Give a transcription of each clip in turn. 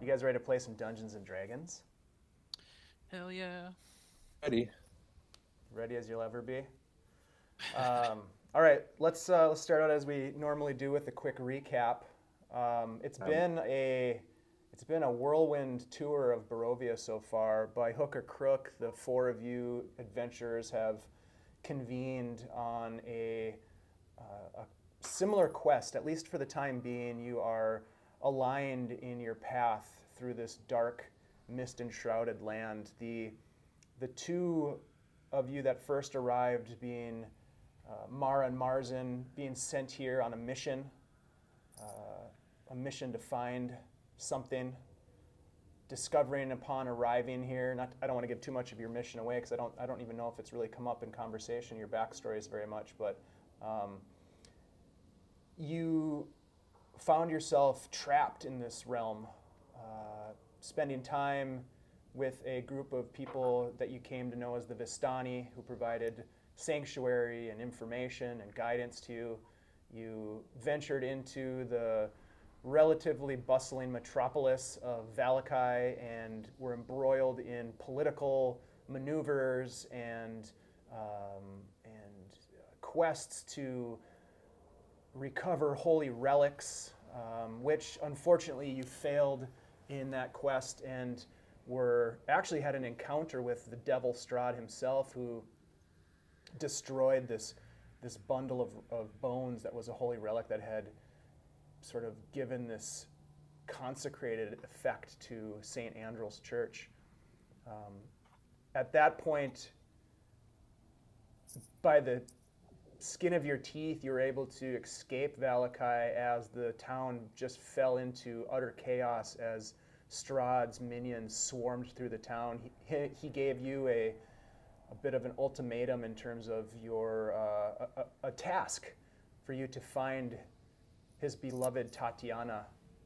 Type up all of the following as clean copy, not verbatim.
guys ready to play some Dungeons and Dragons? Hell yeah. Ready. Ready as you'll ever be. All right, let's start out as we normally do with a quick recap. It's been a whirlwind tour of Barovia so far. By hook or crook, the four of you adventurers have convened on a similar quest. At least for the time being, you are aligned in your path through this dark, mist-enshrouded land. The two of you that first arrived, being Mara and Marzen, being sent here on a mission to find something. Discovering upon arriving here, I don't want to give too much of your mission away because I don't even know if it's really come up in conversation, your backstories very much, but you found yourself trapped in this realm, spending time with a group of people that you came to know as the Vistani, who provided sanctuary and information and guidance to you. You ventured into the relatively bustling metropolis of Valakai and were embroiled in political maneuvers and quests to recover holy relics, which unfortunately you failed in that quest and actually had an encounter with the devil Strahd himself, who destroyed this bundle of bones that was a holy relic that had sort of given this consecrated effect to St. Andrew's Church. At that point, by the skin of your teeth, you were able to escape Valakai as the town just fell into utter chaos as Strahd's minions swarmed through the town. He gave you a bit of an ultimatum in terms of your a task for you to find his beloved Tatiana,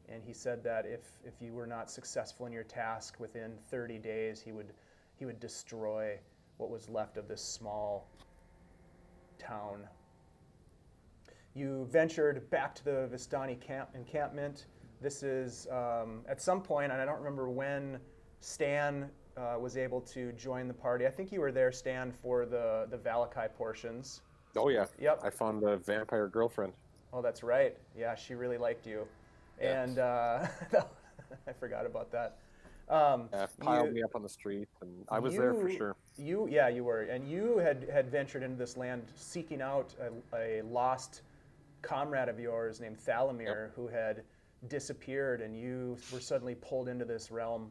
and he said that if you were not successful in your task within 30 days, he would destroy what was left of this small town. You ventured back to the Vistani encampment. This is at some point, and I don't remember when, Stan was able to join the party. I think you were there, Stan, for the Valakai portions. Oh yeah. Yep. I found a vampire girlfriend. Oh, that's right. Yeah, she really liked you. Yeah. And I forgot about that. Piled me up on the street, and I was there for sure. You were. And you had ventured into this land seeking out a lost comrade of yours named Thalamir, who had disappeared, and you were suddenly pulled into this realm.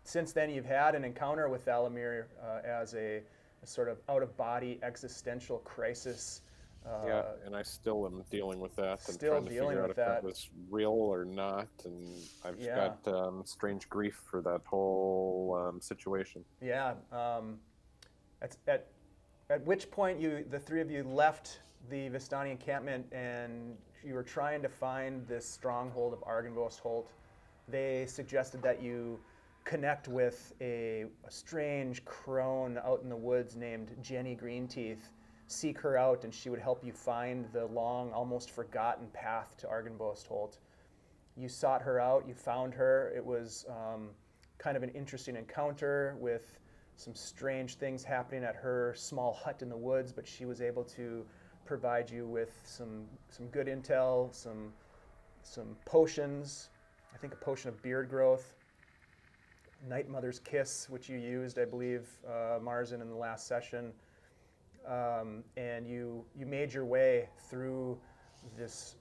Since then, you've had an encounter with Thalamir as a sort of out-of-body existential crisis. And I still am dealing with that and Still trying to dealing figure out with if that. that was real or not, and I've Yeah. got strange grief for that whole situation. Yeah. At which point the three of you left the Vistani encampment and you were trying to find this stronghold of Argynvost Holt. They suggested that you connect with a strange crone out in the woods named Jenny Greenteeth. Seek her out, and she would help you find the long, almost forgotten path to Argynvost Holt. You sought her out, you found her. It was kind of an interesting encounter with some strange things happening at her small hut in the woods, but she was able to provide you with some good intel, some potions. I think a potion of beard growth, Night Mother's Kiss, which you used, I believe, Marzen, in the last session. And you made your way through this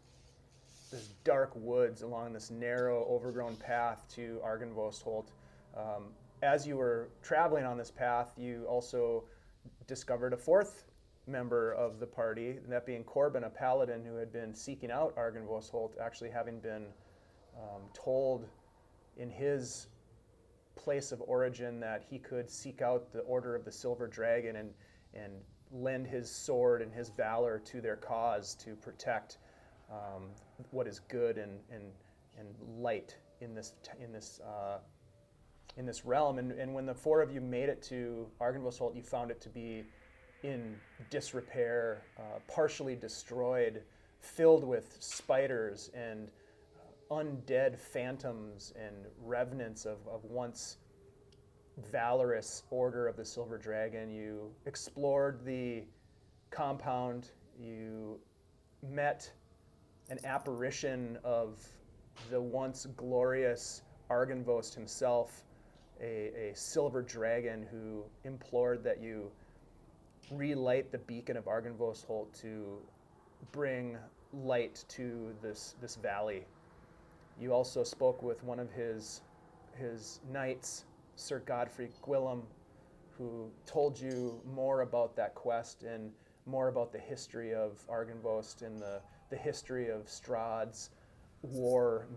dark woods along this narrow, overgrown path to Argynvost Holt. As you were traveling on this path, you also discovered a fourth member of the party, that being Corben, a paladin who had been seeking out Argynvost Holt, actually having been told in his place of origin that he could seek out the Order of the Silver Dragon and lend his sword and his valor to their cause to protect what is good and light in this realm. And when the four of you made it to Argynvost Holt, you found it to be in disrepair, partially destroyed, filled with spiders and undead phantoms and revenants of once valorous Order of the Silver Dragon. You explored the compound. You met an apparition of the once glorious Argynvost himself, a silver dragon who implored that you relight the beacon of Argynvost Holt to bring light to this valley. You also spoke with one of his knights, Sir Godfrey Gwillem, who told you more about that quest and more about the history of Argynvost and the history of Strahd's war,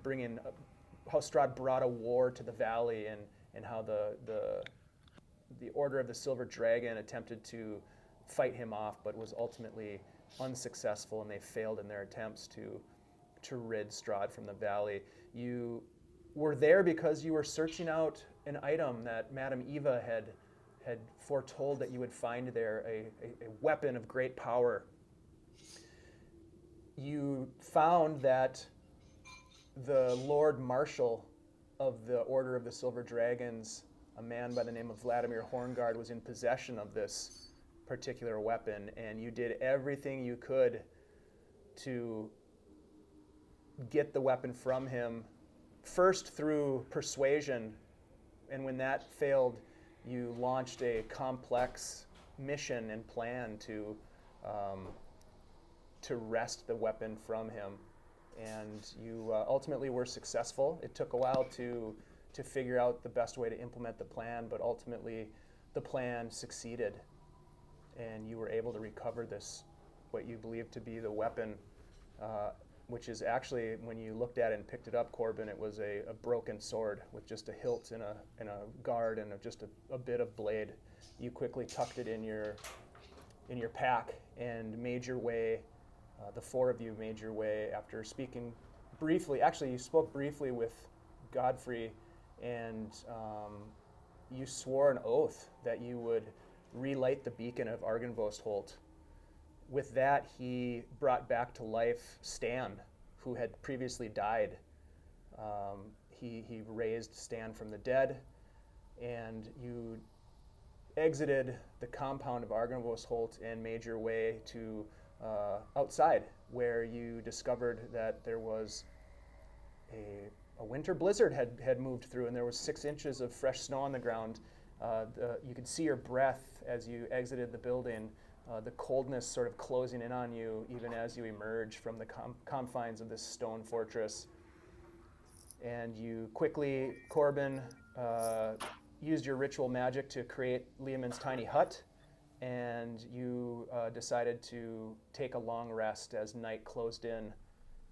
how Strahd brought a war to the valley, and how the Order of the Silver Dragon attempted to fight him off, but was ultimately unsuccessful, and they failed in their attempts to rid Strahd from the valley. You were there because you were searching out an item that Madame Eva had foretold that you would find there, a weapon of great power. You found that the Lord Marshal of the Order of the Silver Dragons, a man by the name of Vladimir Horngard, was in possession of this particular weapon, and you did everything you could to get the weapon from him, first through persuasion, and when that failed, you launched a complex mission and plan to wrest the weapon from him. And you ultimately were successful. It took a while to figure out the best way to implement the plan, but ultimately the plan succeeded, and you were able to recover this, what you believe to be the weapon, which is actually, when you looked at it and picked it up, Corben, it was a broken sword with just a hilt and a guard and just a bit of blade. You quickly tucked it in your pack and made your way. The four of you made your way after speaking briefly. Actually, you spoke briefly with Godfrey, and you swore an oath that you would relight the beacon of Argynvost Holt. With that, he brought back to life Stan, who had previously died. He raised Stan from the dead, and you exited the compound of Argynvost Holt and made your way to outside, where you discovered that there was a winter blizzard had moved through, and there was 6 inches of fresh snow on the ground. You could see your breath as you exited the building, the coldness sort of closing in on you even as you emerge from the confines of this stone fortress. And you quickly, Corben, used your ritual magic to create Leomund's tiny hut, and you decided to take a long rest as night closed in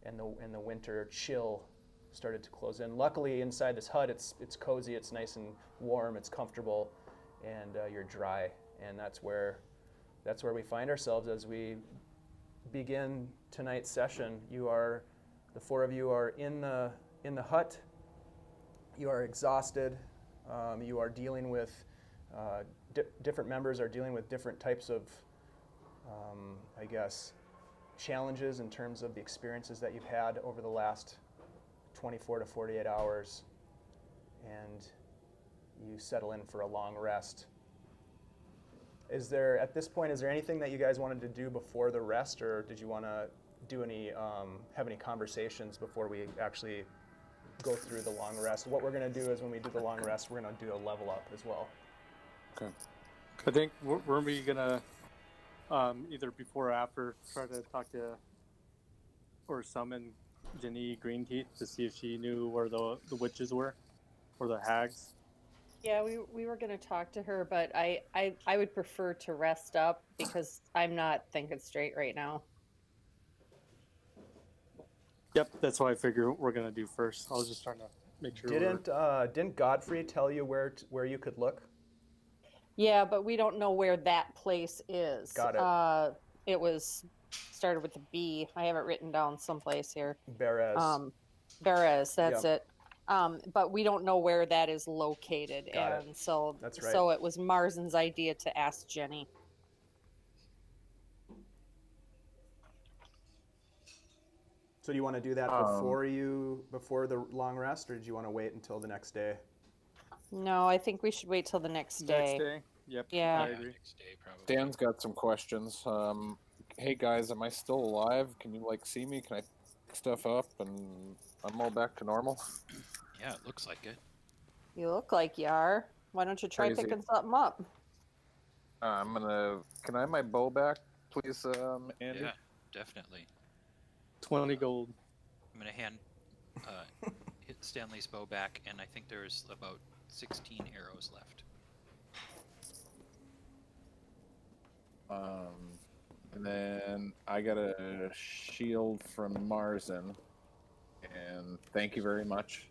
and the winter chill started to close in. Luckily, inside this hut, it's cozy, it's nice and warm, it's comfortable, and you're dry. And that's where we find ourselves as we begin tonight's session. The four of you are in the hut. You are exhausted. You are dealing with different members are dealing with different types of, challenges in terms of the experiences that you've had over the last 24 to 48 hours, and you settle in for a long rest. At this point, is there anything that you guys wanted to do before the rest, or did you want to do have any conversations before we actually go through the long rest? What we're going to do is, when we do the long rest, we're going to do a level up as well. Okay. I think, weren't we going to, either before or after, try to talk to or summon Jenny Greenteeth to see if she knew where the witches were, or the hags? Yeah, we were going to talk to her, but I would prefer to rest up because I'm not thinking straight right now. Yep, that's what I figure we're going to do first. I was just trying to make sure. Didn't Godfrey tell you where you could look? Yeah, but we don't know where that place is. Got it. It was started with a B. I have it written down someplace here. Berez. Berez, that's it. But we don't know where that is located. Got it. So That's right. So it was Marzen's idea to ask Jenny. So do you want to do that before the long rest, or did you want to wait until the next day? No, I think we should wait till the next day. Next day. Yep. Yeah. I agree. Next day, probably. Dan's got some questions. Hey guys, am I still alive? Can you like see me? Can I pick stuff up and I'm all back to normal? Yeah, it looks like it. You look like you are. Why don't you try Crazy. picking something up? Can I have my bow back, please, Andy? Yeah, definitely. 20 gold. I'm gonna hand hit Stanley's bow back, and I think there's about 16 arrows left. And then I got a shield from Marzen, and thank you very much.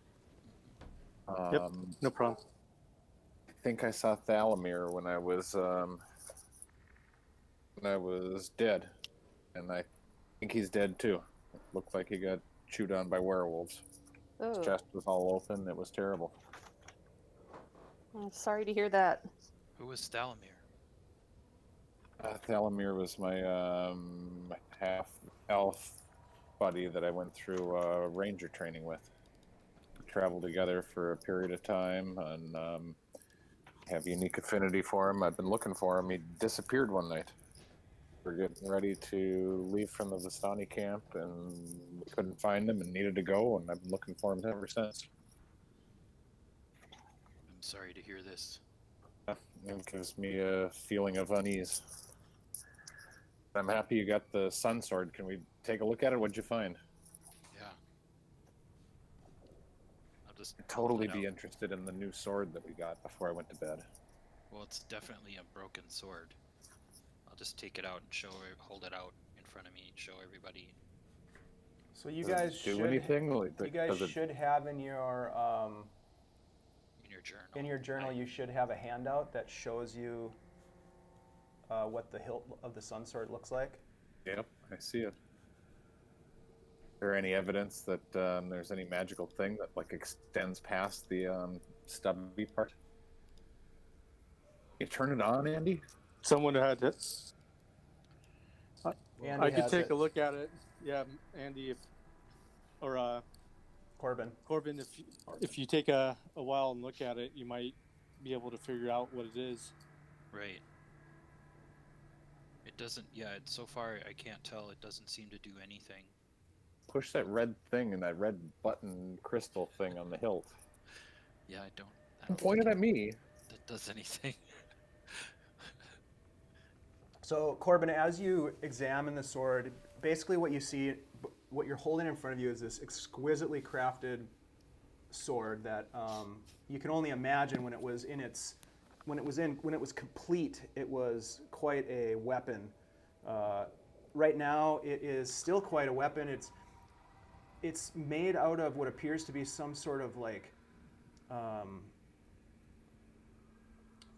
Yep. No problem. I think I saw Thalamir when I was dead, and I think he's dead too. It looked like he got chewed on by werewolves. His Oh, chest was all open. It was terrible. I'm sorry to hear that. Who was Thalamir? Thalamir was my half-elf buddy that I went through ranger training with. We traveled together for a period of time, and have unique affinity for him. I've been looking for him. He disappeared one night. We're getting ready to leave from the Vistani camp, and we couldn't find him and needed to go, and I've been looking for him ever since. I'm sorry to hear this. It gives me a feeling of unease. I'm happy you got the Sunsword. Can we take a look at it? What'd you find? Yeah. I'll just I'd totally pull it be out. interested in the new sword that we got before I went to bed. Well, it's definitely a broken sword. I'll just take it out and hold it out in front of me and show everybody. So you Does it guys do should anything? Like, you guys does it- should have in your In your journal. you should have a handout that shows you what the hilt of the Sunsword looks like. Yep, I see it. Is there any evidence that there's any magical thing that like extends past the stubby part? You turn it on, Andy? Someone had it. Andy I could has take it. a look at it. Yeah, Andy, or Corben. Corben, if you take a while and look at it, you might be able to figure out what it is. Right. It doesn't. Yeah. So far, I can't tell. It doesn't seem to do anything. Push that red thing and that red button crystal thing on the hilt. Yeah, I don't Point it think at me. that does anything. So Corben, as you examine the sword, basically what you see, what you're holding in front of you is this exquisitely crafted sword that you can only imagine when it was complete. It was quite a weapon. Right now, it is still quite a weapon. It's made out of what appears to be some sort of like I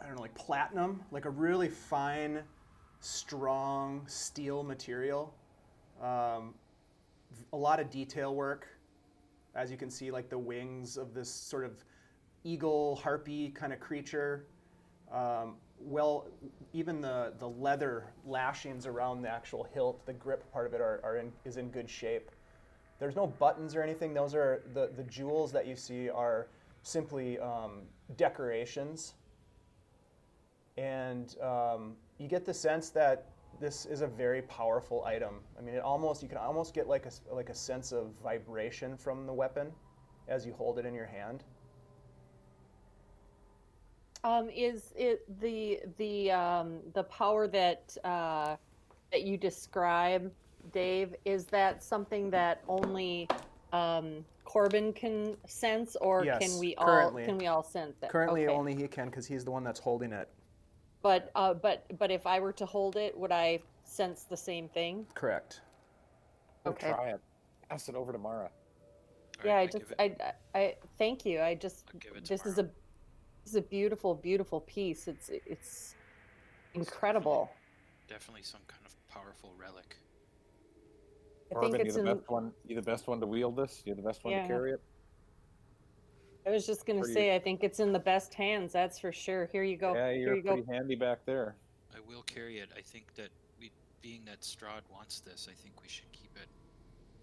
don't know, like platinum, like a really fine, strong steel material. A lot of detail work, as you can see, like the wings of this sort of eagle harpy kind of creature. Even the leather lashings around the actual hilt, the grip part of it is in good shape. There's no buttons or anything. Those are the jewels that you see are simply decorations. And you get the sense that this is a very powerful item. I mean, you can almost get like a sense of vibration from the weapon as you hold it in your hand. Is it the power that you describe, Dave? Is that something that only Corben can sense, or Yes, can we currently. all sense it? Currently, Okay. only he can because he's the one that's holding it. But if I were to hold it, would I sense the same thing? Correct. Okay. Try it. Pass it over to Mara. All Yeah, right, I thank you. I'll give it This is tomorrow. a beautiful, beautiful piece. It's incredible. Definitely some kind of powerful relic. I think Corben, it's you the best one to wield this? You're the best one Yeah. to carry it? I was just gonna Or you- say, I think it's in the best hands. That's for sure. Here you go. Yeah, Here you're you go. pretty handy back there. I will carry it. I think that being that Strahd wants this, I think we should keep it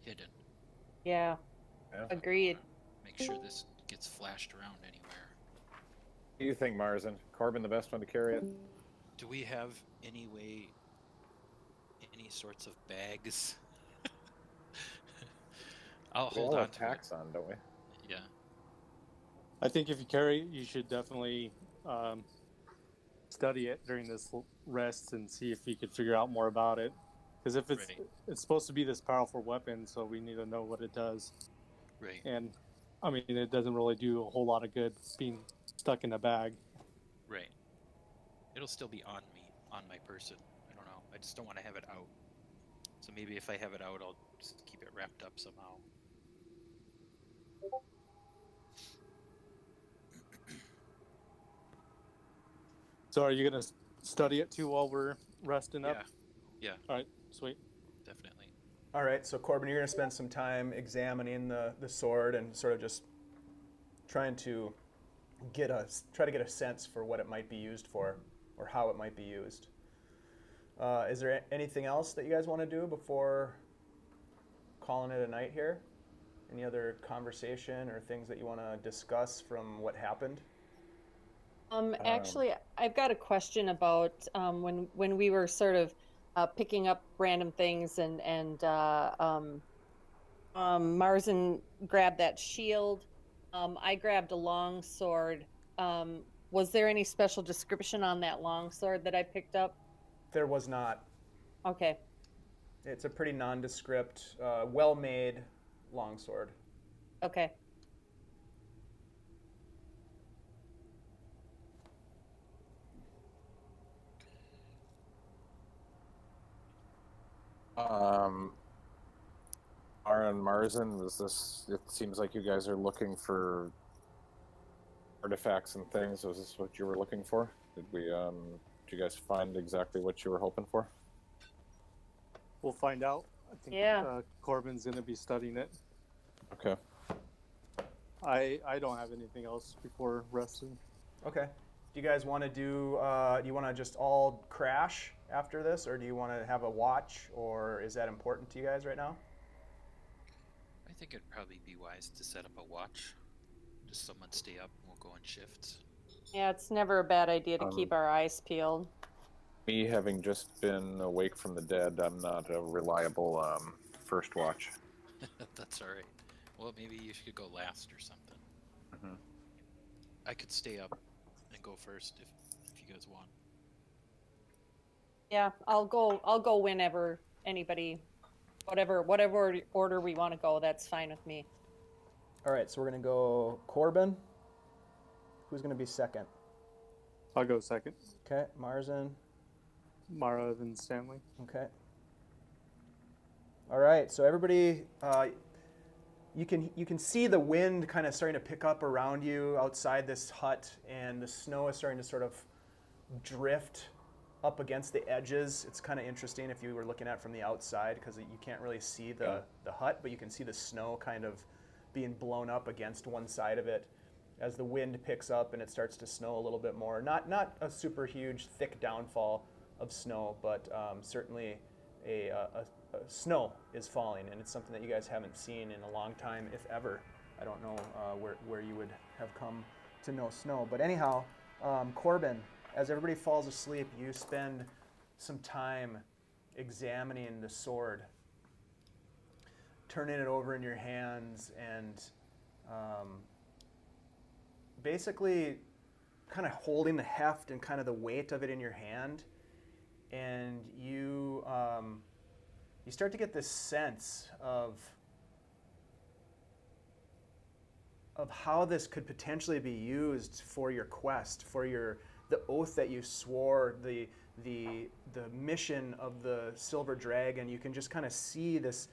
hidden. Yeah, Yeah. agreed. Make sure this gets flashed around anywhere. What do you think, Marzen? Corben the best one to carry it? Do we have any way, any sorts of bags? I'll We hold all on have to it. packs on, don't we? Yeah. I think if you carry it, you should definitely study it during this rest and see if you could figure out more about it. Because if it's Right. it's supposed to be this powerful weapon, so we need to know what it does. Right. And I mean, it doesn't really do a whole lot of good being stuck in a bag. Right. It'll still be on me, on my person. I don't know. I just don't want to have it out. So maybe if I have it out, I'll just keep it wrapped up somehow. So are you gonna study it too while we're resting up? Yeah. All right, sweet. Definitely. All right, so Corben, you're going to spend some time examining the sword and sort of just trying to try to get a sense for what it might be used for or how it might be used. Is there anything else that you guys want to do before calling it a night here? Any other conversation or things that you want to discuss from what happened? Actually, I've got a question about when we were sort of picking up random things and Marzen grabbed that shield. I grabbed a long sword. Was there any special description on that long sword that I picked up? There was not. Okay. It's a pretty nondescript, well-made longsword. Okay. Mara and Marzen, is this? It seems like you guys are looking for artifacts and things. Was this what you were looking for? Did we? Did you guys find exactly what you were hoping for? We'll find out. I think Yeah. Corben's gonna be studying it. Okay. I don't have anything else before resting. Okay. Do you guys want to do you want to just all crash after this, or do you want to have a watch, or is that important to you guys right now? I think it'd probably be wise to set up a watch. Just someone stay up and we'll go in shifts. Yeah, it's never a bad idea to keep our eyes peeled. Me having just been awake from the dead, I'm not a reliable first watch. That's alright. Well, maybe you should go last or something. Mhm. I could stay up and go first if you guys want. Yeah, I'll go whenever anybody, whatever order we want to go. That's fine with me. All right, so we're going to go Corben. Who's going to be second? I'll go second. Okay, Marzen. Mara, then Stanley. Okay. All right, so everybody, you can see the wind kind of starting to pick up around you outside this hut, and the snow is starting to sort of drift up against the edges. It's kind of interesting if you were looking at it from the outside, because you can't really see the hut, but you can see the snow kind of being blown up against one side of it as the wind picks up and it starts to snow a little bit more. Not a super huge thick downfall of snow, but certainly a snow is falling, and it's something that you guys haven't seen in a long time, if ever. I don't know where you would have come to know snow. But anyhow, Corben, as everybody falls asleep, you spend some time examining the sword, turning it over in your hands, and basically kind of holding the heft and kind of the weight of it in your hand. And you start to get this sense of how this could potentially be used for your quest, for the oath that you swore, the mission of the Silver Dragon. You can just kind of see this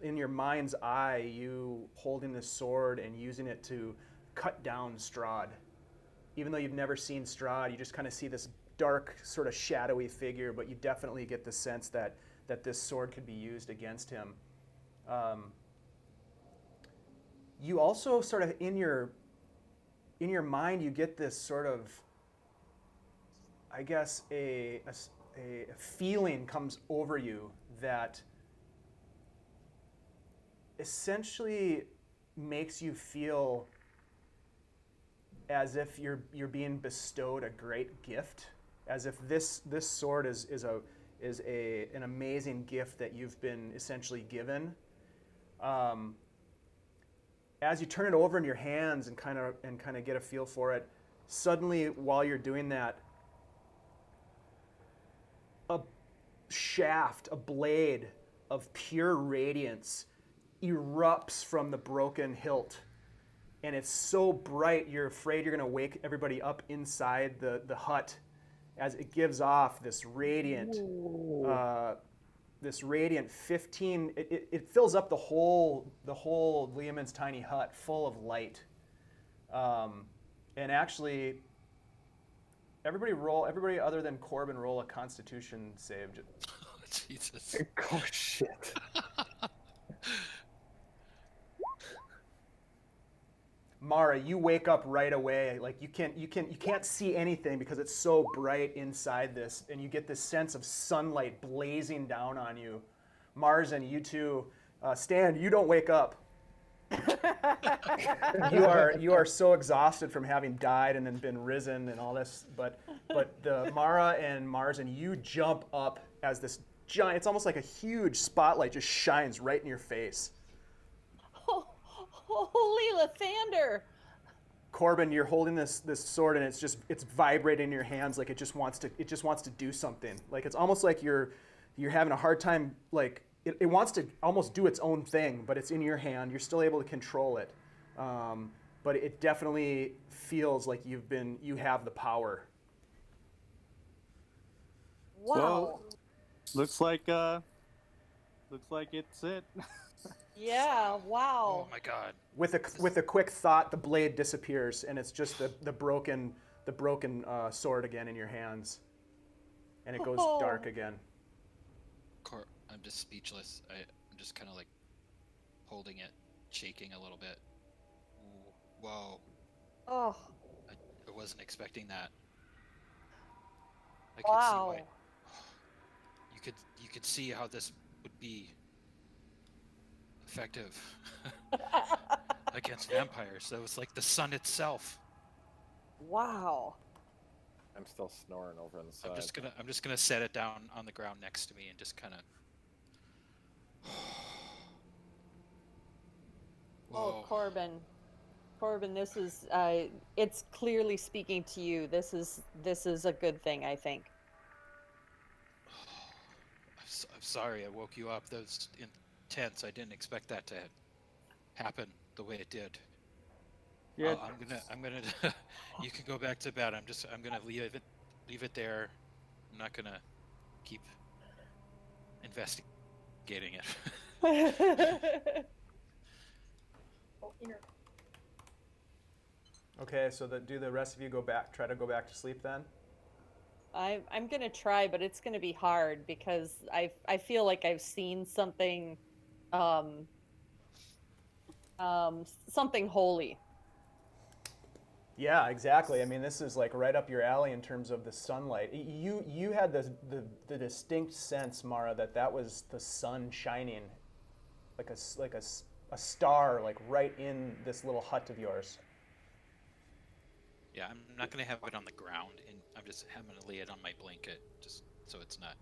in your mind's eye, you holding this sword and using it to cut down Strahd. Even though you've never seen Strahd, you just kind of see this dark, sort of shadowy figure, but you definitely get the sense that this sword could be used against him. You also sort of in your mind, you get this sort of, I guess, a feeling comes over you that essentially makes you feel as if you're being bestowed a great gift, as if this sword is an amazing gift that you've been essentially given. As you turn it over in your hands and kind of get a feel for it, suddenly while you're doing that, a shaft, a blade of pure radiance erupts from the broken hilt, and it's so bright you're afraid you're going to wake everybody up inside the hut as it gives off this radiant 15, it fills up the whole Leomund's tiny hut full of light. And actually everybody other than Corben roll a Constitution save. Jesus. Oh shit. Mara, you wake up right away. Like you can't see anything because it's so bright inside this, and you get this sense of sunlight blazing down on you. Marzen, you too. Stan, you don't wake up. you are so exhausted from having died and then been risen and all this. But the Mara and Marzen, you jump up as this giant. It's almost like a huge spotlight just shines right in your face. Holy Lathander! Corben, you're holding this sword and it's vibrating in your hands like it just wants to do something. Like it's almost like you're having a hard time, like it wants to almost do its own thing, but it's in your hand. You're still able to control it. But it definitely feels like you have the power. Wow. So, looks like it's it. Yeah, wow. Oh my god. With a quick thought, the blade disappears, and it's just the broken sword again in your hands, and it goes dark again. I'm just speechless. I'm just kind of like holding it, shaking a little bit. Ooh, whoa. Oh, I wasn't expecting that. I wow. could see why. You could see how this would be effective against vampires. That was like the sun itself. Wow. I'm still snoring over on the side. I'm just gonna set it down on the ground next to me and just kind of. Oh, Corben, this is it's clearly speaking to you. This is a good thing, I think. I'm sorry I woke you up. That was intense. I didn't expect that to happen the way it did. Yeah. I'm gonna. You can go back to bed. I'm gonna leave it there. I'm not gonna keep investigating it. Okay, so do the rest of you try to go back to sleep then? I'm gonna try, but it's gonna be hard because I feel like I've seen something, something holy. Yeah, exactly. I mean, this is like right up your alley in terms of the sunlight. You had the distinct sense, Mara, that was the sun shining, like a star, like right in this little hut of yours. Yeah, I'm not gonna have it on the ground, and I'm gonna lay it on my blanket, just so it's not,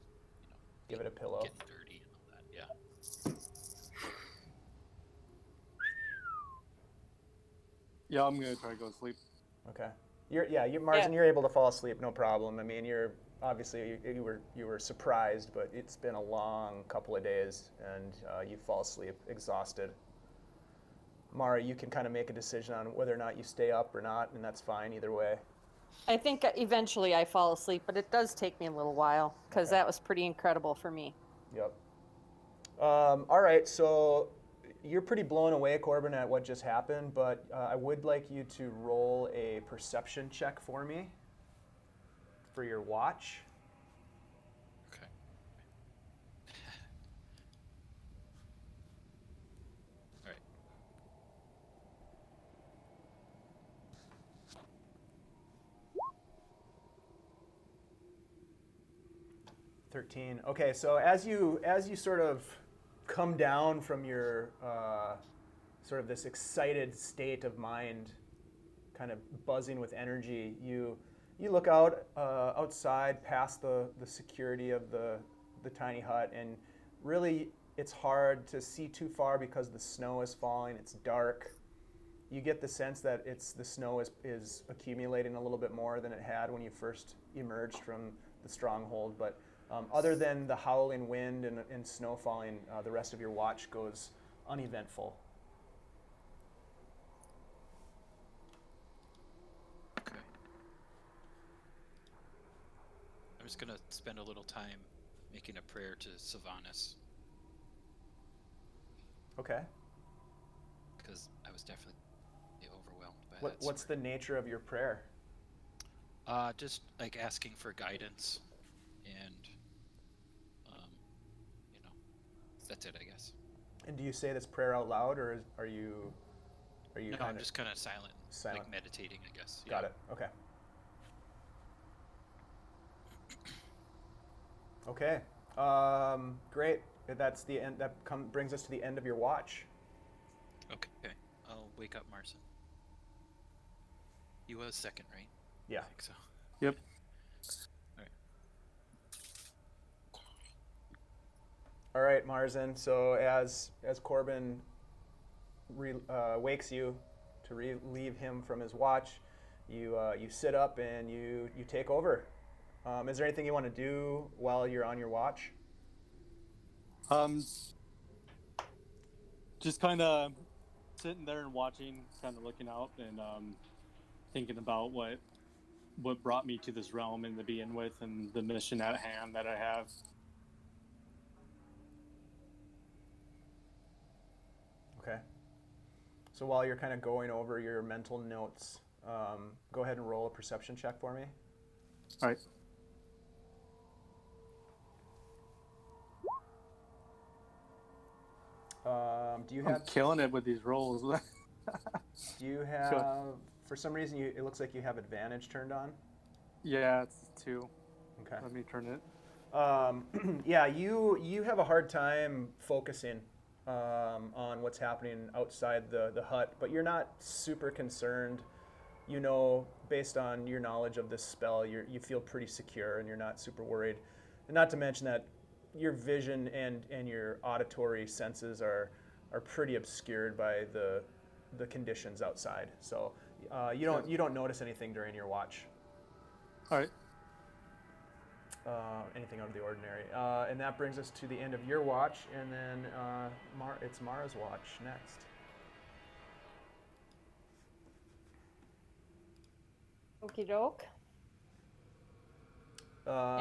Give it a pillow. getting dirty and all that. Yeah. Yeah, I'm gonna try to go to sleep. Okay. Marzen, you're able to fall asleep, no problem. I mean, you're obviously you were surprised, but it's been a long couple of days, and you fall asleep exhausted. Mara, you can kind of make a decision on whether or not you stay up or not, and that's fine either way. I think eventually I fall asleep, but it does take me a little while because Okay. that was pretty incredible for me. Yep. All right, so you're pretty blown away, Corben, at what just happened, but I would like you to roll a perception check for me for your watch. Okay. All right. 13. Okay, so as you sort of come down from your sort of this excited state of mind, kind of buzzing with energy. You look out outside past the security of the tiny hut, and really it's hard to see too far because the snow is falling. It's dark. You get the sense that the snow is accumulating a little bit more than it had when you first emerged from the stronghold. But other than the howling wind and snow falling, the rest of your watch goes uneventful. Okay. I'm just gonna spend a little time making a prayer to Sylvanas, Okay. because I was definitely overwhelmed by that. What's the nature of your prayer? Just like asking for guidance, and you know, that's it, I guess. And do you say this prayer out loud, or are you No, kind I'm of just kind of silent, silent? like meditating, I guess. Got it. Okay. Okay. Great. That's the end. That brings us to the end of your watch. Okay, I'll wake up Marzen. He was second, right? Yeah. I think so. Yep. All right, Marzen. So as Corben wakes you to relieve him from his watch, you sit up and you take over. Is there anything you want to do while you're on your watch? Just kind of sitting there and watching, kind of looking out and thinking about what brought me to this realm in the begin with, and the mission at hand that I have. Okay. So while you're kind of going over your mental notes, go ahead and roll a perception check for me. All right. Do you I'm have? killing it with these rolls. Do you have? For some reason, it looks like you have advantage turned on. Yeah, it's 2. Okay. Let me turn it. Yeah, you have a hard time focusing on what's happening outside the hut, but you're not super concerned. You know, based on your knowledge of this spell, you feel pretty secure and you're not super worried. And not to mention that your vision and your auditory senses are pretty obscured by the conditions outside. So you don't notice anything during your watch. All right. Anything out of the ordinary. And that brings us to the end of your watch, and then it's Mara's watch next. Okie doke. Um,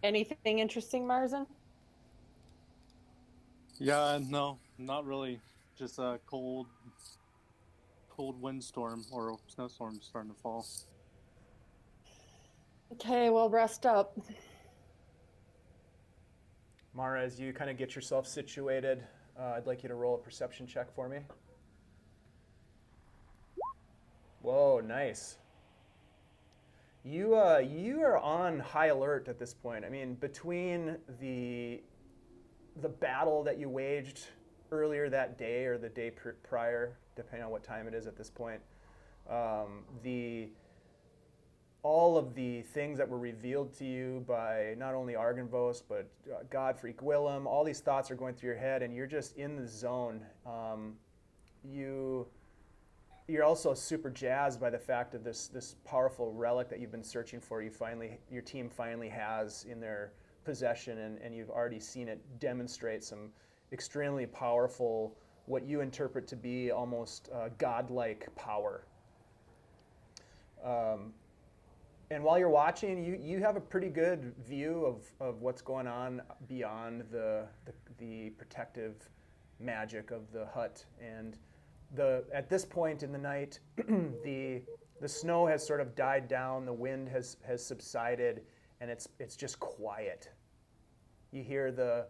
Anything interesting, Marzen? Yeah, no, not really. Just a cold windstorm or snowstorm starting to fall. Okay, well, rest up. Mara, as you kind of get yourself situated, I'd like you to roll a perception check for me. Whoa, nice. You are on high alert at this point. I mean, between the battle that you waged earlier that day or the day prior, depending on what time it is at this point, all of the things that were revealed to you by not only Argynvost, but Godfrey Gwillem, all these thoughts are going through your head, and you're just in the zone. You're also super jazzed by the fact of this powerful relic that you've been searching for. Your team finally has in their possession, and you've already seen it demonstrate some extremely powerful, what you interpret to be almost godlike power. And while you're watching, you have a pretty good view of what's going on beyond the protective magic of the hut. And at this point in the night, the snow has sort of died down, the wind has subsided, and it's just quiet. You hear the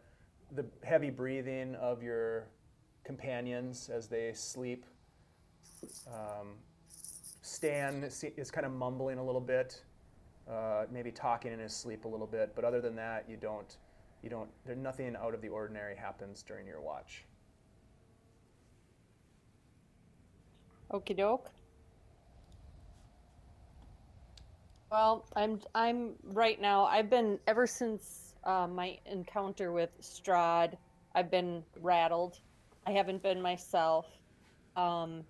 heavy breathing of companions as they sleep. Stan is kind of mumbling a little bit, maybe talking in his sleep a little bit, but other than that, you don't Nothing out of the ordinary happens during your watch. Okie doke. Well, I'm right now. I've been ever since my encounter with Strahd. I've been rattled. I haven't been myself. Um,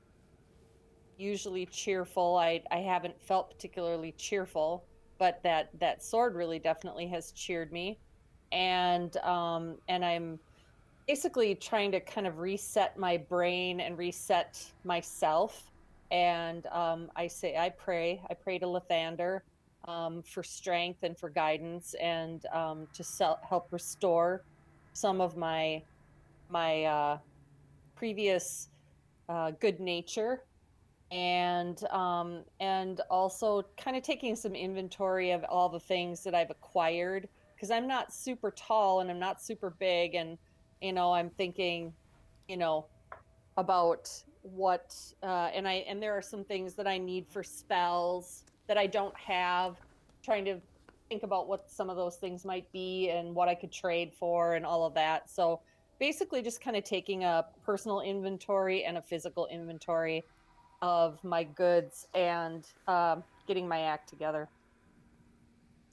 Usually cheerful. I haven't felt particularly cheerful, but that sword really definitely has cheered me, and I'm basically trying to kind of reset my brain and reset myself. And I pray to Lathander for strength and for guidance, and to help restore some of my previous good nature, and also kind of taking some inventory of all the things that I've acquired, because I'm not super tall and I'm not super big, and I'm thinking, you know, about what and there are some things that I need for spells that I don't have, trying to think about what some of those things might be and what I could trade for and all of that. So basically just kind of taking a personal inventory and a physical inventory of my goods, and getting my act together.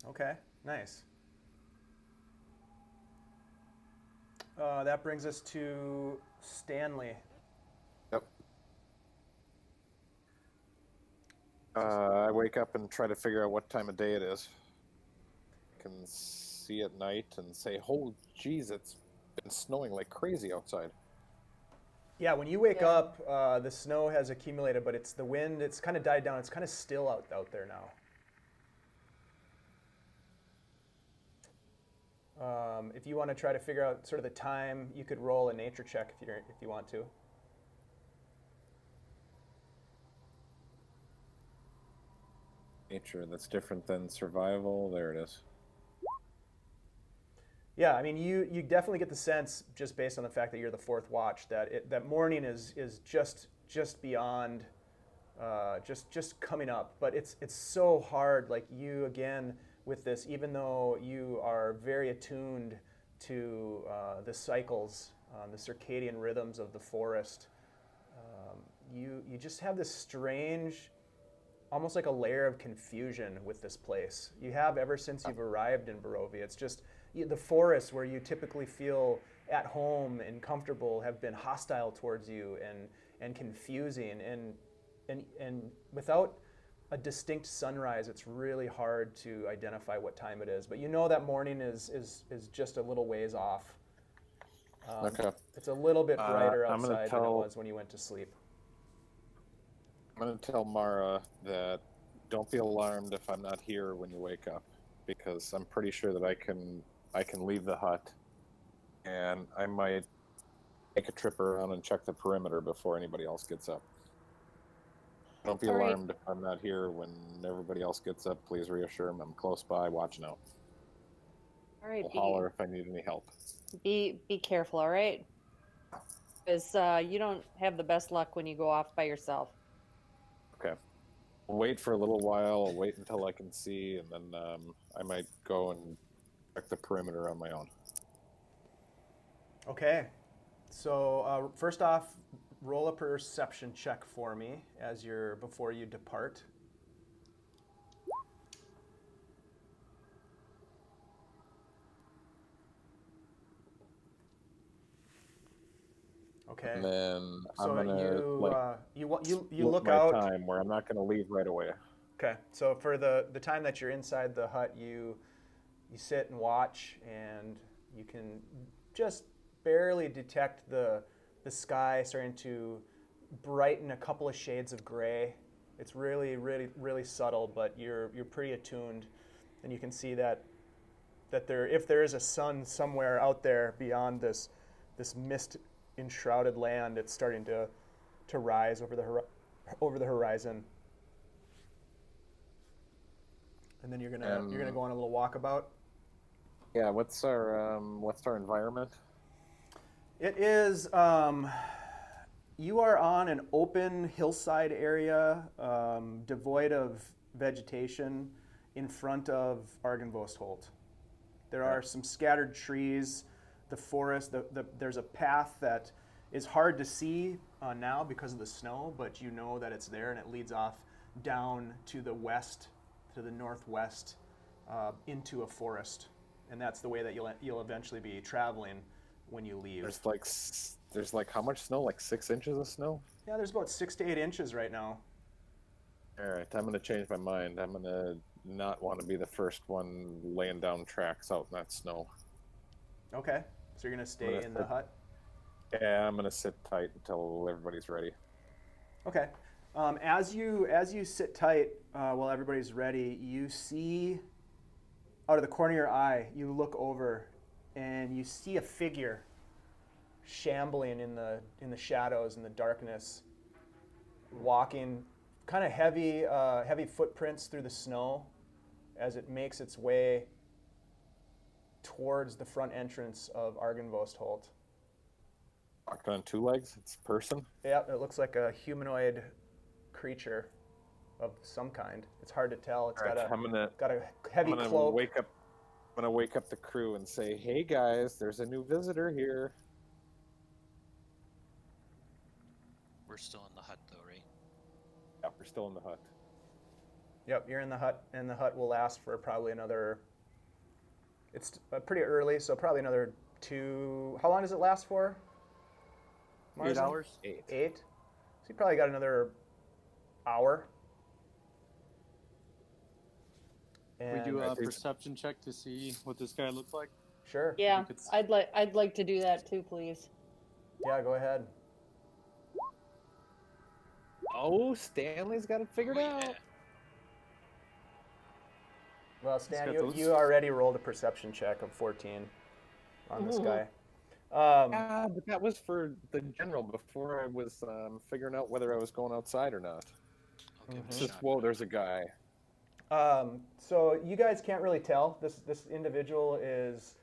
Okay, nice. That brings us to Stanley. Yep. I wake up and try to figure out what time of day it is. I can see at night and say, "Oh, geez, it's been snowing like crazy outside." Yeah, when you wake Yeah. up, the snow has accumulated, but it's the wind. It's kind of died down. It's kind of still out there now. If you want to try to figure out sort of the time, you could roll a nature check if you want to. Nature, that's different than survival. There it is. Yeah, I mean, you definitely get the sense, just based on the fact that you're the fourth watch, that that morning is just beyond, just coming up. But it's so hard. Like, you again with this, even though you are very attuned to the cycles, the circadian rhythms of the forest, you just have this strange, almost like a layer of confusion with this place. You have ever since you've arrived in Barovia. It's just the forests where you typically feel at home and comfortable have been hostile towards you and confusing, and without a distinct sunrise, it's really hard to identify what time it is. But you know that morning is just a little ways off. Okay. It's a little bit brighter I'm gonna outside than it tell- was when you went to sleep. I'm going to tell Mara that don't be alarmed if I'm not here when you wake up, because I'm pretty sure that I can leave the hut, and I might take a trip around and check the perimeter before anybody else gets up. Don't be All right. alarmed if I'm not here when everybody else gets up. Please reassure them I'm close by, watching out. All right, I'll holler if I need any help. be careful, all right? Because you don't have the best luck when you go off by yourself. Okay. I'll wait for a little while. I'll wait until I can see, and then I might go and check the perimeter on my own. Okay, so first off, roll a perception check for me before you depart. Okay. And then So I'm gonna you split look my out. time where I'm not gonna leave right away. Okay, so for the time that you're inside the hut, you sit and watch, and you can just barely detect the sky starting to brighten a couple of shades of gray. It's really, really, really subtle, but you're pretty attuned, and you can see that if there is a sun somewhere out there beyond this mist enshrouded land, it's starting to rise over the horizon. And then you're gonna go on a little walkabout. Yeah, what's our environment? It is. You are on an open hillside area, devoid of vegetation, in front of Argynvost Holt. There Yeah. are some scattered trees, the forest. There's a path that is hard to see now because of the snow, but you know that it's there, and it leads off down to the west, to the northwest, into a forest, and that's the way that you'll eventually be traveling when you leave. There's like how much snow? Like 6 inches of snow? Yeah, there's about 6 to 8 inches right now. All right, I'm gonna change my mind. I'm gonna not want to be the first one laying down tracks out in that snow. Okay, so you're gonna stay gonna in the sit- hut. Yeah, I'm gonna sit tight until everybody's ready. Okay. As you sit tight while everybody's ready, you see out of the corner of your eye, you look over, and you see a figure shambling in the shadows, in the darkness, walking, kind of heavy footprints through the snow, as it makes its way towards the front entrance of Argynvost Holt. Walking on 2 legs. It's a person. Yeah, it looks like a humanoid creature of some kind. It's hard to tell. It's All right, got a I'm heavy gonna cloak. wake up. I'm gonna wake up the crew and say, "Hey guys, there's a new visitor here." We're still in the hut though, right? Yeah, we're still in the hut. Yep, you're in the hut, and the hut will last for probably another. It's pretty early, so probably another 2. How long does it last for? 8 Marzen? hours. 8. So you probably got another hour. We And do I a think- perception check to see what this guy looks like. sure. Yeah, could s- I'd like to do that too, please. Yeah, go ahead. Oh, Stanley's got it figured Oh, out. yeah. Well, Stan, got you, those. you already rolled a perception check of 14 on this Ooh. guy. Ah, but that was for the general before I was figuring out whether I was going outside or not. I'll give it It's a just, shot. whoa, there's a guy. So you guys can't really tell. This individual is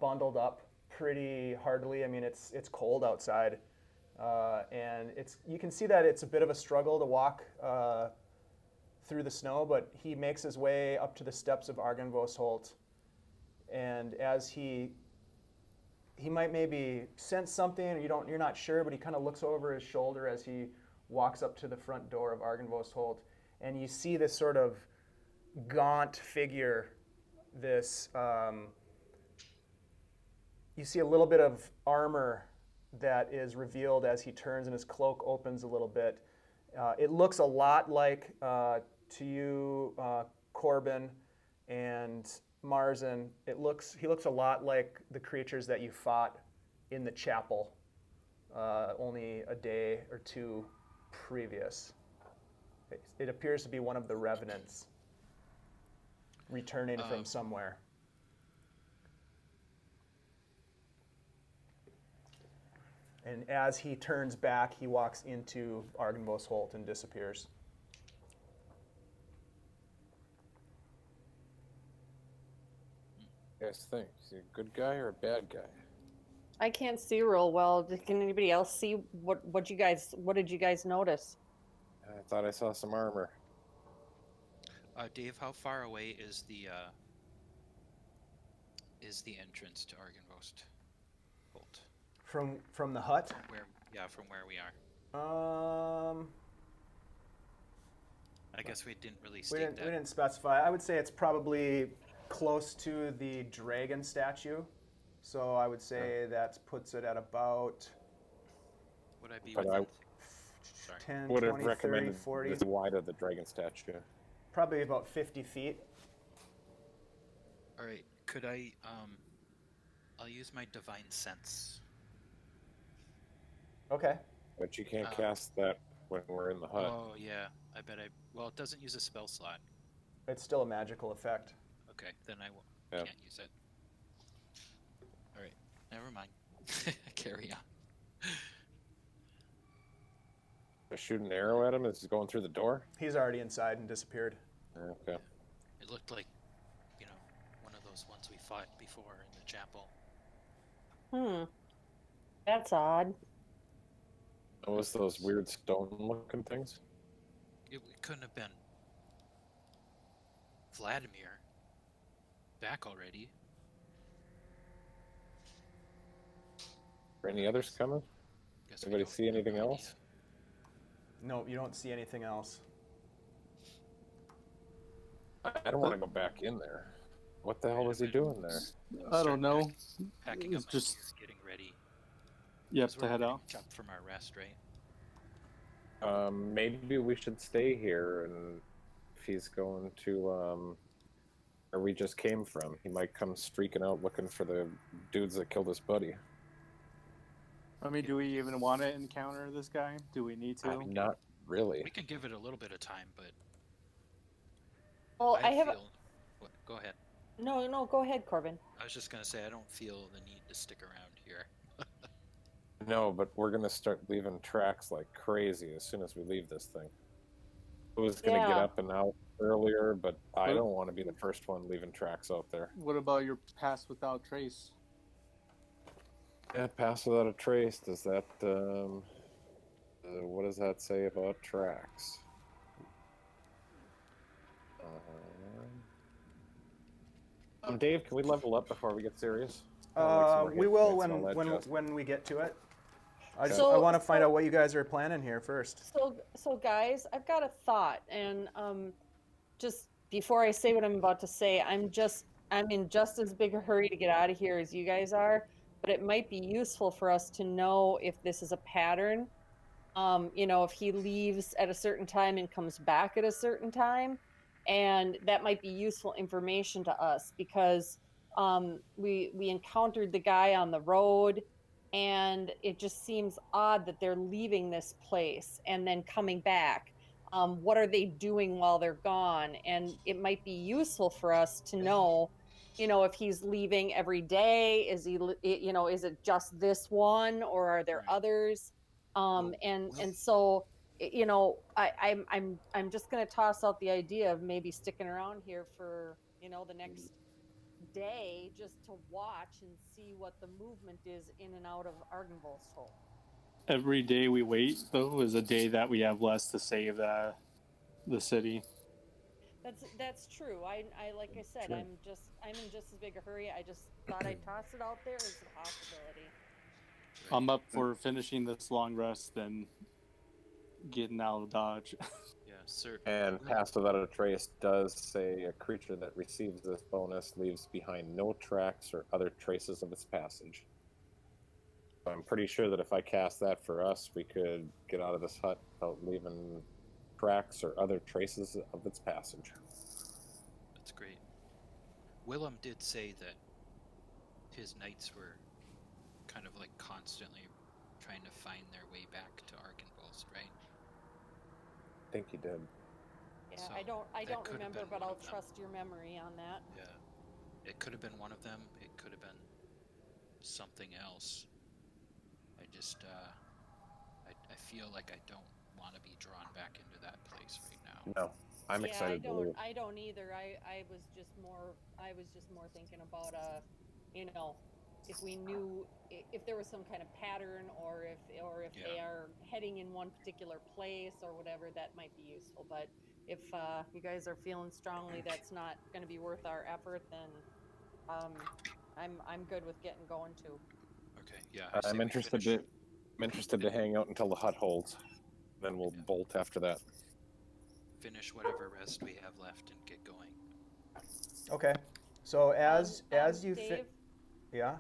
bundled up pretty hardly. I mean, it's cold outside, and you can see that it's a bit of a struggle to walk through the snow. But he makes his way up to the steps of Argynvost Holt, and as he might maybe sense something, or you're not sure, but he kind of looks over his shoulder as he walks up to the front door of Argynvost Holt, and you see this sort of gaunt figure. You see a little bit of armor that is revealed as he turns, and his cloak opens a little bit. It looks a lot like to you, Corben and Marzen. He looks a lot like the creatures that you fought in the chapel only a day or 2 previous. It appears to be one of the revenants returning from somewhere. And as he turns back, he walks into Argynvost Holt and disappears. You guys think? Is he a good guy or a bad guy? I can't see real well. Can anybody else see what did you guys notice? I thought I saw some armor. Dave, how far away is the entrance to Argynvost Holt? From the hut? From where we are. Um, I guess we didn't really we state didn't, that. we didn't specify. I would say it's probably close to the dragon statue. So I would say that puts it at about Would I be But within? I- Sorry. 10, Would have 20, 30, recommended 40, the wide of the dragon statue. probably about 50 feet. All right. Could I? I'll use my divine sense. Okay. But you can't Uh, cast that when we're in the hut. Oh yeah. I bet I. Well, it doesn't use a spell slot. It's still a magical effect. Okay, then I Yeah. can't use it. All right. Never mind. Carry on. I shoot an arrow at him as he's going through the door. He's already inside and disappeared. Okay. It looked like, one of those ones we fought before in the chapel. That's odd. What was those weird stone-looking things? It couldn't have been Vladimir. Back already. Any others coming? Guess we Anybody don't see anything know any else? No, you don't see anything else. I don't want to go back in there. What the hell was he doing there? I don't know. Packing It's up my just gear, getting ready. you have 'Cause to we're head getting out. up from our rest, right? Maybe we should stay here, and if he's going to where we just came from, he might come streaking out looking for the dudes that killed his buddy. I mean, do we even want to encounter this guy? Do we need to? Not really. We can give it a little bit of time, but Well, I have. feel. What? Go ahead. No, go ahead, Corben. I was just gonna say I don't feel the need to stick around here. No, but we're gonna start leaving tracks like crazy as soon as we leave this thing. I was gonna get Yeah. up and out earlier, but I What- don't want to be the first one leaving tracks out there. What about your pass without trace? Yeah, pass without a trace. Does that what does that say about tracks? Dave, can we level up before we get serious? We will when we get to it. I So- want to find so- out what you guys are planning here first. So guys, I've got a thought, and just before I say what I'm about to say, I'm in just as big a hurry to get out of here as you guys are, but it might be useful for us to know if this is a pattern. If he leaves at a certain time and comes back at a certain time, and that might be useful information to us because we encountered the guy on the road, and it just seems odd that they're leaving this place and then coming back. What are they doing while they're gone? And it might be useful for us to know, if he's leaving every day. Is is it just this one, or are there Right. others? Well- And so, I'm just gonna toss out the idea of maybe sticking around here for the next day just to watch and see what the movement is in and out of Argynvost's hole. Every day we wait, though, is a day that we have less to save the city. That's true. I like I said, True. I'm in just as big a hurry. I just thought I'd toss it out there as a possibility. Right. I'm up for finishing this long rest than getting out of Dodge. Yeah, sir. And pass without a trace does say a creature that receives this bonus leaves behind no tracks or other traces of its passage. I'm pretty sure that if I cast that for us, we could get out of this hut without leaving tracks or other traces of its passage. That's great. Willem did say that his knights were kind of like constantly trying to find their way back to Argynvost, right? I think he did. Yeah, So, I don't that could've remember, been but one I'll of them. trust your memory on that. Yeah. It could have been one of them. It could have been something else. I just, I feel like I don't want to be drawn back into that place right now. No, I'm excited to leave. I don't either. I was just more thinking about if we knew if there was some kind of pattern, or if Yeah. they are heading in one particular place or whatever, that might be useful. But if you guys are feeling strongly that's not going to be worth our effort, then I'm good with getting going too. Okay, yeah. I say I'm we interested finish- I'm interested to hang out until the hut holds. Then we'll Yeah. bolt after that. finish whatever rest we have left and get going. Okay. So as you Dave, yeah.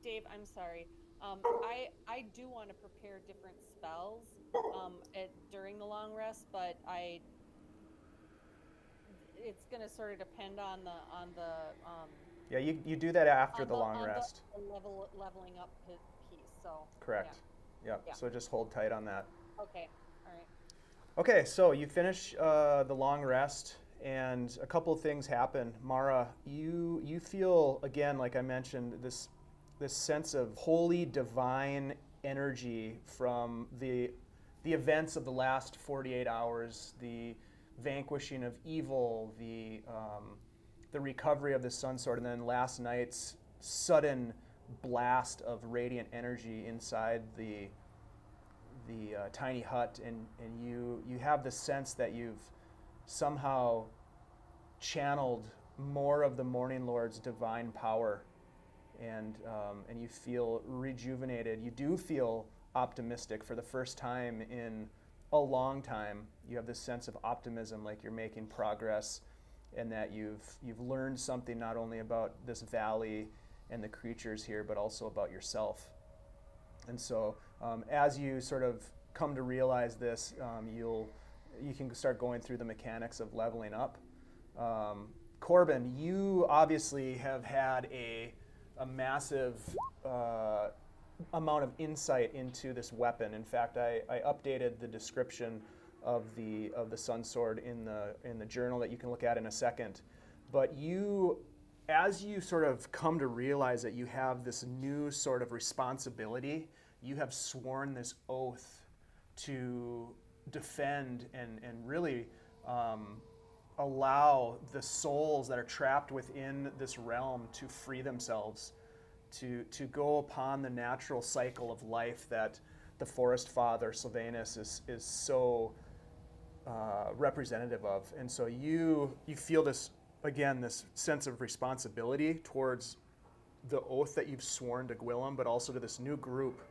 Dave, I'm sorry. I do want to prepare different spells during the long rest, but it's gonna sort of depend on the Yeah, you do that after on the long on rest. the leveling up piece. So Correct. Yep. Yeah. So just hold tight on that. Yeah. Okay. All right. Okay, so you finish the long rest, and a couple of things happen. Mara, you feel again, like I mentioned, this sense of holy divine energy from the events of the last 48 hours, the vanquishing of evil, the recovery of the Sunsword, and then last night's sudden blast of radiant energy inside the tiny hut, and you have the sense that you've somehow channeled more of the Morning Lord's divine power and you feel rejuvenated. You do feel optimistic for the first time in a long time. You have this sense of optimism, like you're making progress, and that you've learned something not only about this valley and the creatures here, but also about yourself. And so, as you sort of come to realize this, you can start going through the mechanics of leveling up. Corben, you obviously have had a massive amount of insight into this weapon. In fact, I updated the description of the Sunsword in the journal that you can look at in a second. But as you sort of come to realize that you have this new sort of responsibility, you have sworn this oath to defend and really allow the souls that are trapped within this realm to free themselves, to go upon the natural cycle of life that the Forest Father, Sylvanus, is so representative of. And so you feel this, again, this sense of responsibility towards the oath that you've sworn to Gwillem, but also to this new group,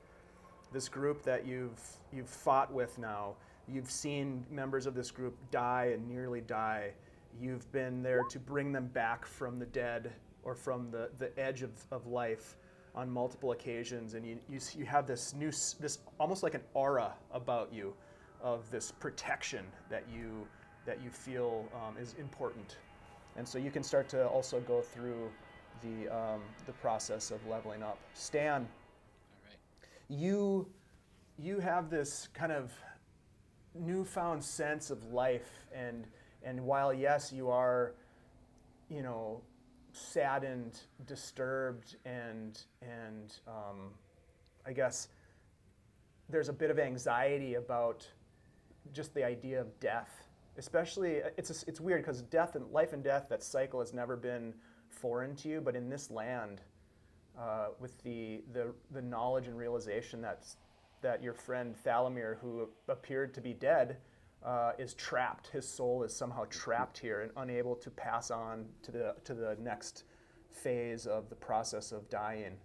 this group that you've fought with now. You've seen members of this group die and nearly die. You've been there to bring them back from the dead or from the edge of life on multiple occasions, and you have this almost like an aura about you of this protection that you feel is important. And so you can start to also go through the process of leveling up. Stan, All right. you have this kind of newfound sense of life, and while yes, you are, saddened, disturbed, and I guess there's a bit of anxiety about just the idea of death. Especially, it's weird because life and death, that cycle has never been foreign to you, but in this land, with the knowledge and realization that your friend Thalamir, who appeared to be dead, is trapped. His soul is somehow trapped here and unable to pass on to the next phase of the process of dying.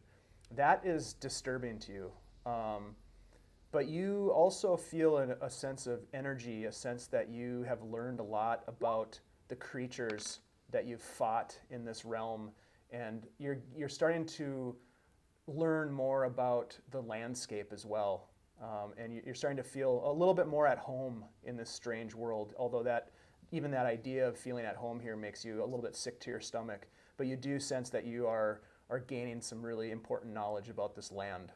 That is disturbing to you. But you also feel a sense of energy, a sense that you have learned a lot about the creatures that you've fought in this realm, and you're starting to learn more about the landscape as well. And you're starting to feel a little bit more at home in this strange world, although even that idea of feeling at home here makes you a little bit sick to your stomach. But you do sense that you are gaining some really important knowledge about this land.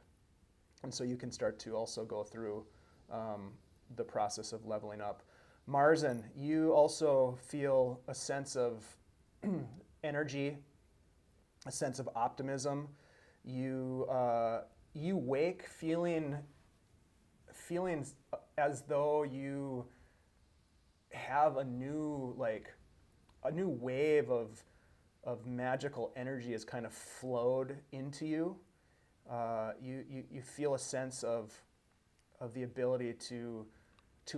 And so you can start to also go through the process of leveling up. Marzen, you also feel a sense of energy, a sense of optimism. You wake feeling as though you have a new wave of magical energy has kind of flowed into you. You feel a sense of the ability to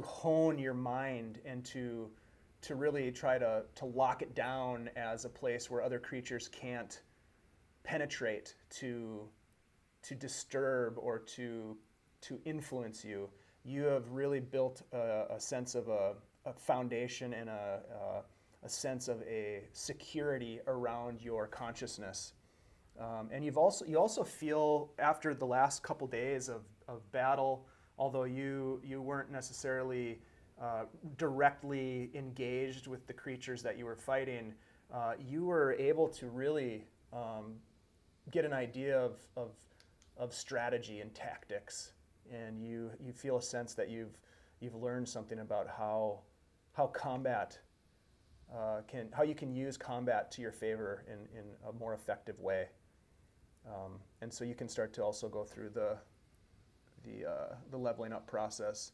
hone your mind and to really try to lock it down as a place where other creatures can't penetrate, to disturb or to influence you. You have really built a sense of a foundation and a sense of a security around your consciousness. And you also feel, after the last couple days of battle, although you weren't necessarily directly engaged with the creatures that you were fighting, you were able to really get an idea of strategy and tactics, and you feel a sense that you've learned something about how combat how you can use combat to your favor in a more effective way. And so you can start to also go through the leveling up process.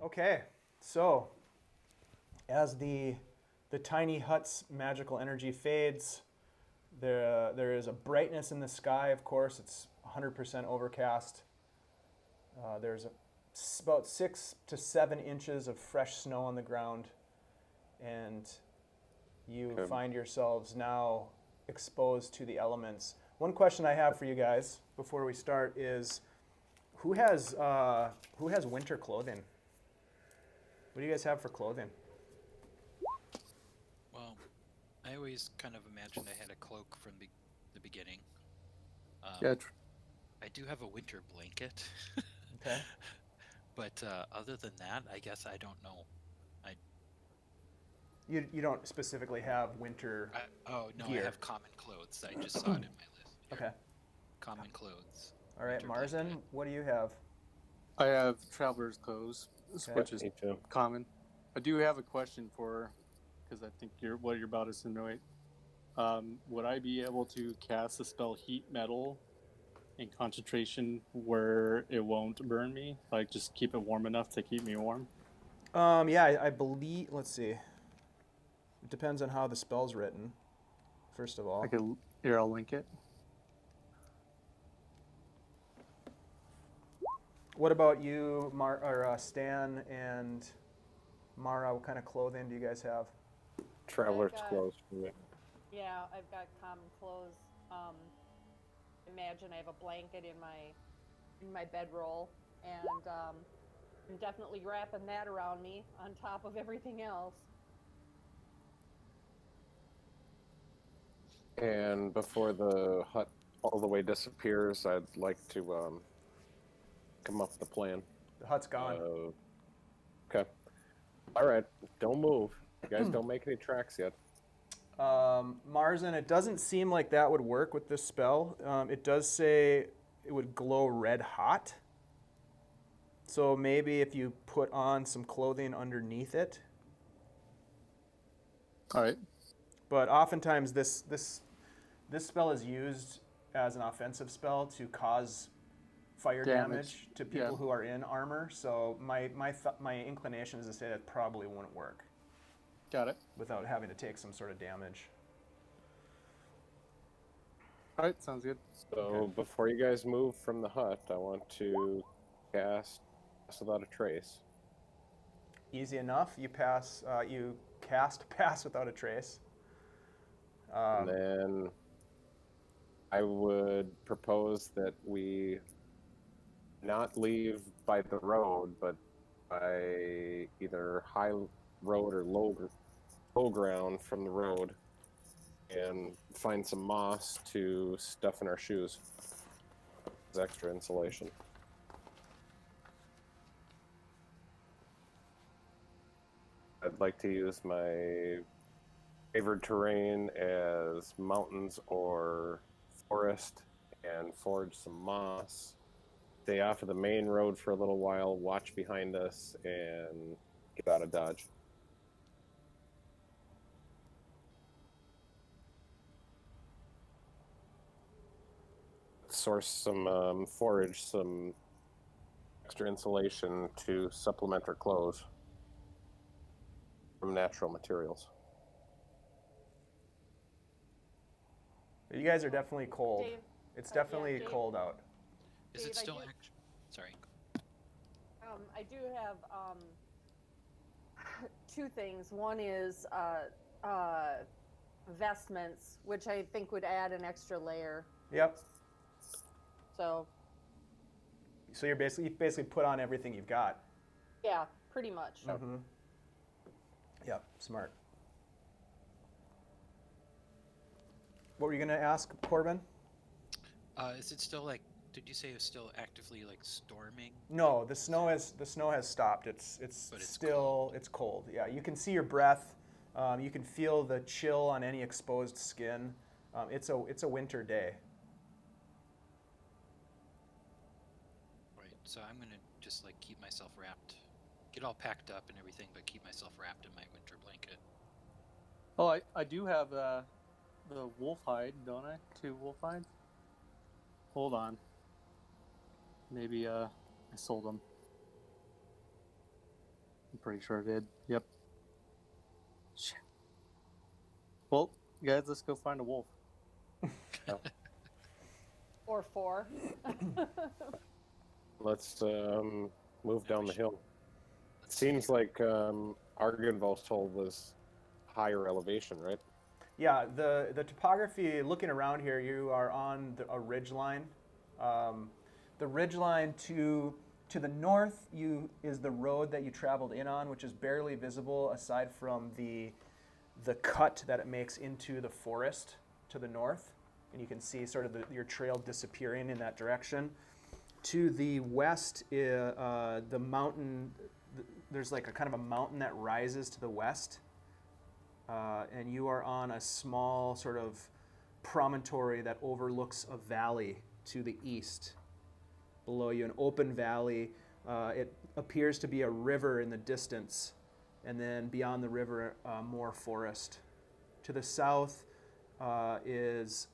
Okay, so as the tiny hut's magical energy fades, there is a brightness in the sky. Of course, it's 100% overcast. There's about 6 to 7 inches of fresh snow on the ground, and you Okay. find yourselves now exposed to the elements. One question I have for you guys before we start is, who has winter clothing? What do you guys have for clothing? Well, I always kind of imagined I had a cloak from the beginning. Yeah, I do have a winter blanket. Okay. But other than that, I guess I don't know. You don't specifically have winter. Oh, no, Gear. I have common clothes. I just saw it in my list. Here. Okay. Common clothes. All right, winter Marzen, blanket. what do you have? I have traveler's clothes, Okay. which is Me too. common. I do have a question for, because I think what you're about to insinuate. Would I be able to cast the spell Heat Metal in concentration where it won't burn me? Like, just keep it warm enough to keep me warm? Yeah, I believe. Let's see. It depends on how the spell's written. First of all. Here, I'll link it. What about you, Stan and Mara? What kind of clothing do you guys have? Traveler's got- clothes for me. Yeah, I've got common clothes. Imagine I have a blanket in my bedroll, and I'm definitely wrapping that around me on top of everything else. And before the hut all the way disappears, I'd like to come up with a plan. The hut's gone. Okay. All right. Don't move. You guys don't make any tracks yet. Marzen, it doesn't seem like that would work with this spell. It does say it would glow red hot. So maybe if you put on some clothing underneath it. All right. But oftentimes this spell is used as an offensive spell to cause fire damage to people Yeah. who are in armor. So my inclination is to say that probably wouldn't work Got it. without having to take some sort of damage. All right, sounds good. So before you guys move from the hut, I want to cast Without a Trace. Easy enough. You pass. You cast Pass Without a Trace. And then I would propose that we not leave by the road, but by either high road or low ground from the road, and find some moss to stuff in our shoes as extra insulation. I'd like to use my favored terrain as mountains or forest and forage some moss. Stay off of the main road for a little while, watch behind us, and get out of Dodge. Source some forage, some extra insulation to supplement our clothes from natural materials. You guys are definitely cold. Dave, It's yeah, definitely Dave. cold out. Is it Dave, I still do- Sorry. I do have two things. One is vestments, which I think would add an extra layer. Yep. So So you basically put on everything you've got. yeah, pretty much. Mm-hmm. Yep. Smart. What were you gonna ask, Corben? Is it still did you say it was still actively storming? No, the snow has stopped. It's But it's still it's cold. Yeah, you can see your breath. You can feel the chill on any exposed skin. It's a winter day. Right. So I'm gonna just keep myself wrapped, get all packed up and everything, but keep myself wrapped in my winter blanket. Oh, I do have the wolf hide, don't I? 2 wolf hides. Hold on. Maybe I sold them. I'm pretty sure I did. Yep. Shit. Well, guys, let's go find a wolf. Or 4. Let's Move Yeah, down we the should- hill. let's see. Seems like Argenvost hold was higher elevation, right? Yeah, the topography, looking around here, you are on a ridge line. The ridge line to the north is the road that you traveled in on, which is barely visible aside from the cut that it makes into the forest to the north. And you can see sort of your trail disappearing in that direction. To the west, the mountain, there's like a kind of a mountain that rises to the west. And you are on a small sort of promontory that overlooks a valley to the east. Below you, an open valley. It appears to be a river in the distance, and then beyond the river, more forest. To the south is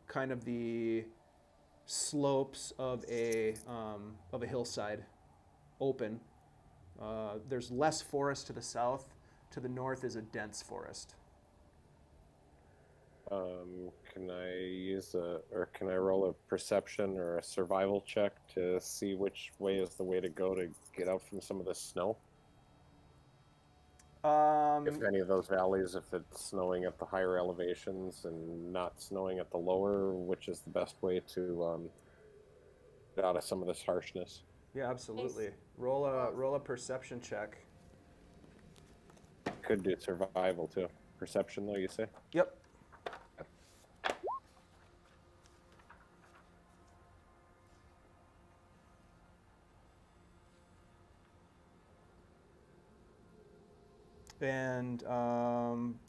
kind of the slopes of a hillside, open. There's less forest to the south. To the north is a dense forest. Can I roll a perception or a survival check to see which way is the way to go to get out from some of the snow? If any of those valleys, if it's snowing at the higher elevations and not snowing at the lower, which is the best way to get out of some of this harshness? Yeah, absolutely. Roll a perception check. Could do survival too. Perception, though, you say? Yep. And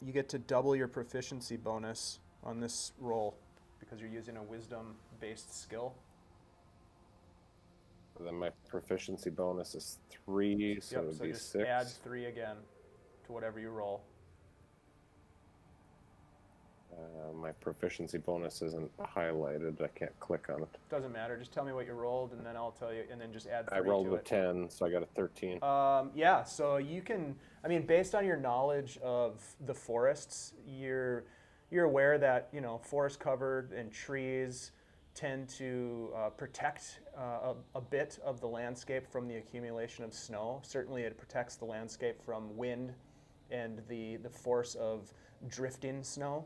you get to double your proficiency bonus on this roll because you're using a wisdom-based skill. Then my proficiency bonus is 3, so Yep, it would so be just 6. add 3 again to whatever you roll. My proficiency bonus isn't highlighted. I can't click on it. Doesn't matter. Just tell me what you rolled, and then I'll tell you, and then just add 3 I rolled to a it. 10, so I got a 13. Yeah, so you can. I mean, based on your knowledge of the forests, you're aware that forest covered and trees tend to protect a bit of the landscape from the accumulation of snow. Certainly, it protects the landscape from wind and the force of drifting snow.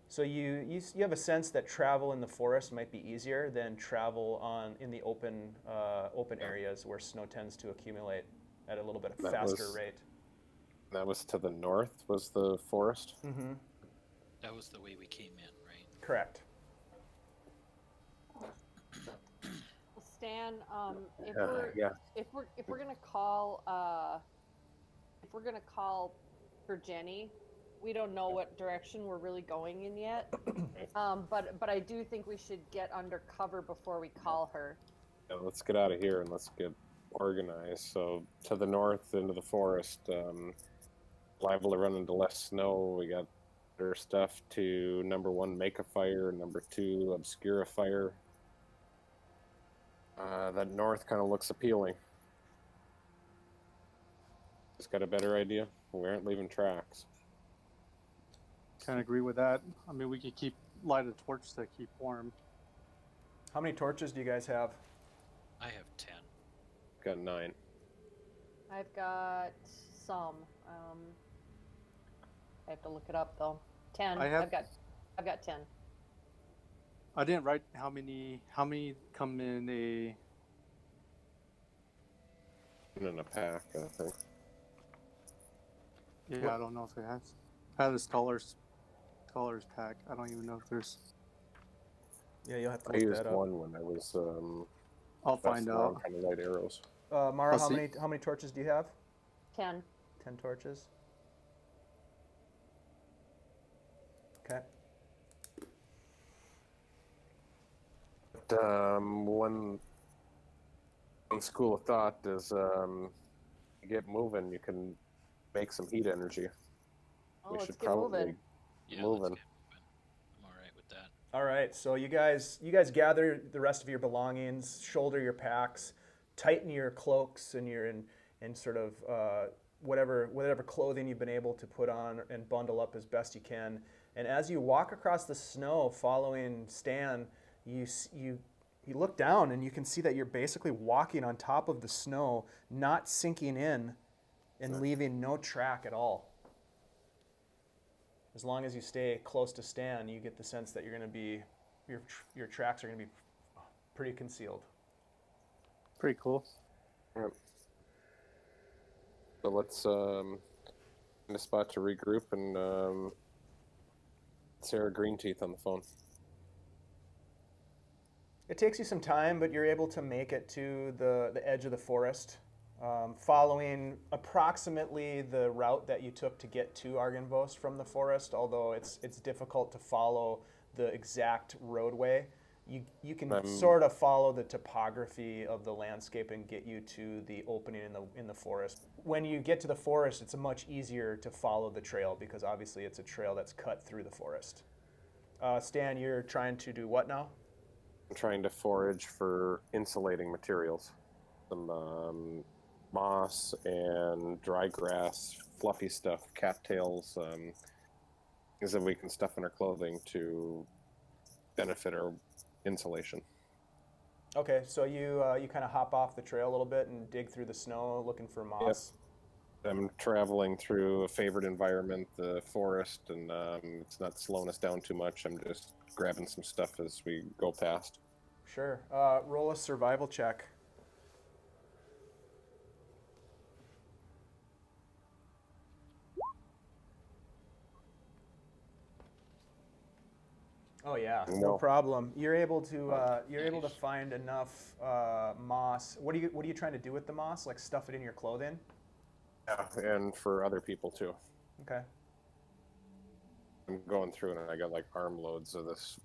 So you have a sense that travel in the forest might be easier than travel in the open areas where snow tends to accumulate at a little bit faster rate. That was to the north, was the forest? Mm-hmm. That was the way we came in, right? Correct. Stan, if we're gonna call for Jenny, we don't know what direction we're really going in yet. But I do think we should get under cover before we call her. Yeah, let's get out of here and let's get organized. So to the north into the forest, liable to run into less snow. We got their stuff to number 1, make a fire. Number 2, obscure a fire. That north kind of looks appealing. Just got a better idea. We aren't leaving tracks. Kind of agree with that. I mean, we could light a torch to keep warm. How many torches do you guys have? I have 10. Got 9. I've got some. I have to look it up though. 10. I've got 10. I didn't write how many come in In a pack, I think. Yeah, I don't know if it has. I have a scholar's pack. I don't even know if there's. Yeah, you'll have to I look used that up. one when I was I'll find out. Kind of light arrows. Mara, I'll how see. many torches do you have? 10. 10 torches. Okay. But, one school of thought is you get moving, you can make some heat energy. Oh, We let's should get probably moving. Yeah, Moving. let's get moving. I'm all right with that. All right. So you guys gather the rest of your belongings, shoulder your packs, tighten your cloaks and sort of whatever clothing you've been able to put on and bundle up as best you can. And as you walk across the snow, following Stan, you you look down and you can see that you're basically walking on top of the snow, not sinking in and leaving no track at all. As long as you stay close to Stan, you get the sense that you're going to be, your tracks are going to be pretty concealed. Pretty cool. Yep. So let's find a spot to regroup and Sarah Greenteeth on the phone. It takes you some time, but you're able to make it to the edge of the forest, following approximately the route that you took to get to Argynvost from the forest, although it's difficult to follow the exact roadway. You can sort of follow the topography of the landscape and get you to the opening in the forest. When you get to the forest, it's much easier to follow the trail because obviously it's a trail that's cut through the forest. Stan, you're trying to do what now? I'm trying to forage for insulating materials. Some moss and dry grass, fluffy stuff, cattails, things that we can stuff in our clothing to benefit our insulation. Okay, so you kind of hop off the trail a little bit and dig through the snow looking for moss. Yep. I'm traveling through a favorite environment, the forest, and it's not slowing us down too much. I'm just grabbing some stuff as we go past. Sure. Roll a survival check. Oh yeah, no No. problem. You're able to find enough moss. What are you trying to do with the moss? Like stuff it in your clothing? Yeah, and for other people too. Okay. I'm going through and I got like armloads of this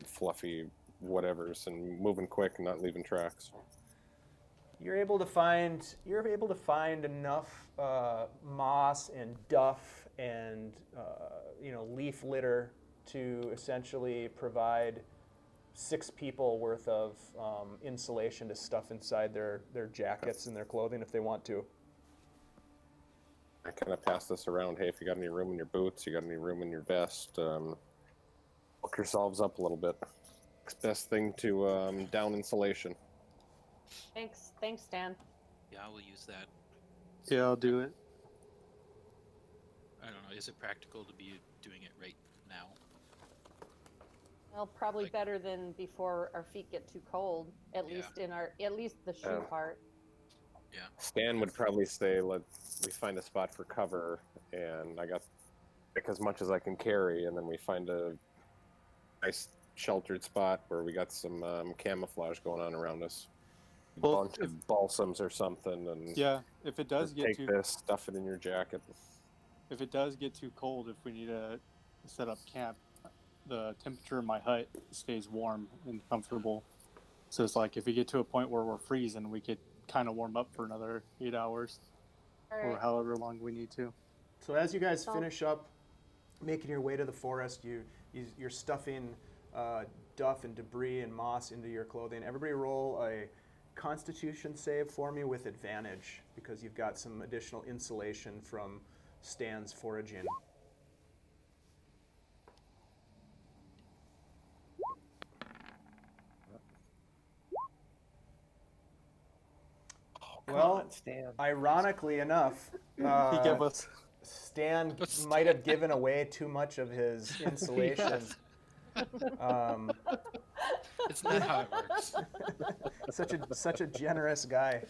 fluffy whatevers and moving quick and not leaving tracks. You're able to find enough moss and duff and leaf litter to essentially provide 6 people worth of insulation to stuff inside their jackets and their clothing if they want to. I kind of pass this around. Hey, if you got any room in your boots, you got any room in your vest, hook yourselves up a little bit. It's the best thing to down insulation. Thanks, Stan. Yeah, I will use that. Yeah, I'll do it. I don't know. Is it practical to be doing it right now? Well, probably better than before our feet get too cold. At least the shoe part. Yeah. Stan would probably say, "Let we find a spot for cover," and I got pick as much as I can carry, and then we find a nice sheltered spot where we got some camouflage going on around us. A Well, bunch of balsams or something, and Yeah, if it does get take too this, stuff it in your jacket. if it does get too cold, if we need to set up camp, the temperature in my hut stays warm and comfortable. So it's like if we get to a point where we're freezing, we could kind of warm up for another 8 hours All or right. however long we need to. So as you guys Oh. finish up making your way to the forest, you're stuffing duff and debris and moss into your clothing. Everybody roll a Constitution save for me with advantage because you've got some additional insulation from Stan's foraging. Well, ironically enough, He gave us Stan might have given away too much of his insulation. It's not how it works. Such a generous guy.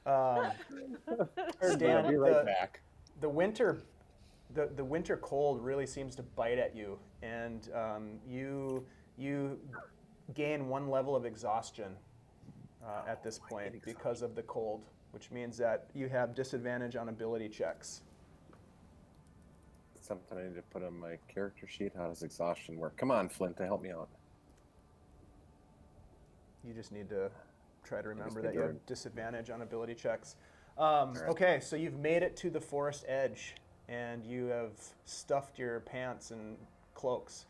I'll Stan, be right back. the winter cold really seems to bite at you, and you gain 1 level of exhaustion at this point because of the cold, which means that you have disadvantage on ability checks. Something I need to put on my character sheet. How does exhaustion work? Come on, Flint, to help me out. You just need to try to remember need that to you have disadvantage on ability checks. Okay, so you've made it to the forest edge, and you have stuffed your pants and cloaks,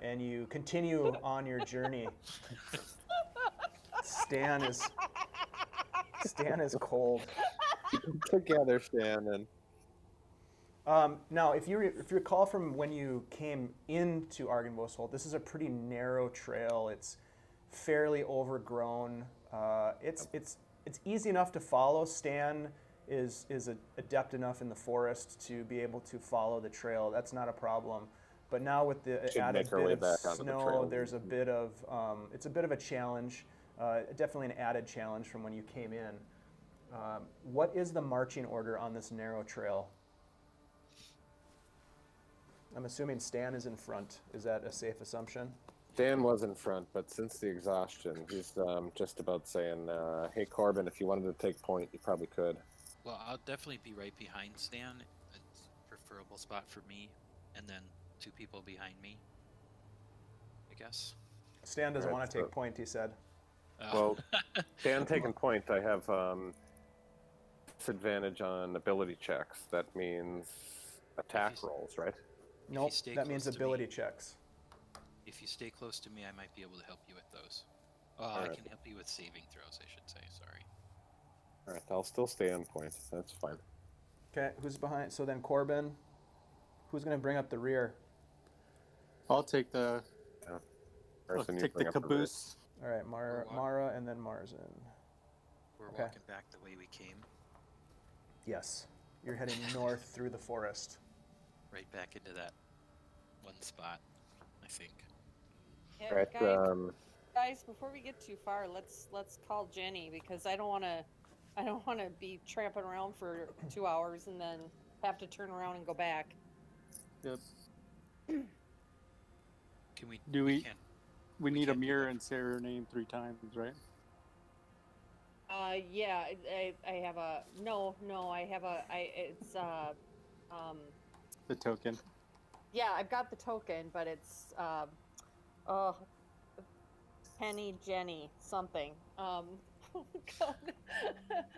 and you continue on your journey. Stan is cold. Together, Shannon. Now, if you recall from when you came into Argynvost Holt, this is a pretty narrow trail. It's fairly overgrown. It's easy enough to follow. Stan is adept enough in the forest to be able to follow the trail. That's not a problem. But now with the Should added make our bit way of back onto the snow, trail. there's a bit of it's a bit of a challenge. Definitely an added challenge from when you came in. What is the marching order on this narrow trail? I'm assuming Stan is in front. Is that a safe assumption? Dan was in front, but since the exhaustion, he's just about saying, "Hey, Corben, if you wanted to take point, you probably could." Well, I'll definitely be right behind Stan. It's a preferable spot for me, and then 2 people behind me, I guess. Stan doesn't Right, want to take point, he said. Well, Dan taking point, I have disadvantage on ability checks. That means attack rolls, right? Nope, stay that means close to ability me- checks. If you stay close to me, I might be able to help you with those. Oh, I Alright. can help you with saving throws, I should say. Sorry. All right, I'll still stay on point. That's fine. Okay, who's behind? So then Corben, who's going to bring up the rear? I'll take the Marzen, you take the bring up rear. caboose. All right, Mara and then Marzen. We're Okay. walking back the way we came, Yes, you're heading north through the forest. right back into that one spot, I think. Yeah, All right, guys, before we get too far, let's call Jenny because I don't want to be tramping around for 2 hours and then have to turn around and go back. Yep. Can we? Do we? Can't, We need a can't do mirror that. and say her name 3 times, right? Yeah, I have a I have a it's The token. yeah, I've got the token, but it's oh, Penny Jenny something. Oh God.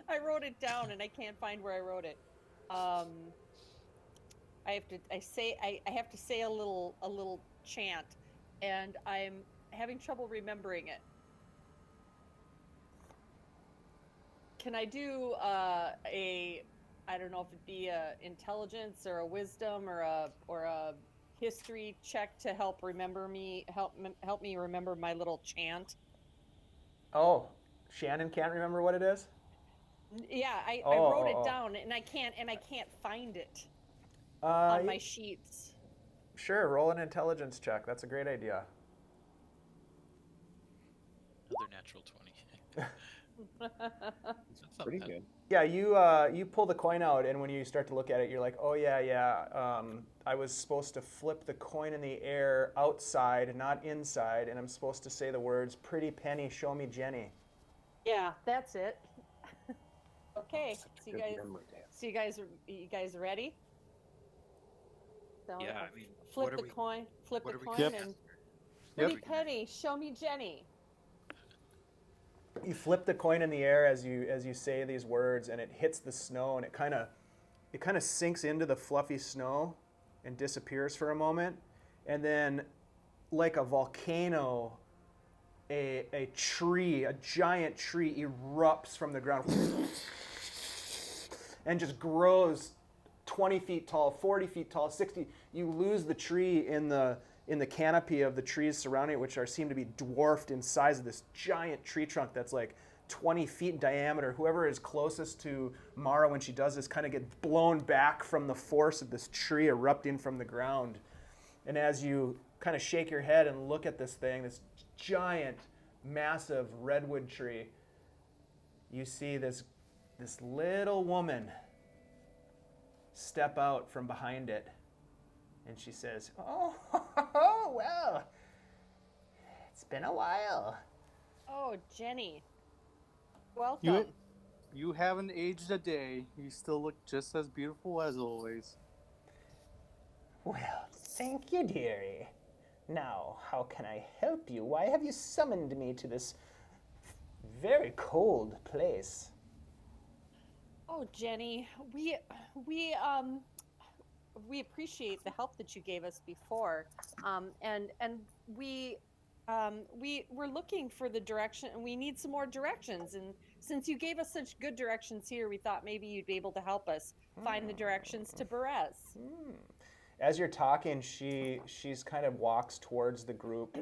I wrote it down and I can't find where I wrote it. I have to say a little chant, and I'm having trouble remembering it. Can I do I don't know if it'd be a intelligence or a wisdom or a history check to help me remember my little chant? Oh, Shannon can't remember what it is? Yeah, I Oh, wrote oh, it oh. down and I can't find it Uh, on my sheets. Sure, roll an intelligence check. That's a great idea. Another natural 20. That's not pretty bad. good. Yeah, you pull the coin out, and when you start to look at it, you're like, oh yeah. I was supposed to flip the coin in the air outside, not inside, and I'm supposed to say the words, "Pretty penny, show me Jenny." Yeah, that's it. Okay, Such a so good memory, Dan. you guys ready? So, Yeah, I mean, flip what are the we- coin, what are we coin, gonna and ask her? pretty What are we gonna- penny, show me Jenny. You flip the coin in the air as you say these words, and it hits the snow, and it kind of sinks into the fluffy snow and disappears for a moment, and then like a volcano, a giant tree erupts from the ground and just grows 20 feet tall, 40 feet tall, 60. You lose the tree in the canopy of the trees surrounding it, which seem to be dwarfed in size of this giant tree trunk that's like 20 feet in diameter. Whoever is closest to Mara when she does this kind of gets blown back from the force of this tree erupting from the ground. And as you kind of shake your head and look at this thing, this giant, massive redwood tree, you see this little woman step out from behind it. And she says, oh, well, it's been a while. Oh, Jenny. Welcome. You haven't aged a day. You still look just as beautiful as always. Well, thank you, dearie. Now, how can I help you? Why have you summoned me to this very cold place? Oh, Jenny, we appreciate the help that you gave us before, and we're looking for the direction, and we need some more directions. And since you gave us such good directions here, we thought maybe you'd be able to help us find the directions to Berez. As you're talking, she's kind of walks towards the group,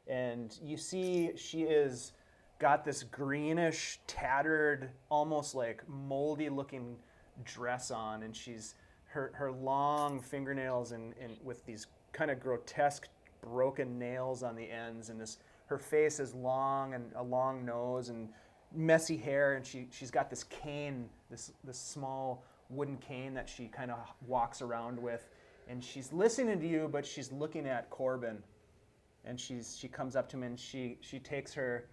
and you see she is got this greenish, tattered, almost like moldy looking dress on, and she's her long fingernails and with these kind of grotesque broken nails on the ends, and this her face is long and a long nose and messy hair, and she's got this cane, this small wooden cane that she kind of walks around with, and she's listening to you, but she's looking at Corben, and she comes up to him, and she takes her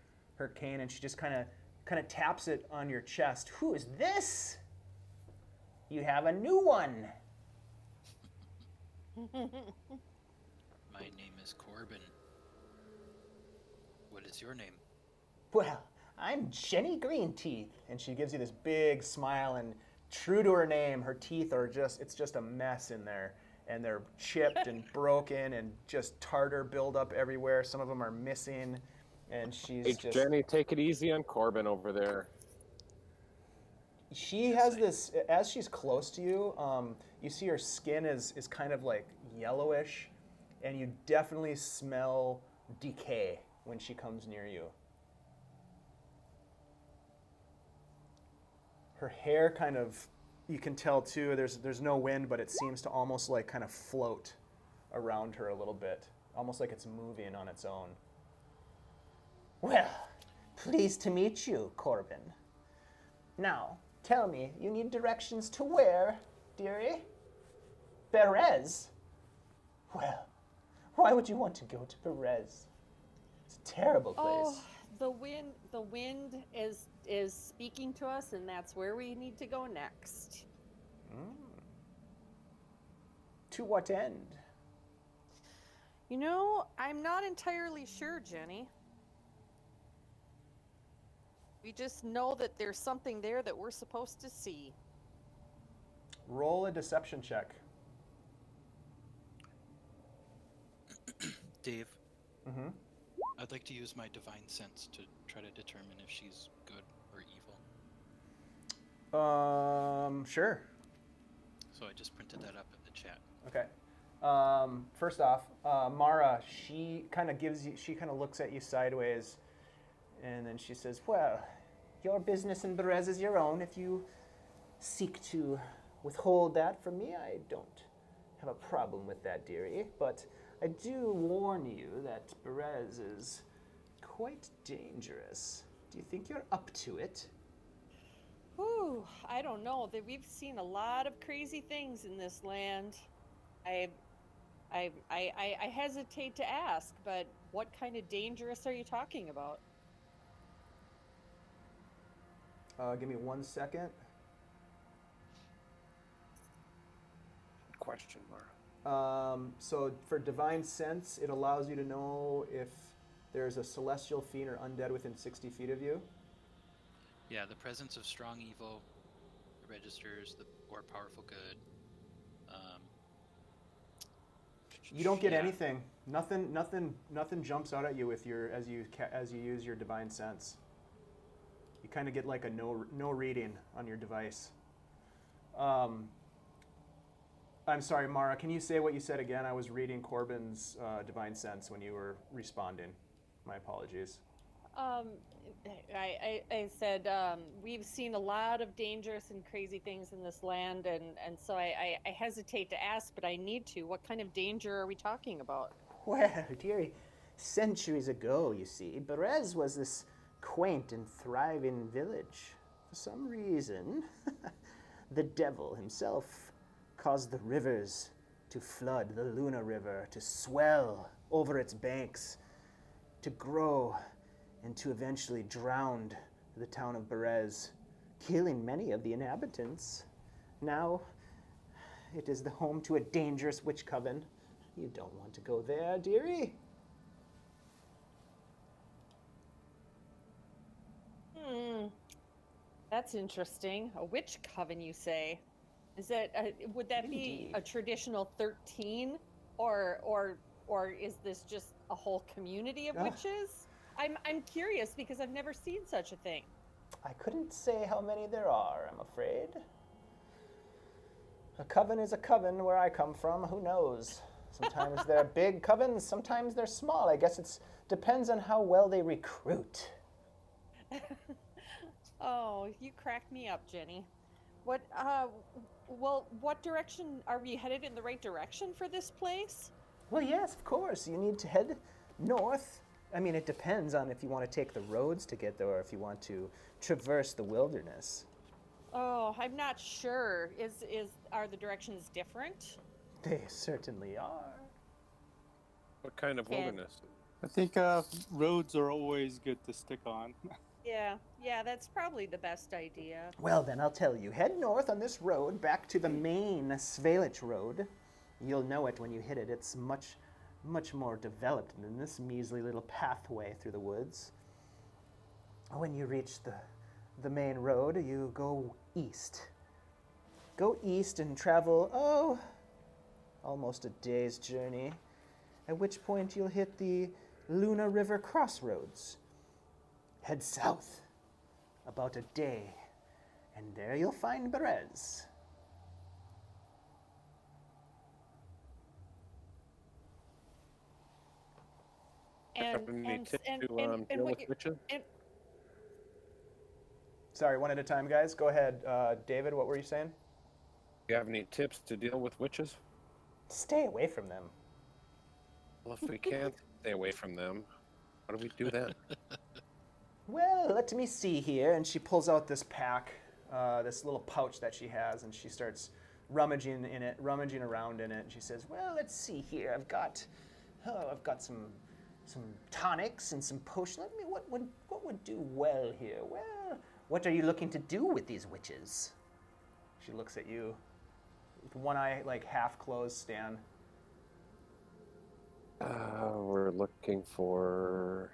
cane, and she just kind of taps it on your chest. Who is this? You have a new one. My name is Corben. What is your name? Well, I'm Jenny Greenteeth. And she gives you this big smile, and true to her name, her teeth are it's just a mess in there. And they're chipped and broken and just tartar buildup everywhere. Some of them are missing. And she's Hey, Jenny, take it easy on Corben over there. She has this, as she's close to you, you see her skin is kind of like yellowish, and you definitely smell decay when she comes near you. Her hair kind of, you can tell too, there's no wind, but it seems to almost like kind of float around her a little bit, almost like it's moving on its own. Well, pleased to meet you, Corben. Now, tell me, you need directions to where, dearie? Perez? Well, why would you want to go to Perez? It's a terrible place. Oh, the wind is speaking to us, and that's where we need to go next. To what end? You know, I'm not entirely sure, Jenny. We just know that there's something there that we're supposed to see. Roll a deception check. Dave, Mm-hmm. I'd like to use my divine sense to try to determine if she's good or evil. Sure. So I just printed that up in the chat. Okay. First off, Mara, she kind of looks at you sideways, and then she says, well, your business in Berez is your own. If you seek to withhold that from me, I don't have a problem with that, dearie. But I do warn you that Berez is quite dangerous. Do you think you're up to it? Whew, I don't know. We've seen a lot of crazy things in this land. I hesitate to ask, but what kind of dangerous are you talking about? Give me 1 second. Question mark. So for divine sense, it allows you to know if there's a celestial fiend or undead within 60 feet of you. Yeah, the presence of strong evil registers or powerful good. You don't get Yeah. anything. Nothing jumps out at you with your as you use your divine sense. You kind of get like a no reading on your device. I'm sorry, Mara. Can you say what you said again? I was reading Corben's divine sense when you were responding. My apologies. I said we've seen a lot of dangerous and crazy things in this land, and so I hesitate to ask, but I need to. What kind of danger are we talking about? Well, dearie, centuries ago, you see, Berez was this quaint and thriving village. For some reason, the devil himself caused the rivers to flood, the Luna River to swell over its banks, to grow, and to eventually drown the town of Berez, killing many of the inhabitants. Now, it is the home to a dangerous witch coven. You don't want to go there, dearie. That's interesting. A witch coven, you say? Is that would that be a traditional 13, or is this just a whole community of witches? I'm curious because I've never seen such a thing. I couldn't say how many there are, I'm afraid. A coven is a coven where I come from. Who knows? Sometimes they're big covens, sometimes they're small. I guess it depends on how well they recruit. Oh, you cracked me up, Jenny. What, what direction are we headed in the right direction for this place? Well, yes, of course. You need to head north. I mean, it depends on if you want to take the roads to get there or if you want to traverse the wilderness. Oh, I'm not sure. Are the directions different? They certainly are. What kind of Okay. wilderness? I think roads are always good to stick on. Yeah, that's probably the best idea. Well, then I'll tell you. Head north on this road back to the main Svalich Road. You'll know it when you hit it. It's much more developed than this measly little pathway through the woods. When you reach the main road, you go east. Go east and travel, almost a day's journey, at which point you'll hit the Luna River Crossroads. Head south about a day, and there you'll find Berez. Have any tips to deal with witches? Sorry, one at a time, guys. Go ahead. David, what were you saying? Do you have any tips to deal with witches? Stay away from them. Well, if we can't stay away from them, what do we do then? Well, let me see here. And she pulls out this pack, this little pouch that she has, and she starts rummaging around in it. And she says, "Well, let's see here. I've got some tonics and some potions. What would do well here? Well, what are you looking to do with these witches?" She looks at you with one eye like half closed, Stan. We're looking for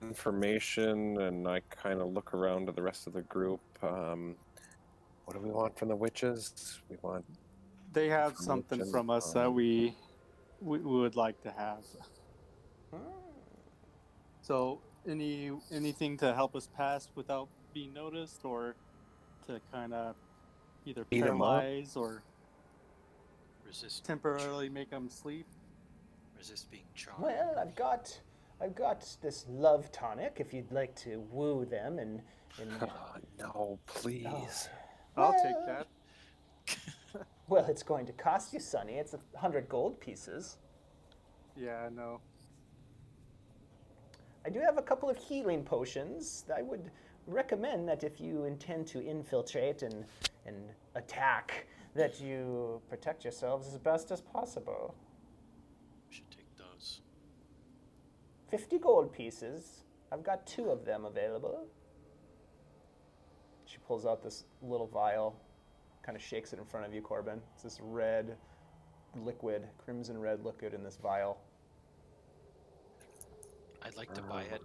information, and I kind of look around to the rest of the group. What do we want from the witches? We want They have something information, from us that we would like to have. So, anything to help us pass without being noticed, or to kind of either Beat 'em up? paralyze or Resist. temporarily make them sleep. Resist being charmed. Well, I've got this love tonic if you'd like to woo them and no, please. I'll Well- take that. well, it's going to cost you, Sonny. It's 100 gold pieces. Yeah, no. I do have a couple of healing potions. I would recommend that if you intend to infiltrate and attack, that you protect yourselves as best as possible. We should take those. 50 gold pieces. I've got 2 of them available. She pulls out this little vial, kind of shakes it in front of you, Corben. It's this red liquid, crimson red liquid in this vial. I'd like to buy it,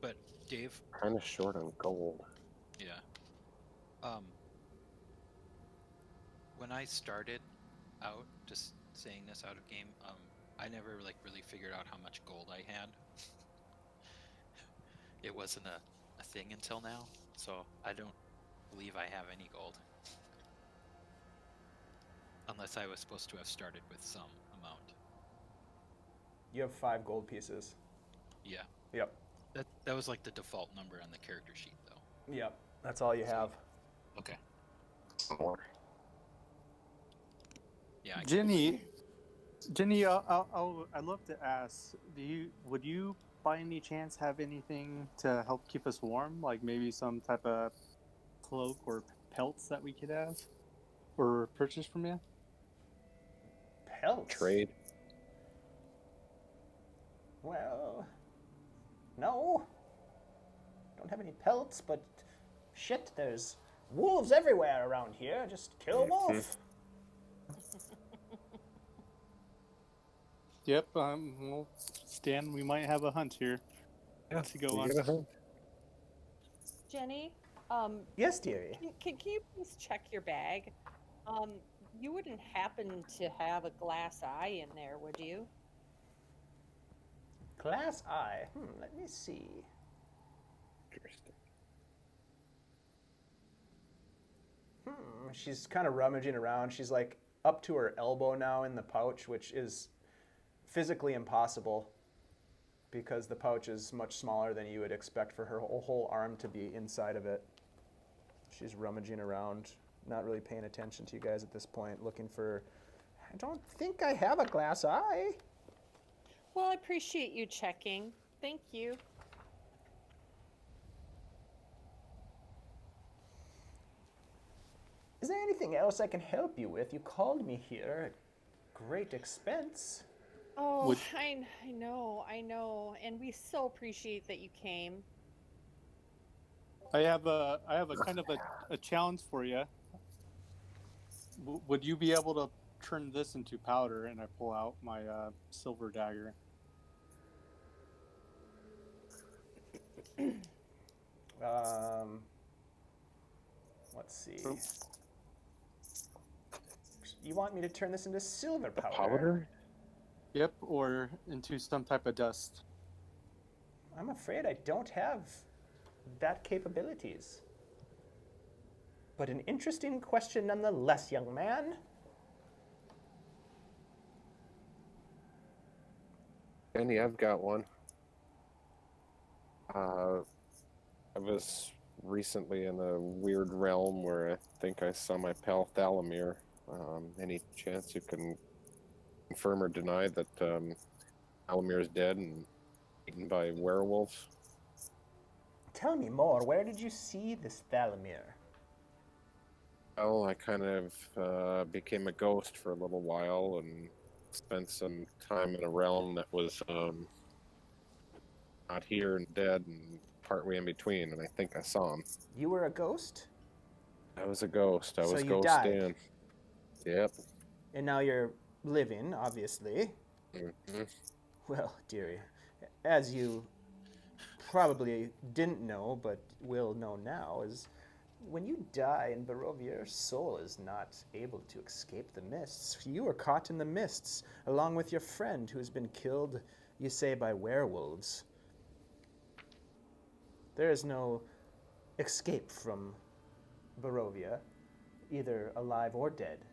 but Dave, Kind of short on gold. yeah. When I started out, just saying this out of game, I never really figured out how much gold I had. It wasn't a thing until now, so I don't believe I have any gold. Unless I was supposed to have started with some amount. You have 5 gold pieces. Yeah. Yep. That was like the default number on the character sheet, though. Yep. That's all you have. Okay. More. Yeah. Jenny, I'd love to ask, would you by any chance have anything to help keep us warm? Like maybe some type of cloak or pelts that we could have or purchase from you? Pelts? Trade. Well, no. Don't have any pelts, but shit, there's wolves everywhere around here. Just kill a wolf. Yep. Well, Stan, we might have a hunt here. To go on. Jenny, Yes, dearie. can you please check your bag? You wouldn't happen to have a glass eye in there, would you? Glass eye. Let me see. Interesting. She's kind of rummaging around. She's like up to her elbow now in the pouch, which is physically impossible because the pouch is much smaller than you would expect for her whole arm to be inside of it. She's rummaging around, not really paying attention to you guys at this point, looking for, I don't think I have a glass eye. Well, I appreciate you checking. Thank you. Is there anything else I can help you with? You called me here at great expense. Oh, I know, and we so appreciate that you came. I have a kind of a challenge for you. Would you be able to turn this into powder? And I pull out my silver dagger. Let's see. Oh. You want me to turn this into silver powder? Powder? Yep, or into some type of dust. I'm afraid I don't have that capabilities. But an interesting question nonetheless, young man. Annie, I've got one. I was recently in a weird realm where I think I saw my pal Thalamir. Any chance you can confirm or deny that Thalamir is dead and eaten by werewolves? Tell me more. Where did you see this Thalamir? Well, I kind of became a ghost for a little while and spent some time in a realm that was not here and dead and partway in between, and I think I saw him. You were a ghost? I was a ghost. I So was you Ghost died. Dan. Yep. And now you're living, obviously. Mm-hmm. Well, dearie, as you probably didn't know, but will know now, is when you die in Barovia, your soul is not able to escape the mists. You are caught in the mists, along with your friend who has been killed, you say, by werewolves. There is no escape from Barovia, either alive or dead.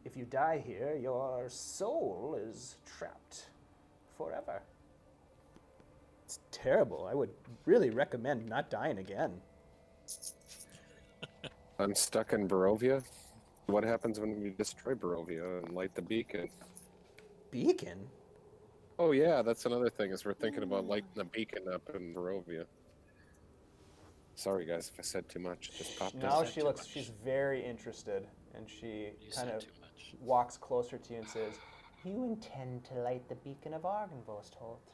If you die here, your soul is trapped forever. It's terrible. I would really recommend not dying again. I'm stuck in Barovia. What happens when we destroy Barovia and light the beacon? Beacon? Oh yeah, that's another thing, is we're thinking about lighting the beacon up in Barovia. Sorry guys if I said too much. It just popped Now up. she looks, she's very interested, and she You kind said of too much. walks closer to you and says, "You intend to light the beacon of Argynvost, Holt?"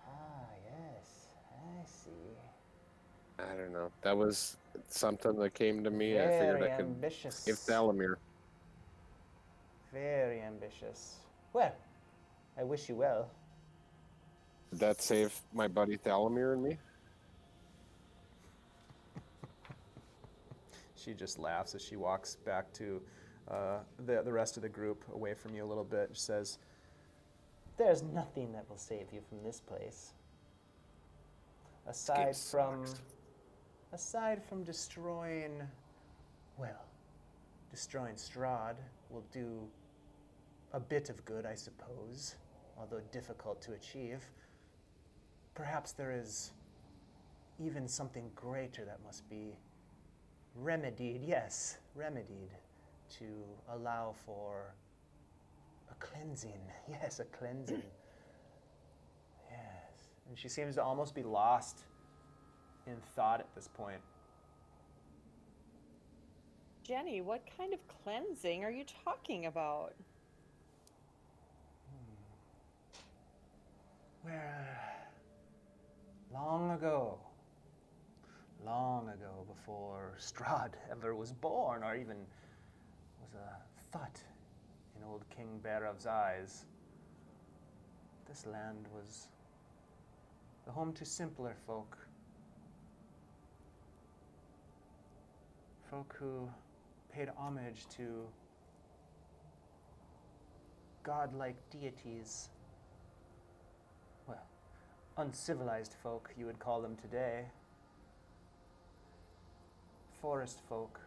"Ah, yes, I see." I don't know. That was something that came to me. I figured Very I could ambitious. give Thalamir. Very ambitious. Well, I wish you well. Did that save my buddy Thalamir and me? She just laughs as she walks back to the rest of the group, away from you a little bit. She says, "There's nothing that will save you from this place. Aside from destroying, well, destroying Strahd will do a bit of good, I suppose, although difficult to achieve. Perhaps there is even something greater that must be remedied, yes, remedied, to allow for a cleansing. Yes, a cleansing. Yes." And she seems to almost be lost in thought at this point. Jenny, what kind of cleansing are you talking about? Well, long ago, before Strahd ever was born, or even was a thought in old King Bairov's eyes, this land was the home to simpler folk. Folk who paid homage to godlike deities. Well, uncivilized folk, you would call them today. Forest folk,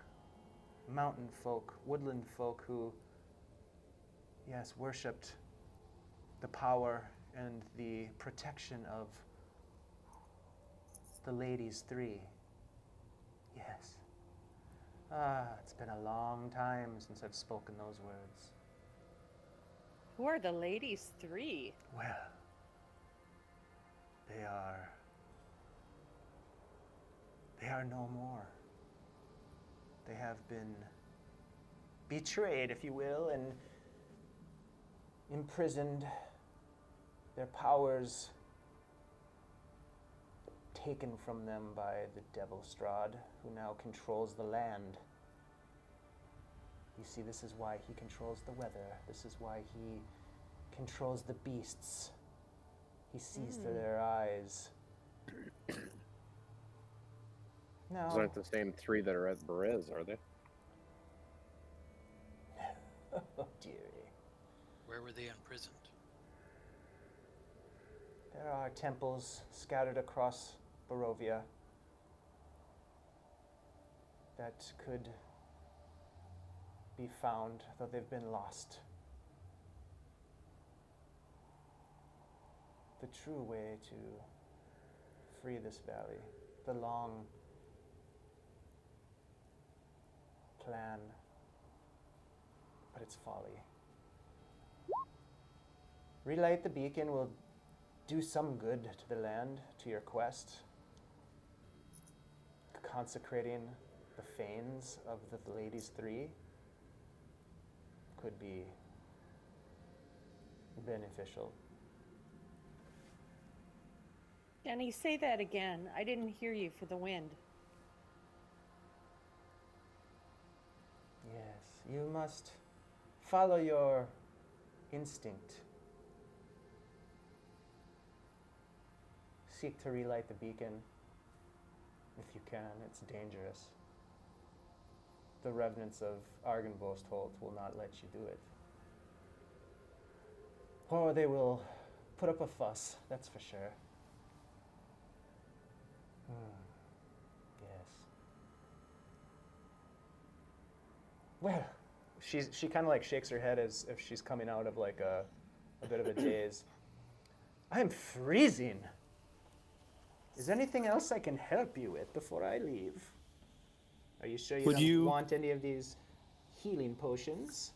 mountain folk, woodland folk who yes, worshipped the power and the protection of the ladies three. Yes. It's been a long time since I've spoken those words. Who are the ladies three? Well, they are no more. They have been betrayed, if you will, and imprisoned, their powers taken from them by the devil Strahd, who now controls the land. You see, this is why he controls the weather. This is why he controls the beasts. He sees through their eyes. Those No. aren't the same three that are at Berez, are they? Oh, dearie. Where were they imprisoned? There are temples scattered across Barovia that could be found, though they've been lost. The true way to free this valley, the long plan, but it's folly. Relight the beacon will do some good to the land, to your quest. Consecrating the fanes of the ladies three could be beneficial. Jenny, say that again. I didn't hear you for the wind. Yes, you must follow your instinct. Seek to relight the beacon if you can. It's dangerous. The revenants of Argynvostholt will not let you do it. Or they will put up a fuss, that's for sure. Yes. Well, she kind of like shakes her head as if she's coming out of like a bit of a daze. I'm freezing. Is there anything else I can help you with before I leave? Are you sure you don't want any of these healing potions?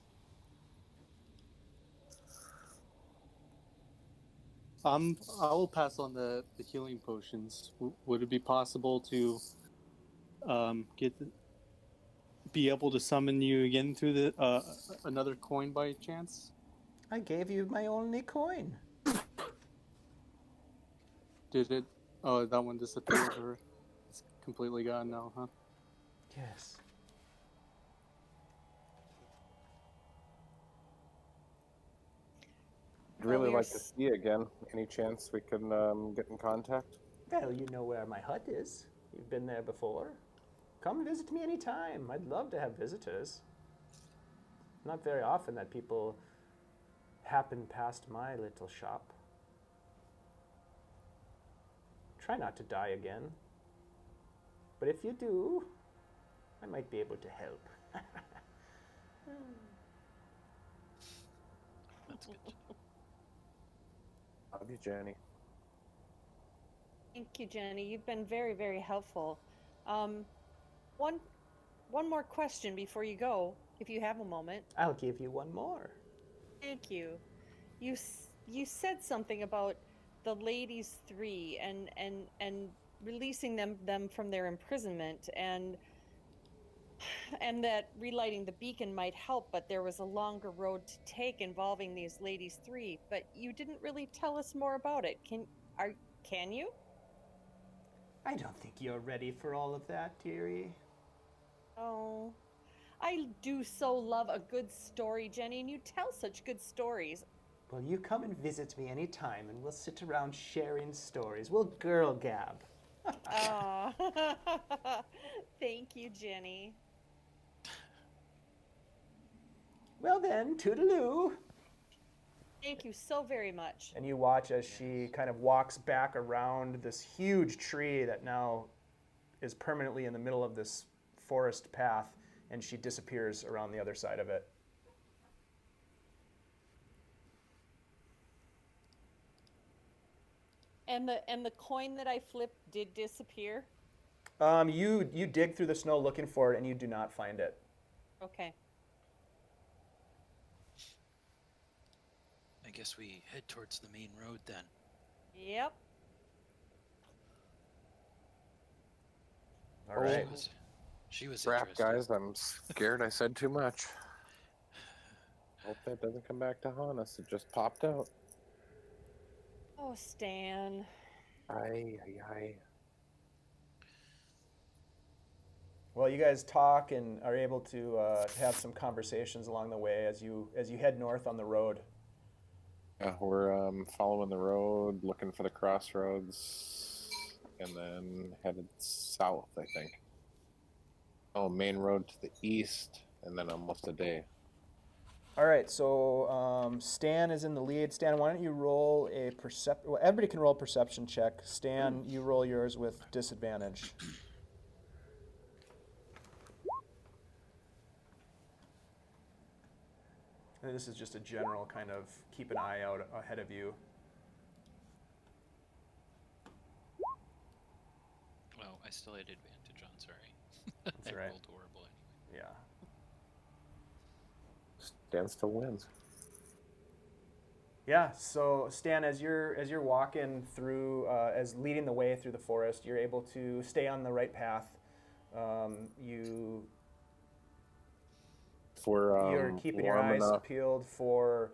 I will pass on the healing potions. Would it be possible to be able to summon you again through the another coin by chance? I gave you my only coin. Did it? Oh, that one disappeared, or it's completely gone now, huh? Yes. I'd really like to see you again. Any chance we can get in contact? Well, you know where my hut is. You've been there before. Come visit me anytime. I'd love to have visitors. Not very often that people happen past my little shop. Try not to die again. But if you do, I might be able to help. That's good. Love you, Jenny. Thank you, Jenny. You've been very, very helpful. One more question before you go, if you have a moment. I'll give you one more. Thank you. You said something about the ladies three and releasing them from their imprisonment and that relighting the beacon might help, but there was a longer road to take involving these ladies three. But you didn't really tell us more about it. Can you? I don't think you're ready for all of that, dearie. Oh, I do so love a good story, Jenny, and you tell such good stories. Well, you come and visit me anytime, and we'll sit around sharing stories. We'll girl gab. Oh, thank you, Jenny. Well then, toodaloo. Thank you so very much. And you watch as she kind of walks back around this huge tree that now is permanently in the middle of this forest path, and she disappears around the other side of it. And the coin that I flipped did disappear. You dig through the snow looking for it, and you do not find it. Okay. I guess we head towards the main road then. Yep. All right. She was Crap, interested. guys, I'm scared I said too much. Hope that doesn't come back to haunt us. It just popped out. Oh, Stan. Aye. Well, you guys talk and are able to have some conversations along the way as you head north on the road. We're following the road, looking for the crossroads, and then headed south, I think. Oh, main road to the east, and then almost a day. All right, so Stan is in the lead. Stan, why don't you roll a Well, everybody can roll a perception check. Stan, you roll yours with disadvantage. And this is just a general kind of keep an eye out ahead of you. Well, I still had advantage on, sorry. That's I right. rolled horrible anyway. Yeah. Stan still wins. Yeah. So Stan, as you're walking through, as leading the way through the forest, you're able to stay on the right path. You're keeping your eyes peeled for,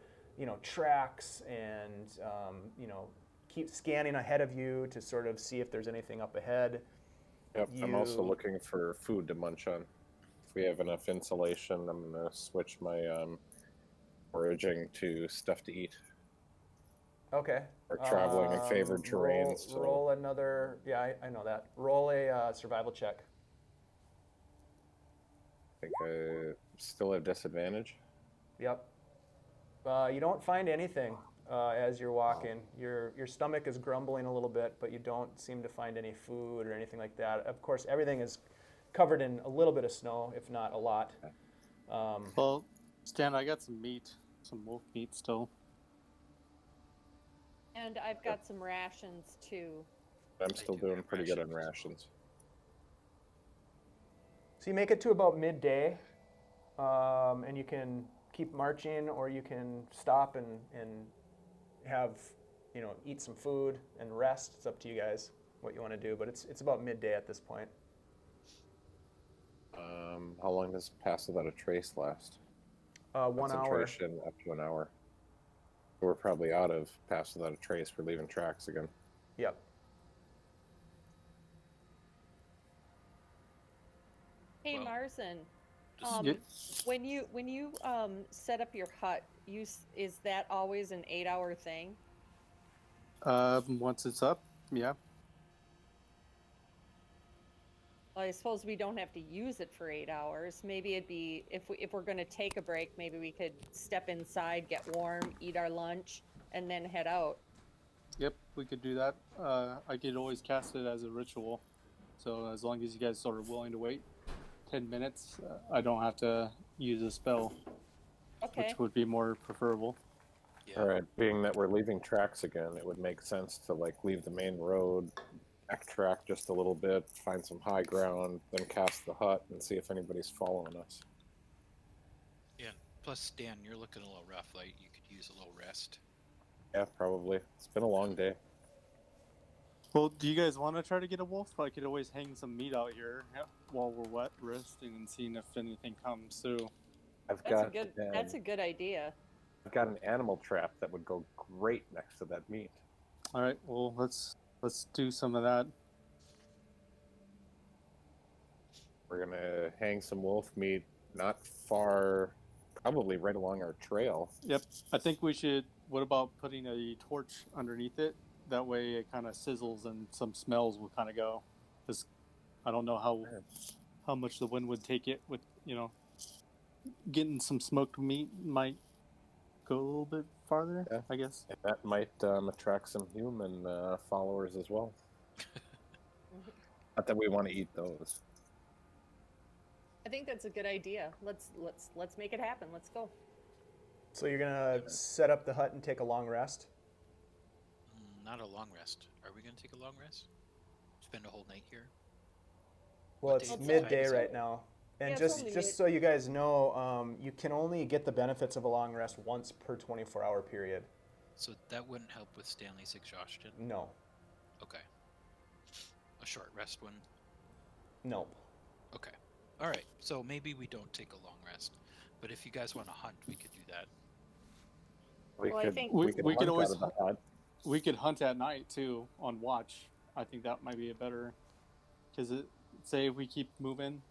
tracks and, keep scanning ahead of you to sort of see if there's anything up ahead. Yep, I'm also looking for food to munch on. If we have enough insulation, I'm going to switch my foraging to stuff to eat. Okay. We're traveling in favored terrains. Roll another, yeah, I know that. Roll a survival check. I think I still have disadvantage. Yep. You don't find anything as you're walking. Your stomach is grumbling a little bit, but you don't seem to find any food or anything like that. Of course, everything is covered in a little bit of snow, if not a lot. Well, Stan, I got some meat, some wolf meat still. And I've got some rations too. I'm still doing pretty good on rations. So you make it to about midday, and you can keep marching, or you can stop and have, eat some food and rest. It's up to you guys what you want to do, but it's about midday at this point. How long does Pass Without a Trace last? 1 hour. Concentration up to an hour. We're probably out of Pass Without a Trace. We're leaving tracks again. Yep. Hey, Well, Marzen. When you set up your hut, is that always an 8-hour thing? Once it's up, yeah. Well, I suppose we don't have to use it for 8 hours. Maybe it'd be if we're going to take a break, maybe we could step inside, get warm, eat our lunch, and then head out. Yep, we could do that. I could always cast it as a ritual. So as long as you guys are willing to wait 10 minutes, I don't have to use a spell, Okay. which would be more preferable. Yeah. All right, being that we're leaving tracks again, it would make sense to leave the main road, backtrack just a little bit, find some high ground, then cast the hut and see if anybody's following us. Yeah. Plus, Dan, you're looking a little rough. Like you could use a little rest. Yeah, probably. It's been a long day. Well, do you guys want to try to get a wolf? I could always hang some meat out here while we're wet, resting, and seeing if anything comes through. That's a good idea. I've got an animal trap that would go great next to that meat. All right, well, let's do some of that. We're gonna hang some wolf meat not far, probably right along our trail. Yep, I think we should. What about putting a torch underneath it? That way it kind of sizzles and some smells will kind of go. Because I don't know how much the wind would take it with, getting some smoked meat might go a little bit farther, Yeah. I guess. And that might attract some human followers as well. Not that we want to eat those. I think that's a good idea. Let's make it happen. Let's go. So you're gonna set up the hut and take a long rest. not a long rest. Are we going to take a long rest? Spend a whole night here? Well, What it's day of the midday night is it? right now. And Yeah, it's just only just mid- so you guys know, you can only get the benefits of a long rest once per 24-hour period. So that wouldn't help with Stanley's exhaustion? No. Okay. A short rest one? Nope. Okay. Alright, so maybe we don't take a long rest. But if you guys want to hunt, we could do that. Well, I think- we could We could hunt always out of the hut. We could hunt at night too on watch. I think that might be a better, because say if we keep moving,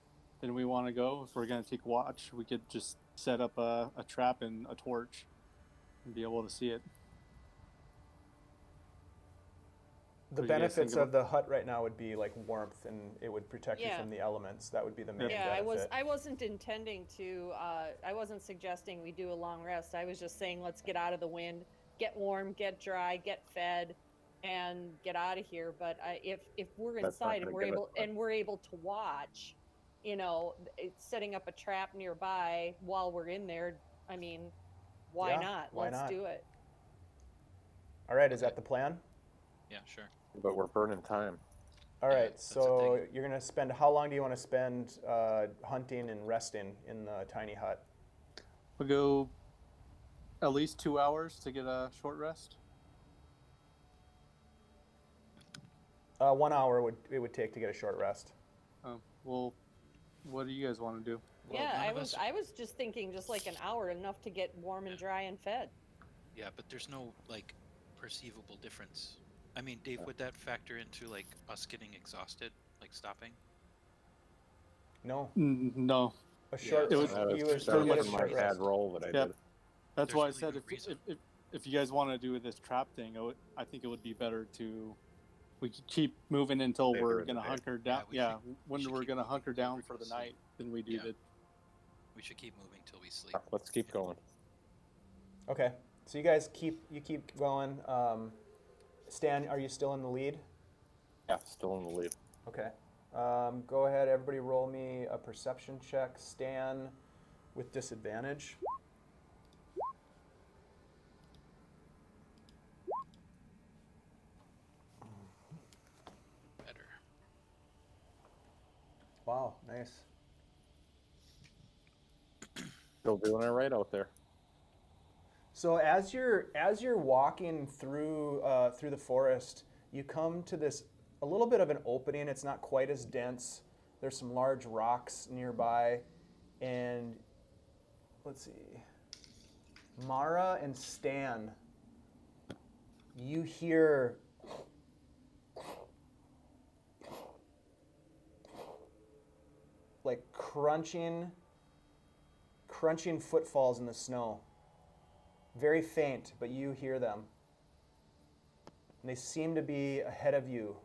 then we want to go. If we're gonna take watch, we could just set up a trap and a torch, and be able to see it. The What do you guys think benefits of the hut right now would be like warmth, and it would protect you Yeah. from the elements. That would be the main Yeah, benefit. I wasn't intending to. I wasn't suggesting we do a long rest. I was just saying let's get out of the wind, get warm, get dry, get fed, and get out of here. But if we're That's not inside and gonna we're give us able much. and we're able to watch, setting up a trap nearby while we're in there. I mean, why Yeah, not? why Let's not? do it. All right, is that the plan? Yeah, sure. But we're burning time. All Yeah, right, that's the so thing. you're gonna spend, how long do you want to spend hunting and resting in the tiny hut? We'll go at least 2 hours to get a short rest. 1 hour it would take to get a short rest. Well, what do you guys want to do? Well, Yeah, none I of was us- I was just thinking just like an hour, enough to get warm and dry and fed. Yeah, but there's no, like, perceivable difference. I mean, Dave, would that factor into, like, us getting exhausted? Like, stopping? No, No, a short. It was- That you was, would that get a was my short bad rest. roll that I Yep. did. that's There's why I really said no reason. if you guys want to do this trap thing, I think it would be better to we could keep moving until Later we're in the gonna day. hunker down. we Yeah, should- when should we're keep gonna moving hunker till down we for go the to sleep. night, then we do Yeah. the. We should keep moving till we sleep. Let's keep going. Okay, so you guys keep going. Stan, are you still in the lead? Yeah, still in the lead. Okay. Go ahead, everybody roll me a perception check. Stan with disadvantage. Better. Wow, nice. Still doing it right out there. So as you're walking through through the forest, you come to this a little bit of an opening. It's not quite as dense. There's some large rocks nearby, and let's see. Mara and Stan, you hear like crunching footfalls in the snow. Very faint, but you hear them. And they seem to be ahead of you.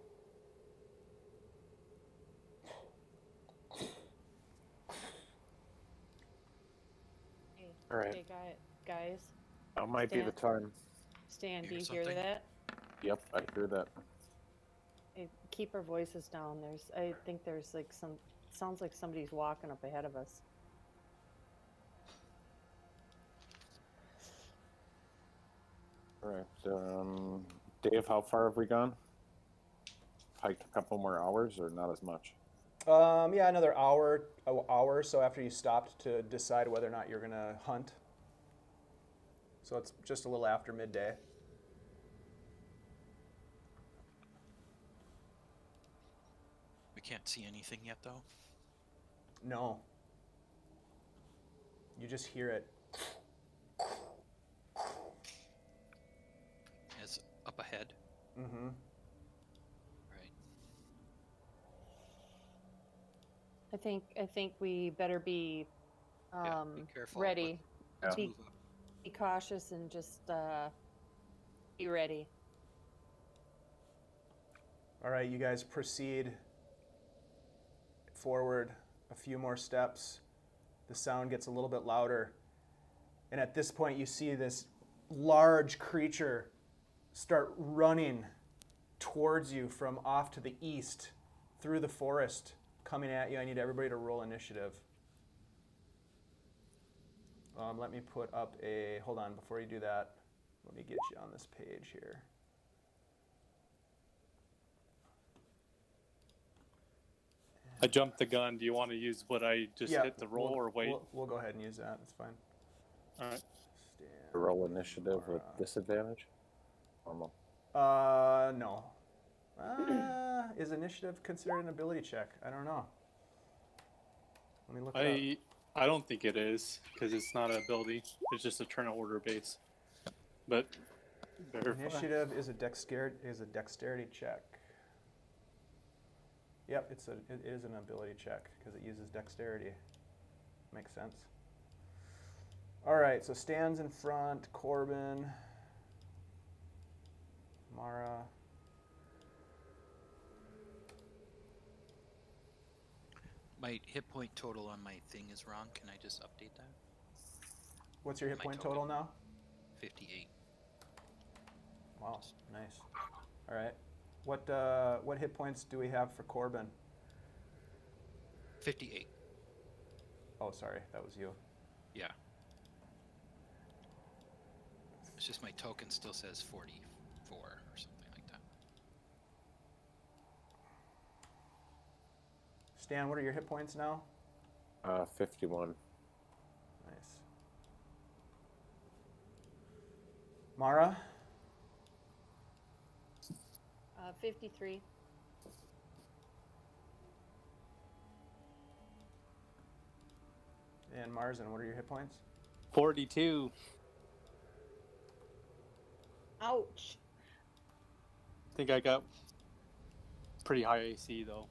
Hey, All right. hey guys, That might be the time. Stan, do Hear you hear something? that? Yep, I hear that. Hey, keep our voices down. I think there's like sounds like somebody's walking up ahead of us. All right. Dave, how far have we gone? Hiked a couple more hours or not as much? Yeah, another hour or so after you stopped to decide whether or not you're gonna hunt. So it's just a little after midday. We can't see anything yet, though. No. You just hear it. It's up ahead. Mm-hmm. Right. I think we better be Yeah, be careful. ready. Let's Be, move up. be cautious and just be ready. All right, you guys proceed forward a few more steps. The sound gets a little bit louder. And at this point, you see this large creature start running towards you from off to the east through the forest, coming at you. I need everybody to roll initiative. Let me put up hold on, before you do that, let me get you on this page here. I jumped the gun. Do you want to use what I just Yeah, hit the roll or wait? We'll go ahead and use that. That's fine. All right. Roll initiative with disadvantage. Normal. No. Is initiative considered an ability check? I don't know. Let me look it up. I don't think it is because it's not an ability. It's just a turn order base. But verify. Initiative is a dexterity check. Yep, it is an ability check because it uses dexterity. Makes sense. All right, so Stan's in front, Corben, Mara. My hit point total on my thing is wrong. Can I just update that? What's your hit My point total. total now? 58. Wow, nice. All right. What hit points do we have for Corben? 58. Oh, sorry, that was you. Yeah. It's just my token still says 44 or something like that. Stan, what are your hit points now? 51. Nice. Mara? 53. And Marzen, what are your hit points? 42. Ouch. I think I got pretty high AC though.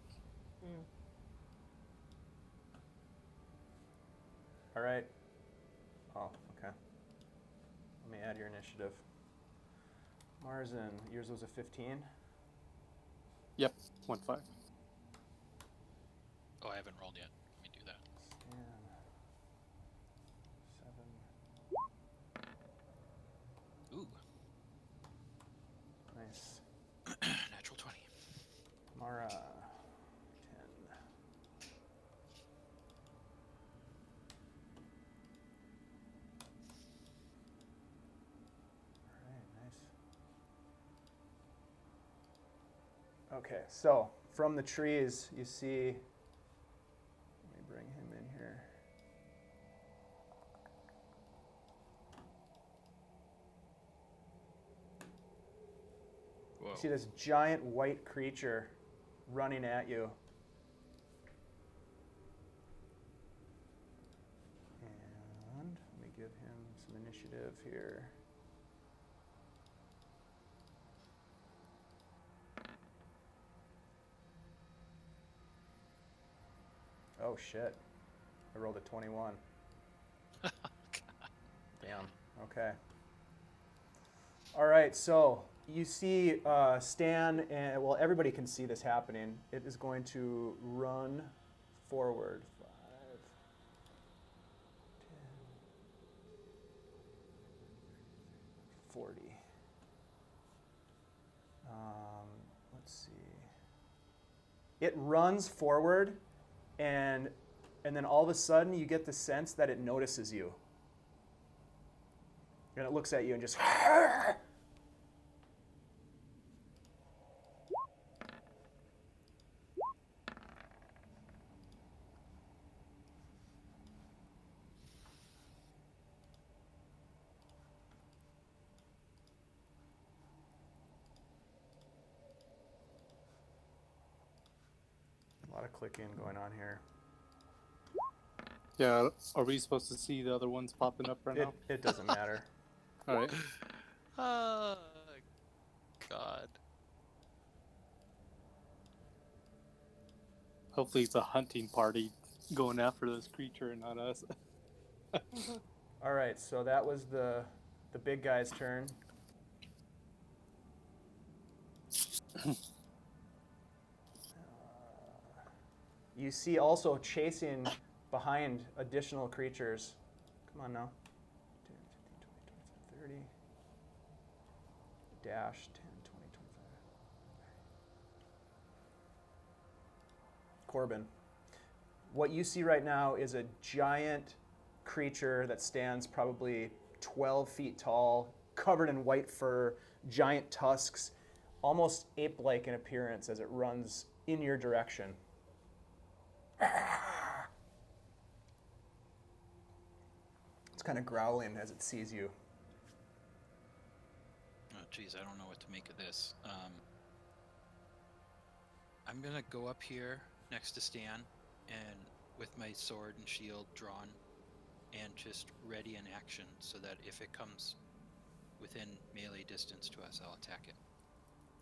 Mm. All right. Oh, okay. Let me add your initiative. Marzen, yours was a 15? Yep, 1-5. Oh, I haven't rolled yet. Let me do that. Stan. 7. Ooh, Nice. natural 20. Mara. 10. Okay, so from the trees, you see, let me bring him in here. Whoa. You see this giant white creature running at you. And let me give him some initiative here. Oh shit. I rolled a 21. Damn. Okay. All right, so you see Stan, and well, everybody can see this happening. It is going to run forward. 5, 10, 40. Let's see. It runs forward, and then all of a sudden you get the sense that it notices you. And it looks at you and just a lot of clicking going on here. Yeah, are we supposed to see the other ones popping up right now? It doesn't matter. All right. Oh, God. Hopefully it's a hunting party going after this creature and not us. All right, so that was the big guy's turn. You see also chasing behind additional creatures. Come on now. 10, 15, 20, 25, 30. Dash 10, 20, 25. Corben. What you see right now is a giant creature that stands probably 12 feet tall, covered in white fur, giant tusks, almost ape-like in appearance as it runs in your direction. It's kind of growling as it sees you. Oh, geez, I don't know what to make of this. I'm gonna go up here next to Stan, and with my sword and shield drawn, and just ready in action, so that if it comes within melee distance to us, I'll attack it.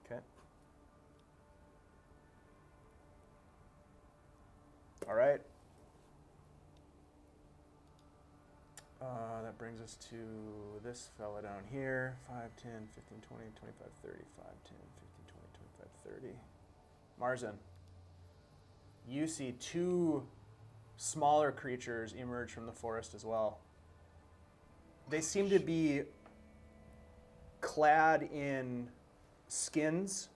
Okay. All right. That brings us to this fella down here. 5, 10, 15, 20, 25, 30. 5, 10, 15, 20, 25, 30. Marzen, you see two smaller creatures emerge from the forest as well. They seem to be clad in skins,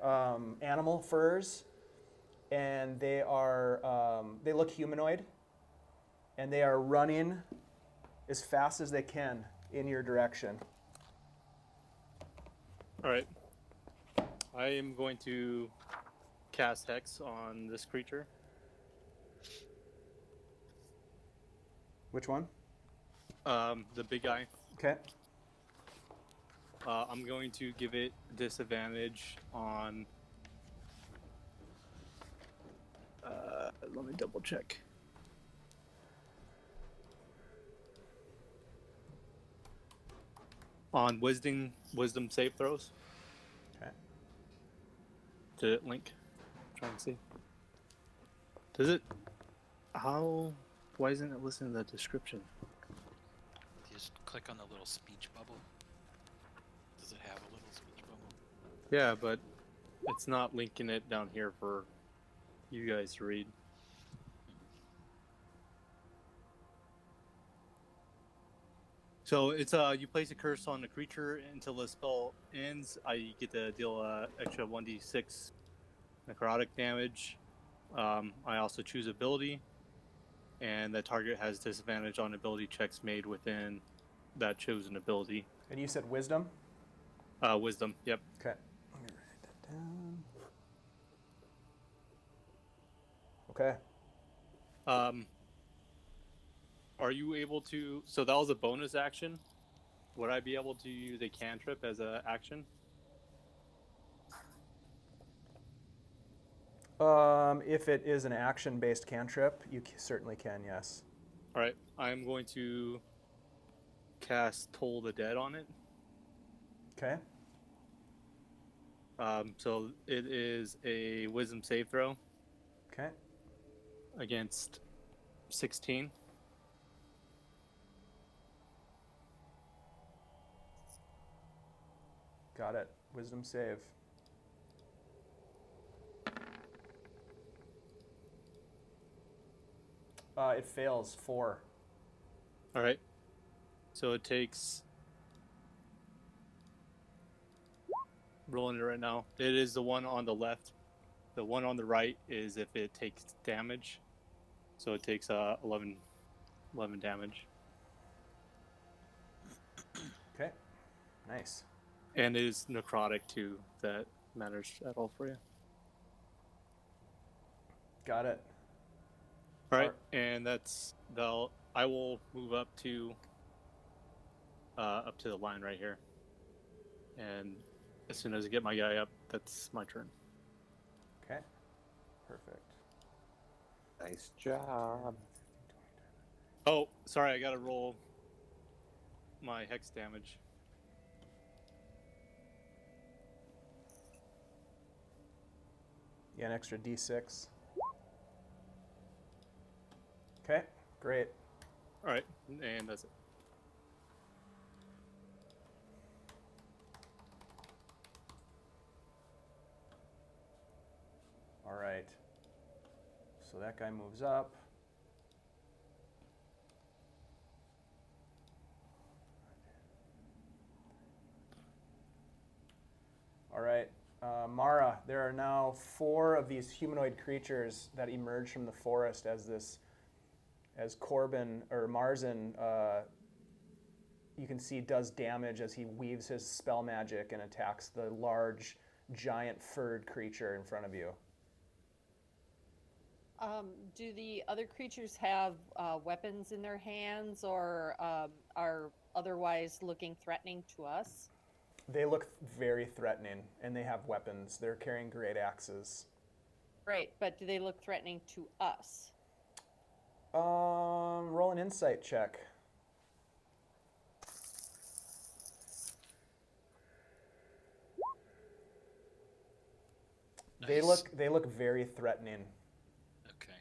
animal furs, and they look humanoid, and they are running as fast as they can in your direction. All right. I am going to cast Hex on this creature. Which one? The big guy. Okay. I'm going to give it disadvantage on. Let me double check. On wisdom save throws. Okay. Did it link? I'm trying to see. Does it? How? Why isn't it listening to the description? You just click on the little speech bubble. Does it have a little speech bubble? Yeah, but it's not linking it down here for you guys to read. So it's you place a curse on the creature until the spell ends. I get to deal extra 1d6 necrotic damage. I also choose ability, and the target has disadvantage on ability checks made within that chosen ability. And you said wisdom? Wisdom. Yep. Okay. Let me write that down. Okay. Are you able to? So that was a bonus action. Would I be able to use a cantrip as an action? If it is an action-based cantrip, you certainly can, yes. All right. I'm going to cast Toll the Dead on it. Okay. So it is a Wisdom save throw Okay. against 16. Got it. Wisdom save. It fails 4. All right. So it takes. Rolling it right now. It is the one on the left. The one on the right is if it takes damage. So it takes 11 damage. Okay. Nice. And it is necrotic too. If that matters at all for you. Got it. All right, and I will move up to the line right here, and as soon as I get my guy up, that's my turn. Okay. Perfect. Nice job. Oh, sorry, I gotta roll my hex damage. Yeah, an extra d6. Okay, great. All right, and that's it. All right. So that guy moves up. All right. Mara, there are now 4 of these humanoid creatures that emerge from the forest as Corben or Marzen, you can see does damage as he weaves his spell magic and attacks the large, giant furred creature in front of you. Do the other creatures have weapons in their hands or are otherwise looking threatening to us? They look very threatening, and they have weapons. They're carrying great axes. Right, but do they look threatening to us? Roll an insight check. Nice. They look very threatening. Okay.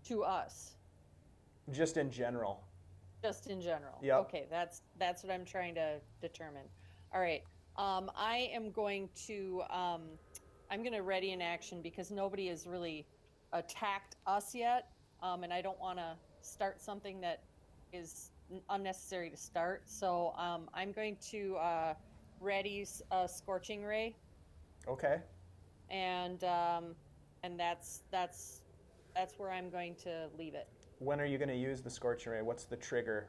To us, Just in general. just in general. Yep. Okay, that's what I'm trying to determine. All right. I am going to I'm going to ready an action because nobody has really attacked us yet, and I don't want to start something that is unnecessary to start. So I'm going to ready a scorching ray, Okay. and that's where I'm going to leave it. When are you going to use the scorching ray? What's the trigger?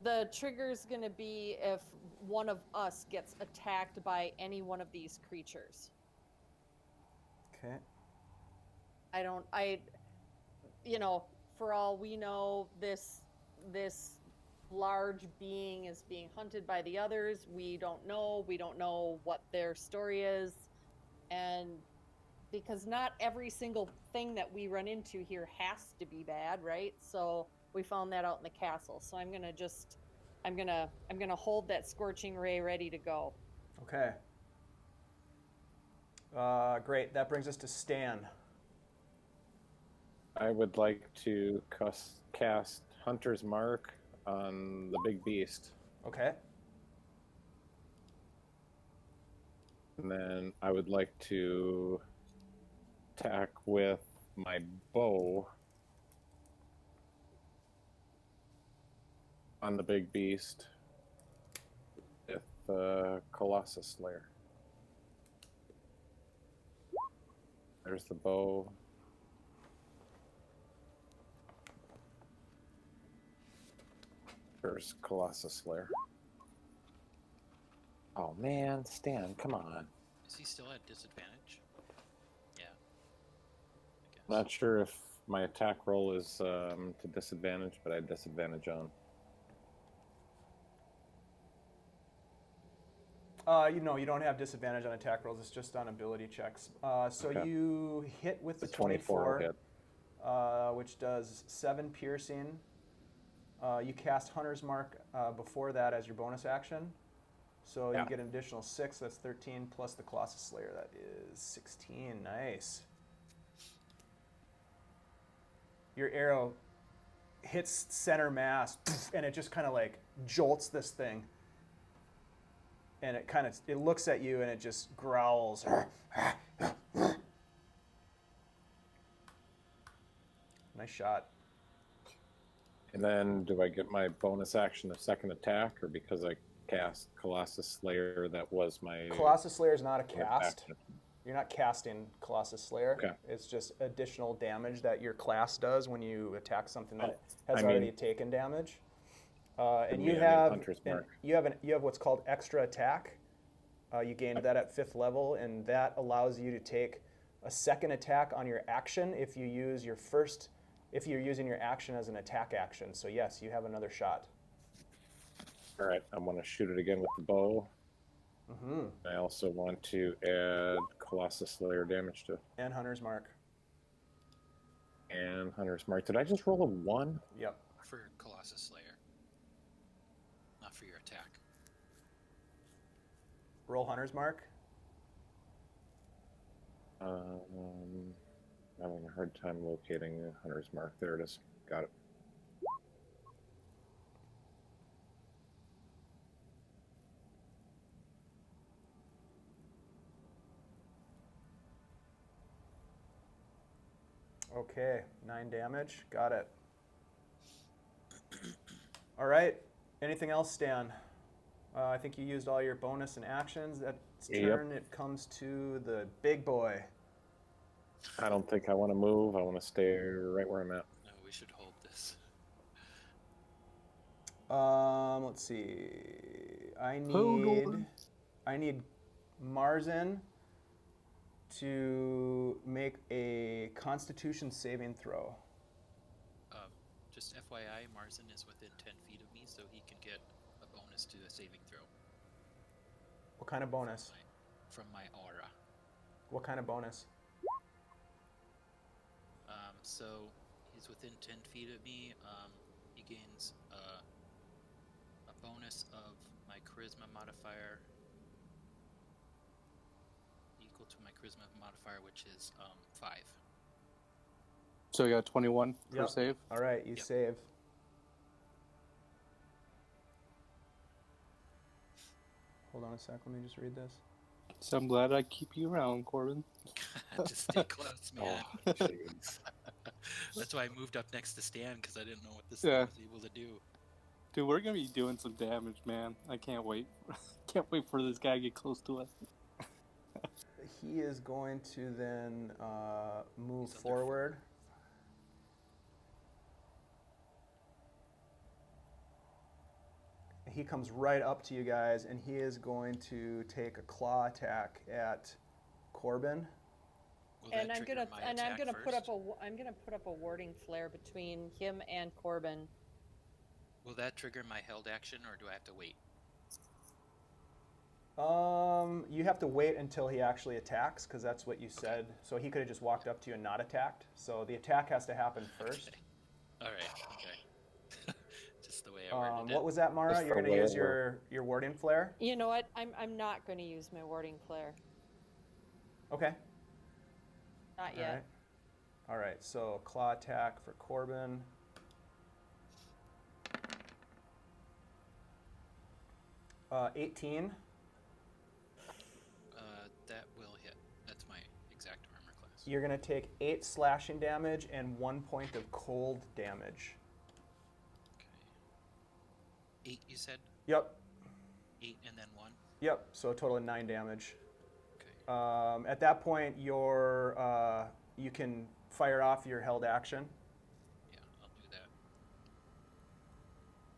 The trigger is going to be if one of us gets attacked by any one of these creatures. Okay. For all we know, this large being is being hunted by the others. We don't know what their story is. And because not every single thing that we run into here has to be bad, right? So we found that out in the castle. So I'm gonna hold that scorching ray ready to go. Okay. Great. That brings us to Stan. I would like to cast Hunter's Mark on the big beast. Okay. And then I would like to attack with my bow on the big beast with Colossus Slayer. There's the bow. There's Colossus Slayer. Oh man, Stan, come on. Is he still at disadvantage? Yeah. I guess. Not sure if my attack roll is to disadvantage, but I had disadvantage on. You don't have disadvantage on attack rolls. It's just on ability checks. So Okay. you hit with the The 24 hit. which does 7 piercing. You cast Hunter's Mark before that as your bonus action. So Yeah. you get an additional 6. That's 13 plus the Colossus Slayer. That is 16. Nice. Your arrow hits center mass, and it just kind of like jolts this thing. And it looks at you and it just growls. Nice shot. And then do I get my bonus action a second attack, or because I cast Colossus Slayer, that was my Colossus Slayer is not a cast. action? You're not casting Colossus Slayer. Okay. It's just additional damage that your class does when you attack something that has I mean- already taken damage. And you Yeah, I mean, have Hunter's Mark. you have what's called extra attack. You gained that at 5th level, and that allows you to take a second attack on your action if you're using your action as an attack action. So yes, you have another shot. All right, I want to shoot it again with the bow. Mm-hmm. I also want to add Colossus Slayer damage to And Hunter's Mark. and Hunter's Mark. Did I just roll a 1? Yep. For Colossus Slayer. Not for your attack. Roll Hunter's Mark. I'm having a hard time locating Hunter's Mark. There it is. Got it. Okay, 9 damage. Got it. All right. Anything else, Stan? I think you used all your bonus and actions. That's Yep. turn. It comes to the big boy. I don't think I want to move. I want to stay right where I'm at. No, we should hold this. Let's see. I need Marzen to make a Constitution saving throw. Just FYI, Marzen is within 10 feet of me, so he can get a bonus to a saving throw. What kind of bonus? From my aura. What kind of bonus? So he's within 10 feet of me. He gains a bonus of my charisma modifier equal to my charisma modifier, which is 5. So you got 21 for Yep. save. All right, you Yep. save. Hold on a sec. Let me just read this. So I'm glad I keep you around, Corben. Just stay close, man. Oh, jeez. That's why I moved up next to Stan, because I didn't know what this Yeah. thing was able to do. Dude, we're gonna be doing some damage, man. I can't wait. Can't wait for this guy to get close to us. He is going to then move He's under forward. He comes right up to you guys, and he is going to take a claw attack at Corben. Will And that I'm trigger gonna my and I'm attack gonna put up first? a I'm gonna put up a warding flare between him and Corben. Will that trigger my held action, or do I have to wait? You have to wait until he actually attacks, because that's what you said. So he could have just walked up to you and not attacked. So the attack has to happen first. Okay. All right. Okay. Just the way I worded it. What was that, Mara? Just You're the going to way use it your warding flare? You know what? I'm not gonna use my warding flare. Okay. Not All yet. right. All right. So claw attack for Corben. Uh, 18. That will hit. That's my exact armor class. You're going to take 8 slashing damage and 1 point of cold damage. Okay. 8, you said? Yep. 8 and then 1? Yep. So a total of 9 damage. Okay. At that point, you can fire off your held action. Yeah, I'll do that.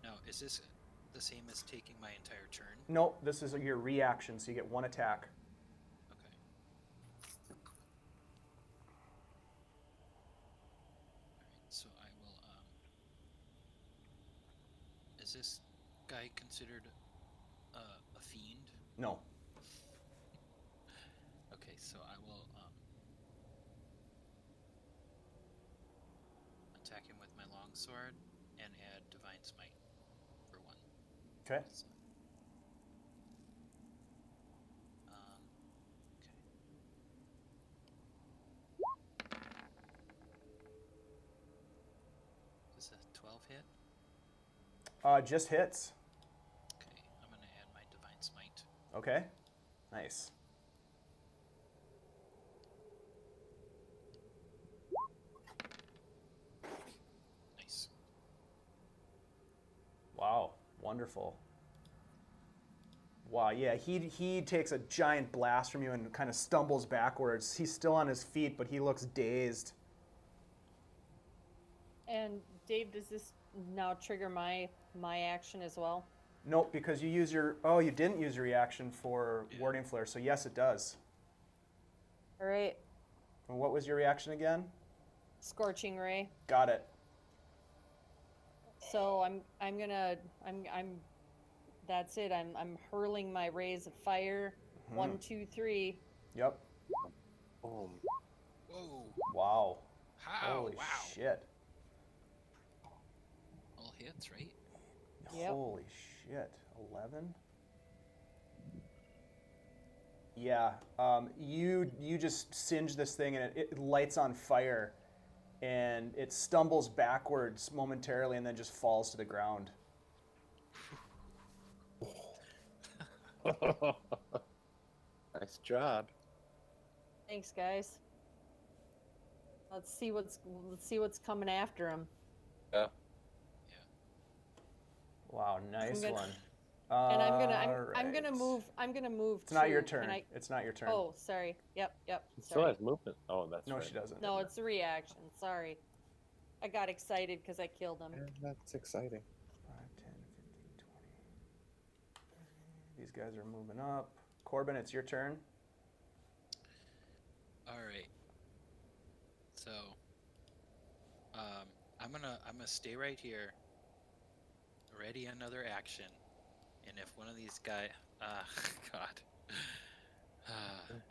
Now, is this the same as taking my entire turn? Nope, this is your reaction, so you get 1 attack. Okay. Alright, so I will, is this guy considered a fiend? No. Okay, so I will attack him with my longsword and add Divine Smite for 1. Okay. So, okay. Does a 12 hit? Just hits. Okay, I'm gonna add my Divine Smite. Okay. Nice. Nice. Wow. Wonderful. Wow, yeah, he takes a giant blast from you and kind of stumbles backwards. He's still on his feet, but he looks dazed. And Dave, does this now trigger my action as well? Nope, because you use your... Oh, you didn't use your reaction for Yeah. Warding Flare, so yes, it does. All right. And what was your reaction again? Scorching ray. Got it. So I'm that's it. I'm hurling my rays of fire. Mhm. 1, 2, 3. Yep. Boom. Whoa! Wow. How? Holy Wow! shit. All hits, right? Yep. Holy shit. 11? Yeah. You just singe this thing and it lights on fire and it stumbles backwards momentarily and then just falls to the ground. Nice job. Thanks, guys. Let's see what's coming after him. Yeah. Wow, nice gonna- one. And I'm gonna Alright. move. It's not too. your turn. Can I- It's not your turn. Oh, sorry. Yep. She still Sorry. has movement. Oh, that's No, right. she doesn't. No, it's a reaction. Sorry. I got excited because I killed him. Yeah, that's exciting. 5, 10, 15, 20. These guys are moving up. Corben, it's your turn. All right. So, I'm gonna stay right here. Ready another action, and if one of these guys, God,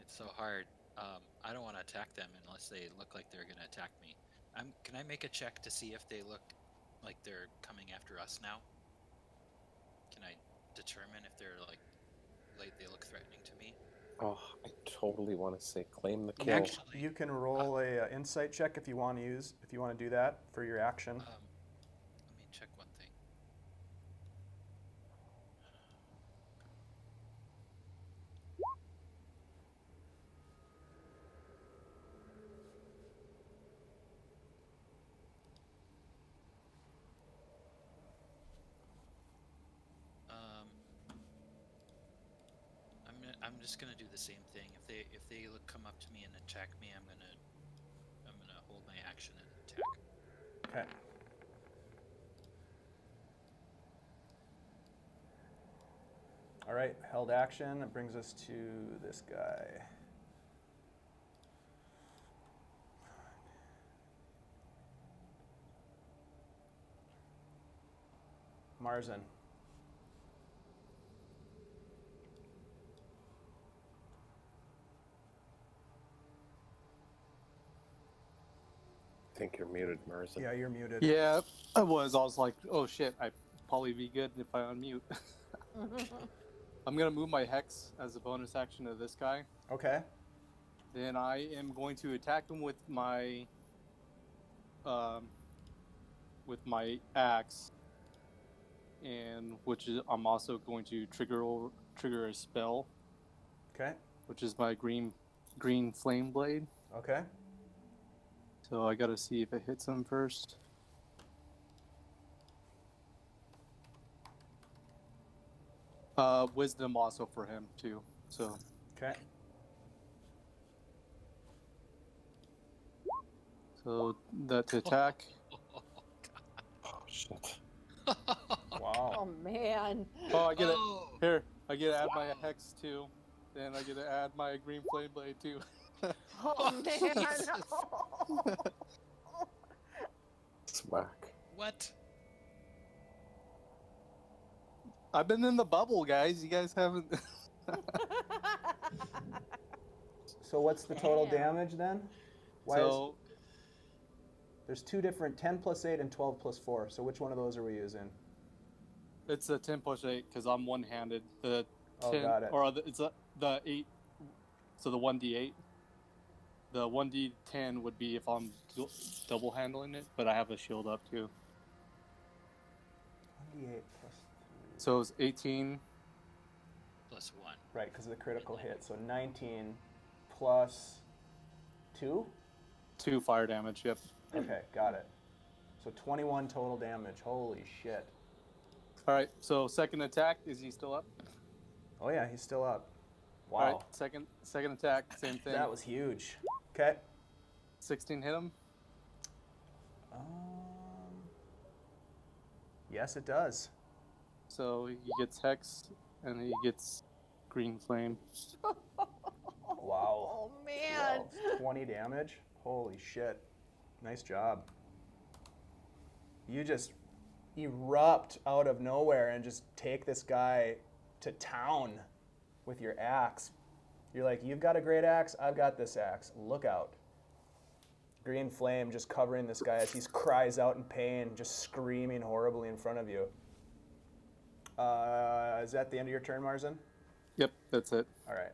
it's so hard. I don't want to attack them unless they look like they're gonna attack me. Can I make a check to see if they look like they're coming after us now? Can I determine if they're like they look threatening to me? Oh, I totally want to say claim the You- kill. Actually, you can roll a insight check if you want to do that for your action. let me check one thing. I'm just gonna do the same thing. If they come up to me and attack me, I'm gonna hold my action and attack. Okay. All right, held action. It brings us to this guy. Marzen. I think you're muted, Marzen. Yeah, you're muted. Yeah, I was. I was like, oh shit, I'd probably be good if I unmute. I'm gonna move my hex as a bonus action to this guy. Okay. Then I am going to attack him with my axe, and I'm also going to trigger a spell, Okay. which is my green flame blade. Okay. So I gotta see if it hits him first. Wisdom also for him too. So Okay. that's attack. Oh, shit. Wow. Oh man. Oh, I get it. Oh, Here, I get to add my hex too. Then I get to add my green flame blade too. Oh man. Smack. what? I've been in the bubble, guys. You guys haven't. So what's the total Damn. damage then? So There's two different 10 plus 8 and 12 plus 4. So which one of those are we using? it's a 10 push 8 because I'm one-handed. The 10 Oh, got it. or it's the 8. So the 1d8. The 1d10 would be if I'm double handling it, but I have a shield up too. 1d8 plus 3. So it's 18. Plus 1. Right, because of the critical hit. So 19 plus 2? 2 fire damage. Yep. Okay, got it. So 21 total damage. Holy shit. All right. So second attack. Is he still up? Oh yeah, he's still up. Wow. All right. Second attack. Same thing. That was huge. Okay. 16 hit him. Yes, it does. So he gets hex and he gets green flame. Wow. Oh man. 20 damage. Holy shit. Nice job. You just erupt out of nowhere and just take this guy to town with your axe. You're like, you've got a great axe, I've got this axe. Look out. Green flame just covering this guy as he cries out in pain, just screaming horribly in front of you. Is that the end of your turn, Marzen? Yep, that's it. All right.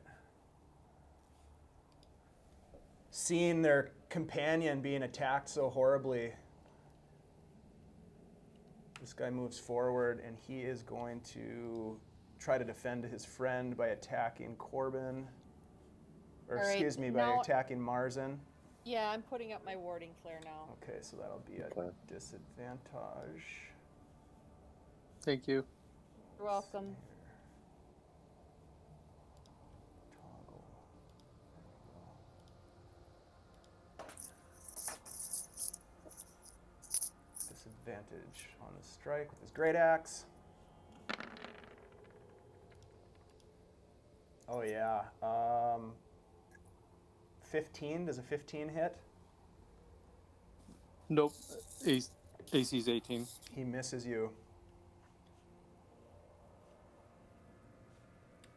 Seeing their companion being attacked so horribly, this guy moves forward and he is going to try to defend his friend by attacking Corben. Or, All right, excuse me, by now- attacking Marzen. Yeah, I'm putting up my warding flare now. Okay, so that'll be a Okay. disadvantage. Thank you. You're welcome. Toggle. Disadvantage on the strike with his great axe. Oh yeah. 15. Does a 15 hit? Nope. AC's 18. He misses you.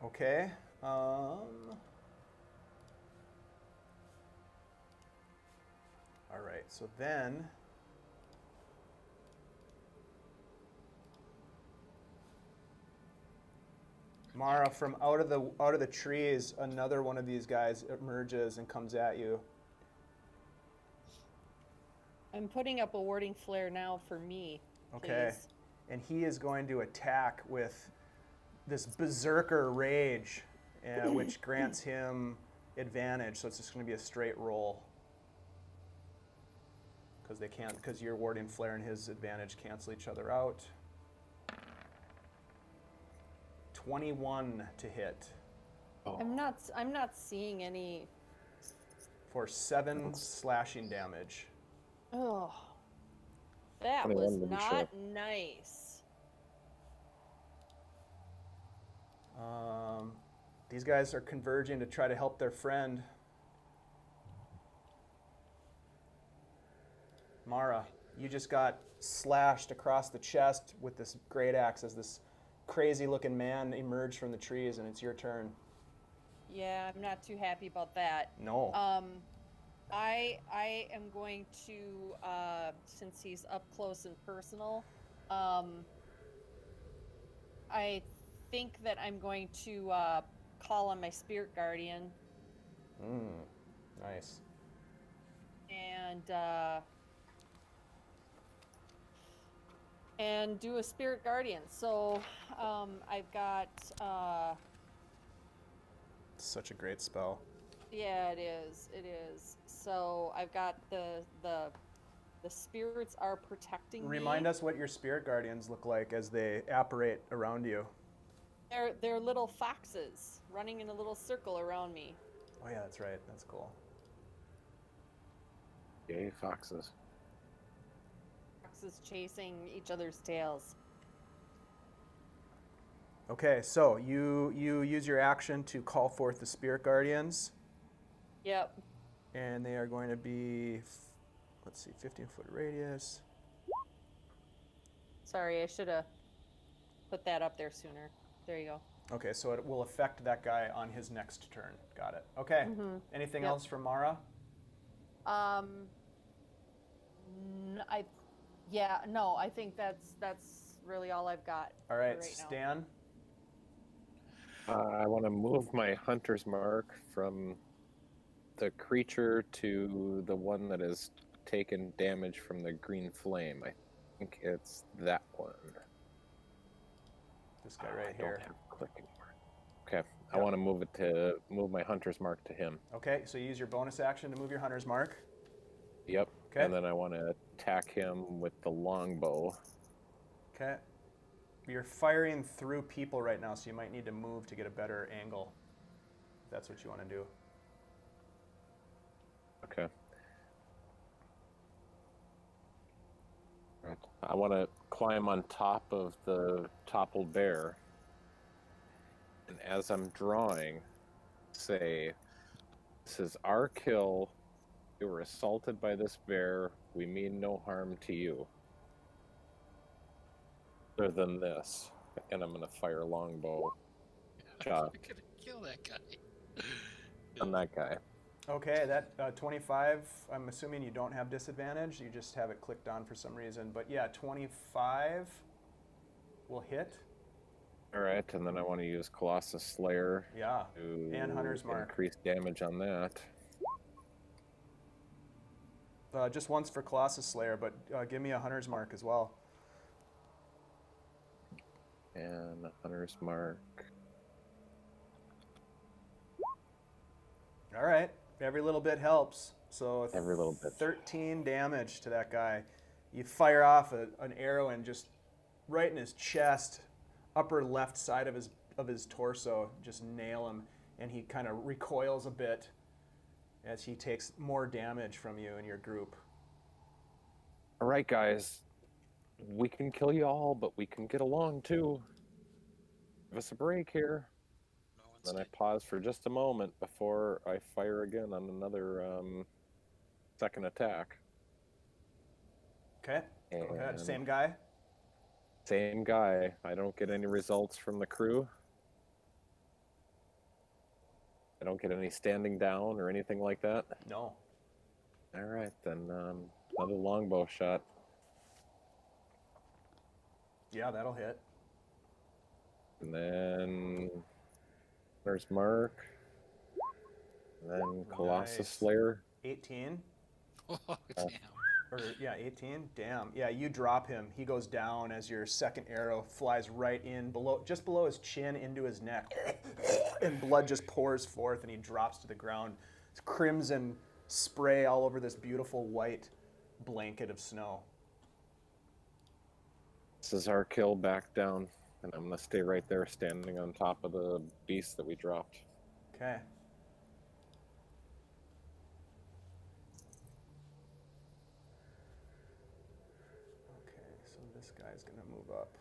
Okay. All right. So then, Mara, from out of the trees, another one of these guys emerges and comes at you. I'm putting up a warding flare now for me. Okay. Please. And he is going to attack with this berserker rage, which grants him advantage. So it's just going to be a straight roll. Because your warding flare and his advantage cancel each other out. 21 to hit. Oh, I'm not seeing any. For 7 slashing damage. Oh, that 21 was to be not sure. nice. These guys are converging to try to help their friend. Mara, you just got slashed across the chest with this great axe as this crazy-looking man emerged from the trees, and it's your turn. Yeah, I'm not too happy about that. No. I am going to, since he's up close and personal, I think that I'm going to call on my spirit guardian Nice. and do a spirit guardian. So I've got Such a great spell. yeah, it is. So I've got the spirits are protecting me. Remind us what your spirit guardians look like as they apparate around you. They're little foxes running in a little circle around me. Oh yeah, that's right. That's cool. yay, foxes. Foxes chasing each other's tails. Okay, so you use your action to call forth the spirit guardians, Yep. and they are going to be, let's see, 15-foot radius. Sorry, I should have put that up there sooner. There you go. Okay, so it will affect that guy on his next turn. Got it. Okay. Anything Yep. else for Mara? I think that's really all I've got. All right, for right now. Stan. I want to move my hunter's mark from the creature to the one that has taken damage from the green flame. I think it's that one. This guy right I here. don't have click anymore. Okay, I Yep. want to move my hunter's mark to him. Okay, so you use your bonus action to move your hunter's mark. Yep. Okay. And then I want to attack him with the longbow. Okay. You're firing through people right now, so you might need to move to get a better angle. If that's what you want to do. Okay. Right. I want to climb on top of the toppled bear. And as I'm drawing, say, this is our kill. You were assaulted by this bear. We mean no harm to you. Other than this. And I'm going to fire longbow I'm Job. gonna kill that guy. on that guy. Okay, that 25, I'm assuming you don't have disadvantage. You just have it clicked on for some reason. But yeah, 25 will hit. All right, and then I want to use Colossus Slayer Yeah. to And Hunter's Mark. increase damage on that. Just once for Colossus Slayer, but give me a Hunter's Mark as well. And Hunter's Mark. All right. Every little bit helps. So Every little bit. 13 damage to that guy. You fire off an arrow and just right in his chest, upper left side of his torso, just nail him, and he kind of recoils a bit as he takes more damage from you and your group. All right, guys. We can kill you all, but we can get along too. Give us a break here. No one's against Then I it. pause for just a moment before I fire again on another second attack. Okay. Go ahead. And Same guy. same guy. I don't get any results from the crew. I don't get any standing down or anything like that. No. All right, then another longbow shot. Yeah, that'll hit. And then there's Mark. And then Colossus Nice. Slayer. 18. Oh, damn. Or yeah, 18. Damn. Yeah, you drop him. He goes down as your second arrow flies right in below, just below his chin into his neck, and blood just pours forth, and he drops to the ground. It's crimson spray all over this beautiful white blanket of snow. This is our kill back down. And I'm going to stay right there standing on top of the beast that we dropped. Okay. Okay, so this guy's gonna move up.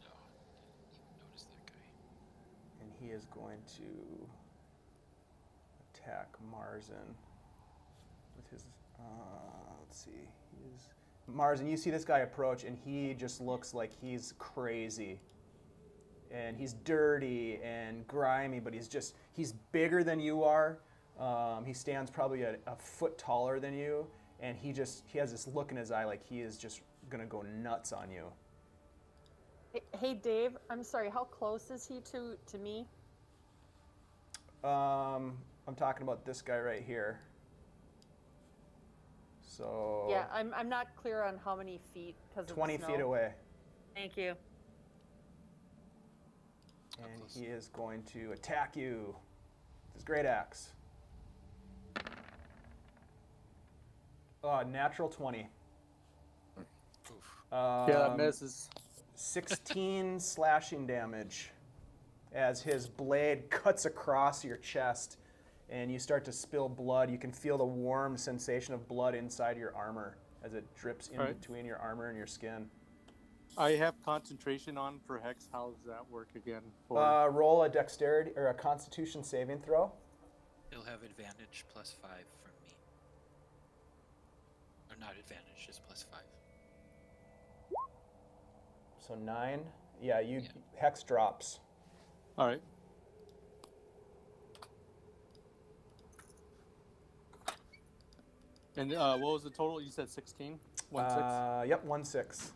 No, didn't even notice that guy. And he is going to attack Marzen with his, let's see, Marzen, you see this guy approach, and he just looks like he's crazy. And he's dirty and grimy, but he's bigger than you are. He stands probably a foot taller than you, and he has this look in his eye like he is just gonna go nuts on you. Hey, Dave, I'm sorry, how close is he to me? I'm talking about this guy right here. So Yeah, I'm not clear on how many feet because of 20 the feet snow. away. Thank you. And he is going to attack you with his great axe. Natural 20. Oof. Yeah, that misses. 16 slashing damage as his blade cuts across your chest, and you start to spill blood. You can feel the warm sensation of blood inside your armor as it drips in Right. between your armor and your skin. I have concentration on for Hex. How does that work again? For Roll a dexterity or a constitution saving throw. He'll have advantage +5 from me. Or not advantage, just +5. So 9. Yeah, Yeah. Hex drops. all right. And what was the total? You said 16? 1/6? Yep, 1/6.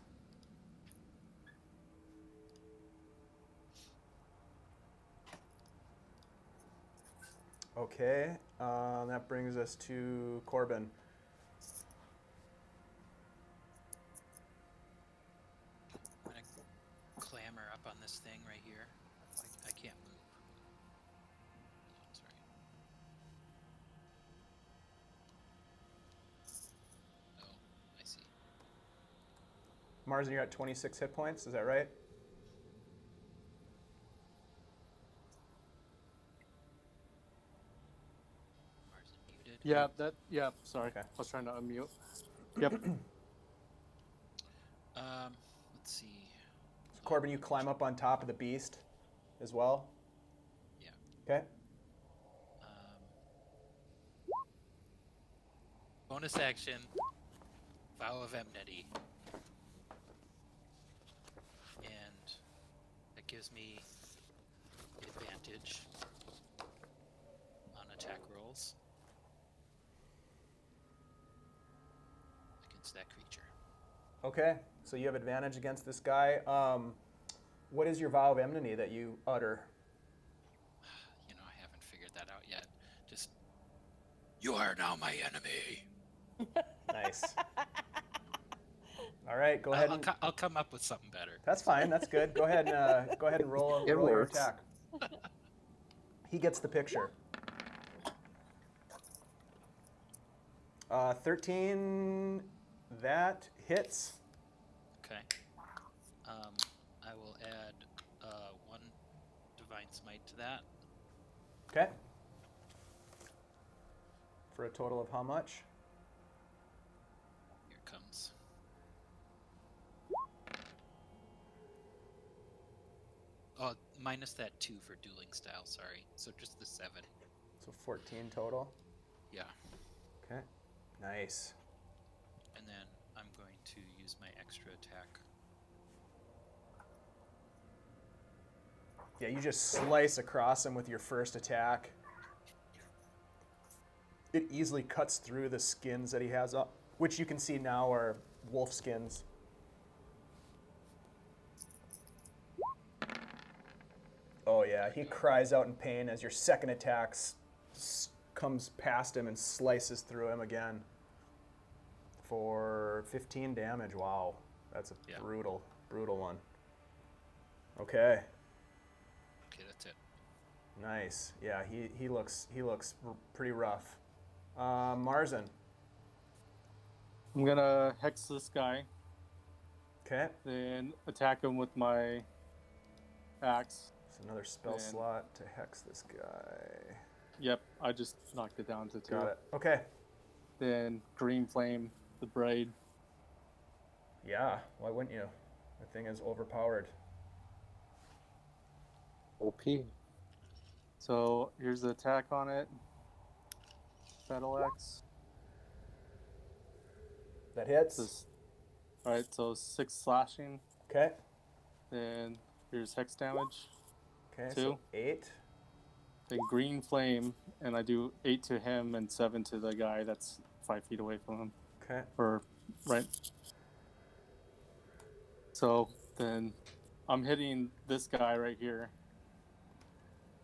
Okay, that brings us to Corben. I'm gonna clamber up on this thing right here. I can't move. This one's right. Oh, I see. Marzen, you're at 26 hit points, is that right? Marzen muted. Yeah, sorry. Okay. I was trying to unmute. Yep. Let's see. So Corben, you climb up on top of the beast as well? Yeah. Okay. Bonus action. Vow of Enmity. And that gives me advantage on attack rolls against that creature. Okay, so you have advantage against this guy. What is your vow of enmity that you utter? You know, I haven't figured that out yet. Just, you are now my enemy. Nice. All right, go ahead. I'll come up with something better. That's fine. That's good. Go ahead and roll your works. attack. He gets the picture. 13. That hits. Okay. I will add 1 Divine Smite to that. Okay. For a total of how much? Here it comes. Oh, minus that 2 for dueling style, sorry. So just the 7. So 14 total. Yeah. Okay. Nice. And then I'm going to use my extra attack. Yeah, you just slice across him with your first attack. It easily cuts through the skins that he has up, which you can see now are wolf skins. Oh yeah, he cries out in pain as your second attack comes past him and slices through him again for 15 damage. Wow, that's a Yeah. brutal one. Okay. Okay, that's it. Nice. Yeah, he looks pretty rough. Marzen. I'm gonna hex this guy, Okay. then attack him with my axe. It's another spell Man. slot to hex this guy. Yep, I just knocked it down to 2. Got it. Okay. Then green flame the braid. Yeah. Why wouldn't you? The thing is overpowered. OP. So here's the attack on it. Battle axe. That hits. This, all right, so 6 slashing. Okay. Then here's hex damage. Okay. 2. So 8. Then green flame, and I do 8 to him and 7 to the guy that's 5 feet away from him. Okay. Or right. So then I'm hitting this guy right here.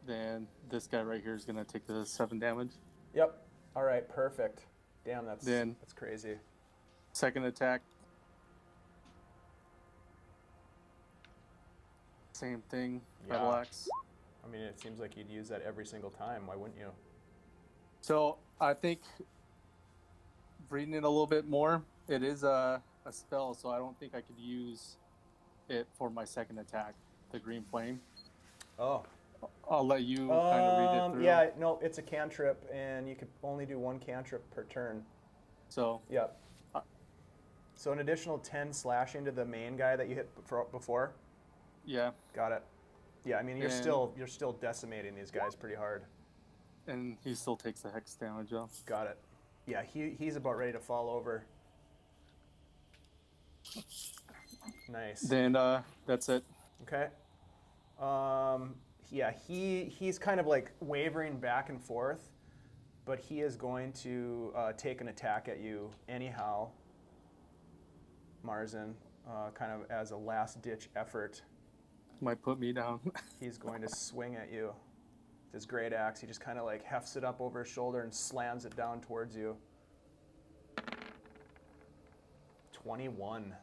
Then this guy right here is gonna take the 7 damage. Yep. All right. Perfect. Damn, that's Then- crazy. Second attack. Same thing. Battle Yeah. axe. I mean, it seems like you'd use that every single time. Why wouldn't you? So I think reading it a little bit more, it is a spell, so I don't think I could use it for my second attack, the green flame. Oh. I'll let you kind of read it through. Yeah. No, it's a cantrip, and you could only do 1 cantrip per turn. So Yep. Uh, So an additional 10 slashing to the main guy that you hit before. yeah, Got it. Yeah, I mean you're And- still decimating these guys pretty hard. and he still takes the hex damage though. Got it. Yeah, he's about ready to fall over. Nice. Then that's it. Okay. Yeah, he's kind of like wavering back and forth, but he is going to take an attack at you anyhow, Marzen, kind of as a last-ditch effort. Might put me down. He's going to swing at you with his great axe. He just kind of like hefts it up over his shoulder and slams it down towards you. 21.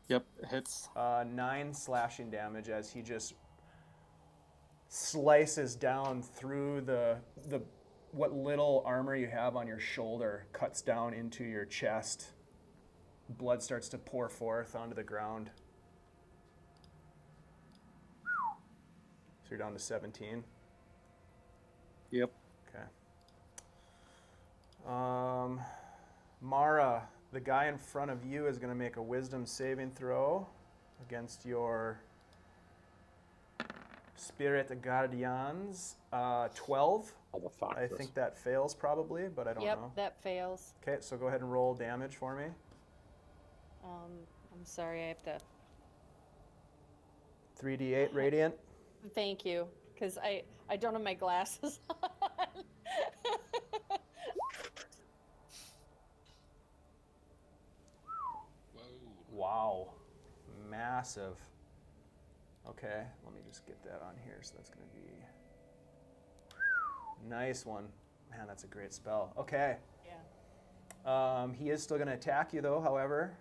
Yep, hits. 9 slashing damage as he just slices down through the what little armor you have on your shoulder, cuts down into your chest. Blood starts to pour forth onto the ground. So you're down to 17. Yep. Okay. Mara, the guy in front of you is going to make a wisdom saving throw against your spirit guardians. 12. All the foxes. I think that fails probably, but I don't Yep, know. that fails. Okay, so go ahead and roll damage for me. I'm sorry, I have to. 3d8 radiant. Thank you, because I don't have my glasses on. Whoa. Wow. Massive. Okay, let me just get that on here. So that's going to be... Nice one. Man, that's a great spell. Okay. Yeah. He is still going to attack you, though, however.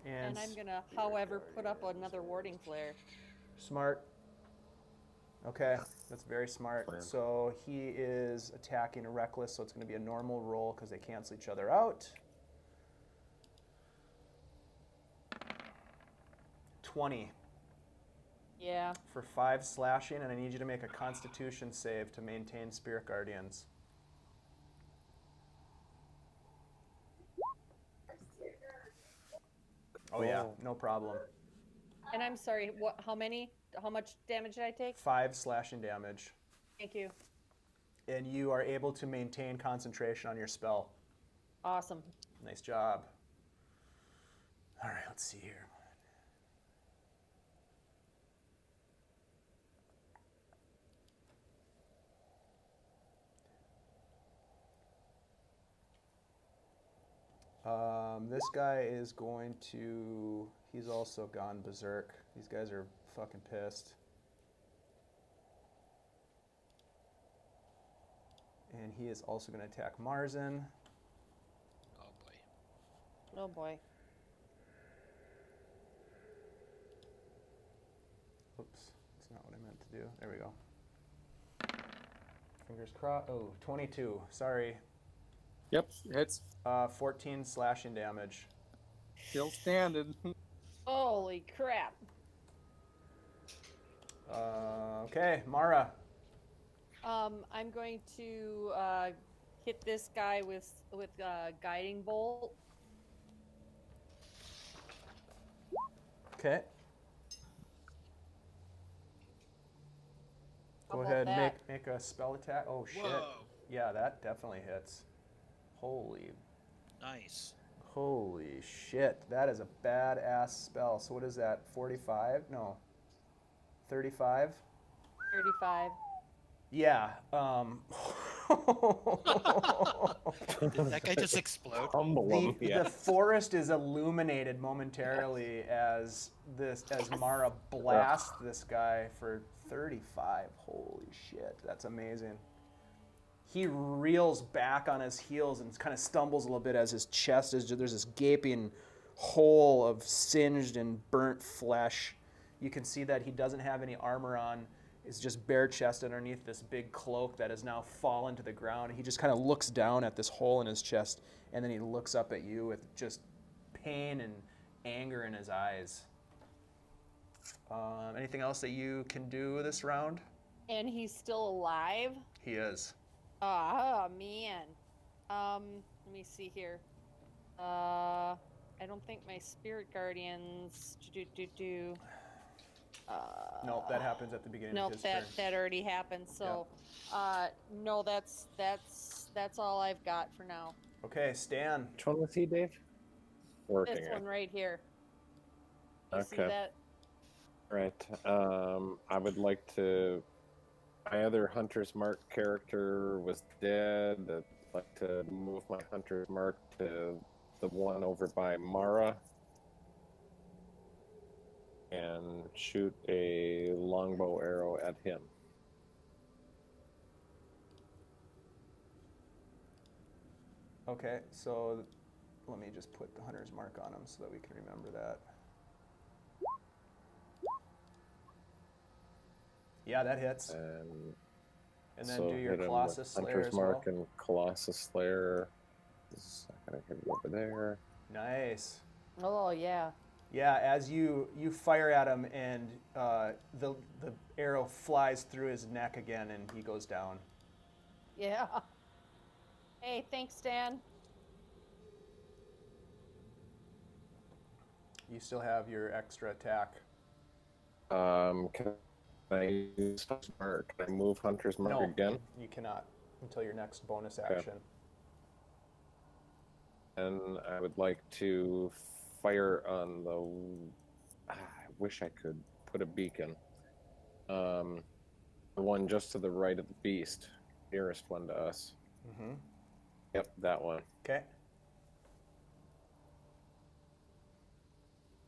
And I'm gonna, however, put up another warding flare. Smart. Okay, that's very smart. Plan. So he is attacking a reckless, so it's going to be a normal roll because they cancel each other out. 20 Yeah. for 5 slashing, and I need you to make a Constitution save to maintain Spirit Guardians. Oh yeah, Oh. no problem. And I'm sorry, what? How many? How much damage did I take? 5 slashing damage. Thank you. And you are able to maintain concentration on your spell. Awesome. Nice job. All right, let's see here. This guy is going to, he's also gone berserk. These guys are fucking pissed. And he is also going to attack Marzen. Oh boy. Oh boy. Oops, that's not what I meant to do. There we go. Fingers crossed. Oh, 22. Sorry. Yep, hits. 14 slashing damage. Still standing. Holy crap. Okay, Mara. I'm going to hit this guy with guiding bolt. Okay. How Go about ahead and that? make a spell attack. Oh shit. Whoa. Yeah, that definitely hits. Nice. Holy shit. That is a badass spell. So what is that? 45? No. 35? 35. Yeah. Did that guy just explode? Humble him, yeah. The forest is illuminated momentarily as Mara blasts this guy for 35. Holy shit, that's amazing. He reels back on his heels and kind of stumbles a little bit as his chest is, there's this gaping hole of singed and burnt flesh. You can see that he doesn't have any armor on. It's just bare chest underneath this big cloak that has now fallen to the ground. He just kind of looks down at this hole in his chest, and then he looks up at you with just pain and anger in his eyes. Anything else that you can do this round? And he's still alive? He is. Oh, man. Let me see here. I don't think my spirit guardians Nope, that happens at the beginning nope, of his turn. that already happened. So, no, that's all I've got for now. Okay, Stan. Which one was he, Dave? Working This it. one right here. You see Okay. that? Right. I would like to. My other Hunter's Mark character was dead. I'd like to move my Hunter's Mark to the one over by Mara and shoot a longbow arrow at him. Okay, so let me just put the hunter's mark on him so that we can remember that. Yeah, that hits. And then so do your hit him with Colossus Slayer Hunter's as Mark well. and Colossus Slayer. I'm gonna hit it over there. Nice. Oh, yeah. Yeah, as you fire at him and the arrow flies through his neck again and he goes down. Yeah. Hey, thanks, Dan. You still have your extra attack. Can I use Hunter's Mark? Can I move Hunter's Mark No, again? you cannot until your next bonus Okay. action. And I would like to fire on the. I wish I could put a beacon. The one just to the right of the beast, nearest one to us. Mm-hmm. Yep, that one. Okay.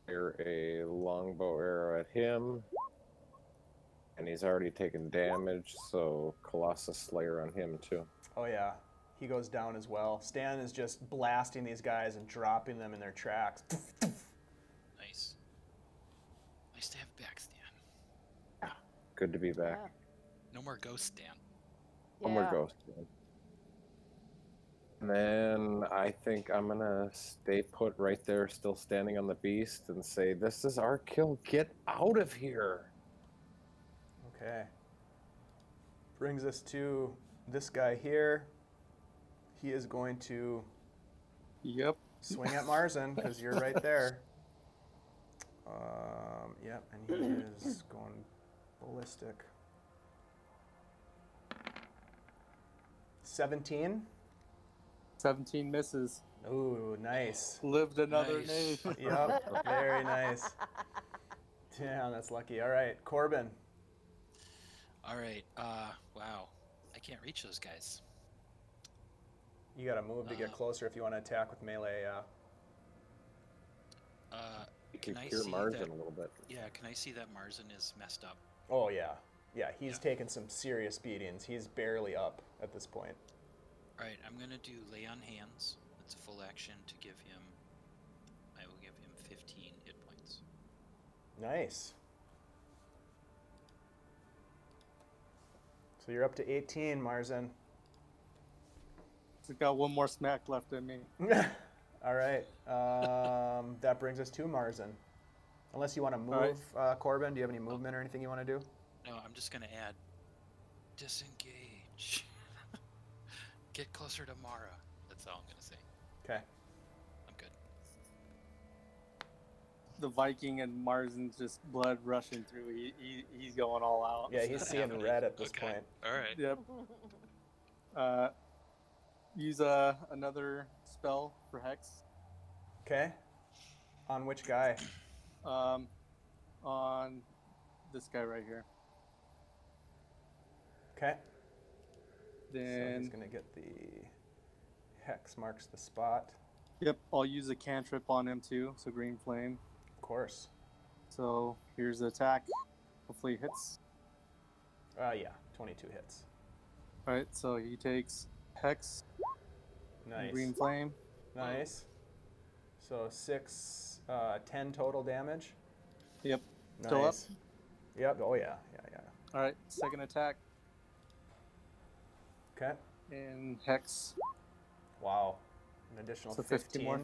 Fire a longbow arrow at him. And he's already taken damage, so Colossus Slayer on him too. Oh yeah, he goes down as well. Stan is just blasting these guys and dropping them in their tracks. Nice. Nice to have you back, Stan. Good to be back. Yeah. No more ghost Stan. No more ghost. And then I think I'm gonna stay put right there, still standing on the beast, and say, "This is our kill. Get out of here!" Okay. Brings us to this guy here. He is going to Yep. swing at Marzen because you're right there. Yep, and he is going Ballistic. 17. 17 misses. Ooh, nice. Lived another Nice. day. Yep, very nice. Damn, that's lucky. All right, Corben. All right. Wow. I can't reach those guys. You got to move to get closer if you want to attack with melee. You can Can I cure see Marzen that- a little bit. Yeah. Can I see that Marzen is messed up? Oh yeah, yeah. He's Yeah. taken some serious beatings. He's barely up at this point. All right. I'm gonna do lay on hands. That's a full action to give him. I will give him 15 hit points. Nice. So you're up to 18, Marzen. I've got one more smack left in me. All right. That brings us to Marzen. Unless you want to move, right. Corben, do you have any movement or anything you want to do? No, I'm just gonna add disengage. Get closer to Mara. That's all I'm gonna say. Okay. I'm good. The Viking and Marzen's just blood rushing through. He's going all out. Yeah, he's seeing happening. red at this Okay. point. All right. Yep. Use another spell for Hex. Okay. On which guy? On this guy right here. Okay. So Then, he's gonna get the hex marks the spot. yep, I'll use a cantrip on him too. So green flame. Of course. So here's the attack. Hopefully it hits. Yeah, 22 hits. All right. So he takes Hex, and Nice. green flame. Nice. So 10 total damage. Yep. Nice. Still up? Yep. Oh yeah. Yeah. All right. Second attack Okay. and Hex. Wow. An additional So 15. 15 more.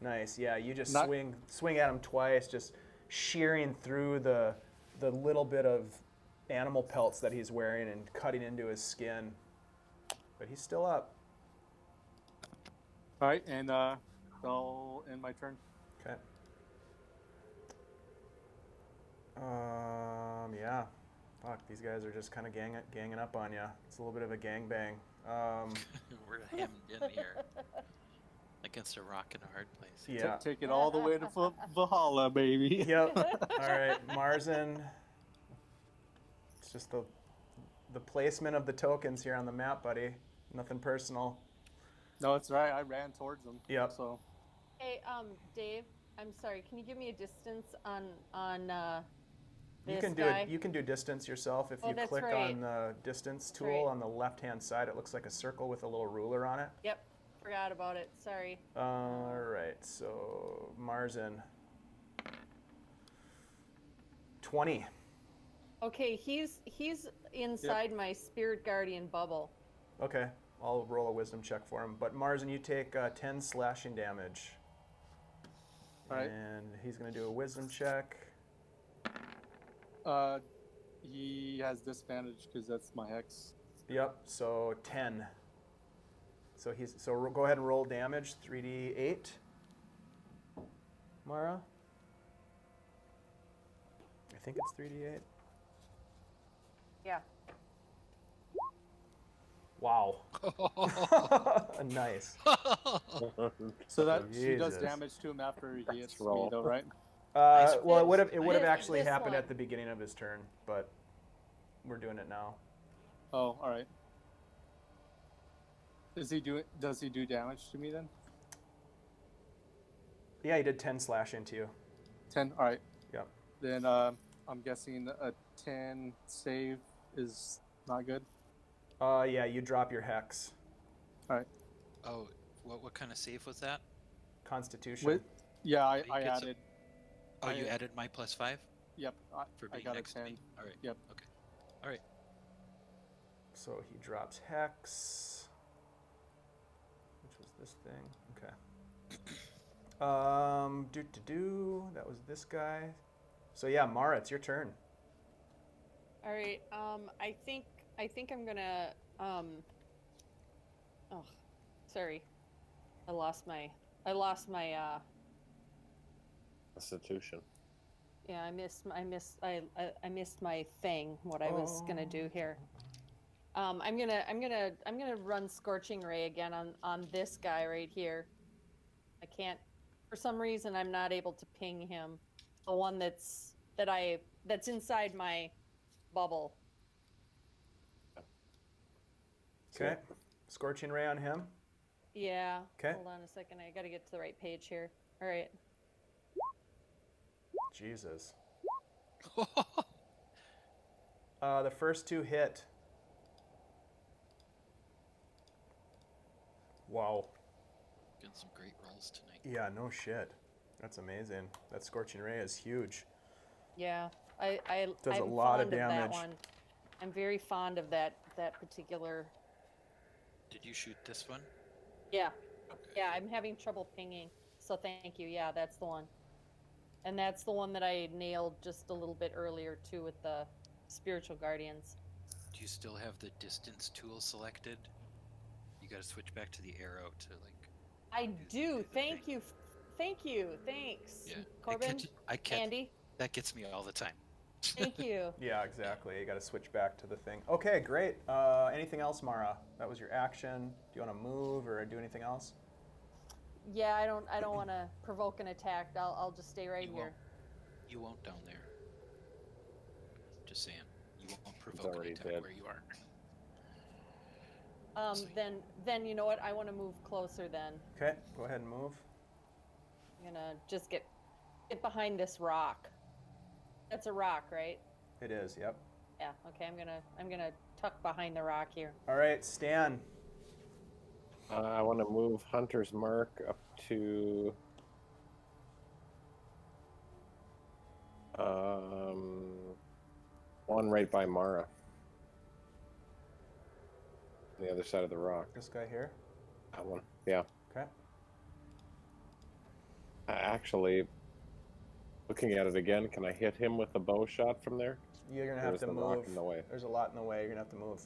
Nice. Yeah, you just Not- swing at him twice, just shearing through the little bit of animal pelts that he's wearing and cutting into his skin. But he's still up. All right, and I'll end my turn. Okay. Yeah. Fuck, these guys are just kind of ganging up on you. It's a little bit of a gangbang. We're hemmed in here against a rock and a hard place. Yeah. Take it all the way to Valhalla, baby. Yep. All right, Marzen. It's just the placement of the tokens here on the map, buddy. Nothing personal. No, it's right. I ran towards them. Yep. So Hey, Dave, I'm sorry. Can you give me a distance on You this can do guy? it. You can do distance yourself if Oh, you that's click right. on the distance tool Right. on the left-hand side. It looks like a circle with a little ruler on it. Yep, forgot about it. Sorry. All right, so Marzen. 20. Okay, he's inside my spirit guardian bubble. Okay, I'll roll a wisdom check for him. But Marzen, you take 10 slashing damage. All right. And he's going to do a wisdom check. he has disadvantage because that's my Hex. Yep, so 10. So go ahead and roll damage, 3d8. Mara? I think it's 3d8. Yeah. Wow. Nice. So that she does Jesus. damage to him after he hits me, roll. though, right? Well, it would have This- actually this happened one. at the beginning of his turn, but we're doing it now. Oh, all right. Does he do damage to me then? Yeah, he did 10 slash into you. 10. All right. Yep. Then I'm guessing a 10 save is not good. Yeah, you drop your hex. All right. Oh, what kind of save was that? Constitution. With yeah, I You get some- added. Oh, you I- added my +5 Yep. for I being got a next to 10. me. All right. Yep. Okay. All right. So he drops hex. Which was this thing? Okay. That was this guy. So yeah, Mara, it's your turn. All right. I think I'm gonna. Oh, sorry. I lost my. Constitution. Yeah, I missed my thing. What I was gonna do here. I'm gonna run Scorching Ray again on this guy right here. I can't, for some reason, I'm not able to ping him. The one that's inside my bubble. Okay. Scorching ray on him. Yeah. 'Kay. Hold on a second. I gotta get to the right page here. All right. Jesus. The first two hit. Wow. Getting some great rolls tonight. Yeah, no shit. That's amazing. That Scorching Ray is huge. Yeah. Does a I'm lot of fond that damage. one. I'm very fond of that particular. Did you shoot this one? Yeah. Yeah, I'm having trouble pinging. So thank you. Yeah, that's the one. And that's the one that I nailed just a little bit earlier too with the Spiritual Guardians. Do you still have the distance tool selected? You gotta switch back to the arrow to like. I do. the Thank thing. you. Thank you. Thanks. Yeah. Corben, I catch. Andy, That gets me all the time. thank you. Yeah, exactly. You got to switch back to the thing. Okay, great. Anything else, Mara? That was your action. Do you want to move or do anything else? Yeah, I don't want to provoke an attack. I'll just stay right You here. won't. You won't down there. Just saying. You won't provoke an already attack dead. where you are. Then you know what? I want to move closer. Then Okay, go ahead and move. I'm gonna just get behind this rock. That's a rock, right? It is. Yep. Yeah. Okay. I'm gonna tuck behind the rock here. All right, Stan. I want to move Hunter's Mark up to one right by Mara. On the other side of the rock. This guy here. That one. Yeah. Okay. Actually, looking at it again, can I hit him with a bow shot from there? You're gonna Or have is to the rock move. in the way? There's a lot in the way. You're gonna have to move.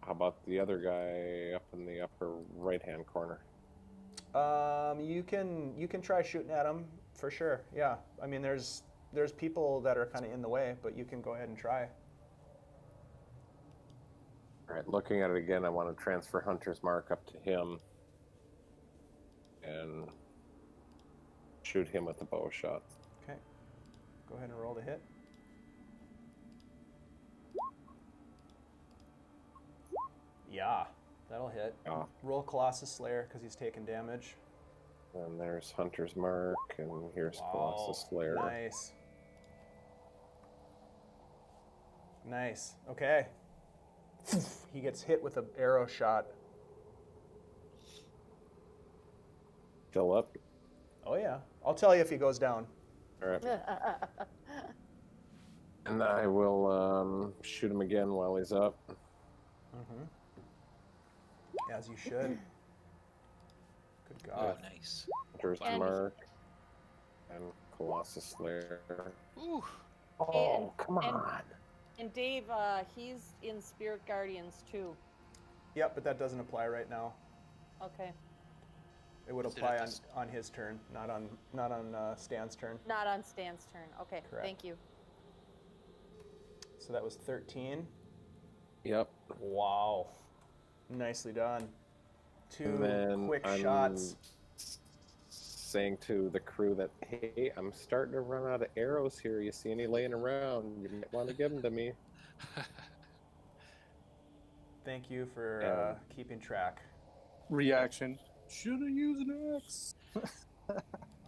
How about the other guy up in the upper right-hand corner? You can try shooting at him for sure. Yeah. I mean, there's people that are kind of in the way, but you can go ahead and try. All right, looking at it again, I want to transfer Hunter's Mark up to him and shoot him with the bow shot. Okay. Go ahead and roll to hit. Yeah, that'll hit. Ah, Roll Colossus Slayer because he's taking damage. and there's Hunter's Mark, and here's Colossus Slayer. Nice. Nice. Okay. He gets hit with an arrow shot. Still up. Oh yeah. I'll tell you if he goes down. All right. And I will shoot him again while he's up. Mm-hmm. As you should. Good Oh, God. nice. Hunter's And- Mark and Colossus Slayer. Ooh. Oh, come and- on. And Dave, he's in Spirit Guardians too. Yep, but that doesn't apply right now. Okay. It would Is it apply at on, this- on his turn, not on Stan's turn. Not on Stan's turn. Okay. Correct. Thank you. So that was 13. Yep. Wow. Nicely done. Two And then quick I'm shots. saying to the crew that, hey, I'm starting to run out of arrows here. You see any laying around? You might want to give them to me. Thank you for keeping track. Reaction. Should have used an axe.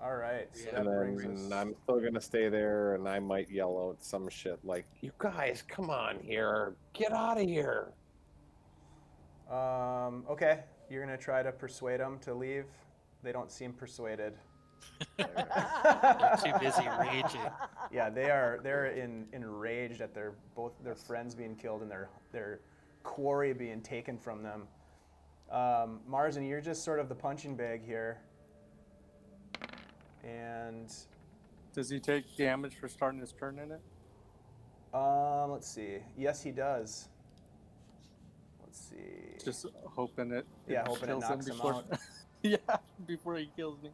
All right. So Yeah. that And brings then us. I'm still going to stay there, and I might yell out some shit like, you guys, come on here. Get out of here. Okay. You're gonna try to persuade them to leave. They don't seem persuaded. They're too busy raging. Yeah, they're enraged at both their friends being killed and their quarry being taken from them. Marzen, you're just sort of the punching bag here. And Does he take damage for starting his turn in it? let's see. Yes, he does. Let's see. Just hoping it. Yeah, hoping it kills knocks him before, out. yeah, before he kills me.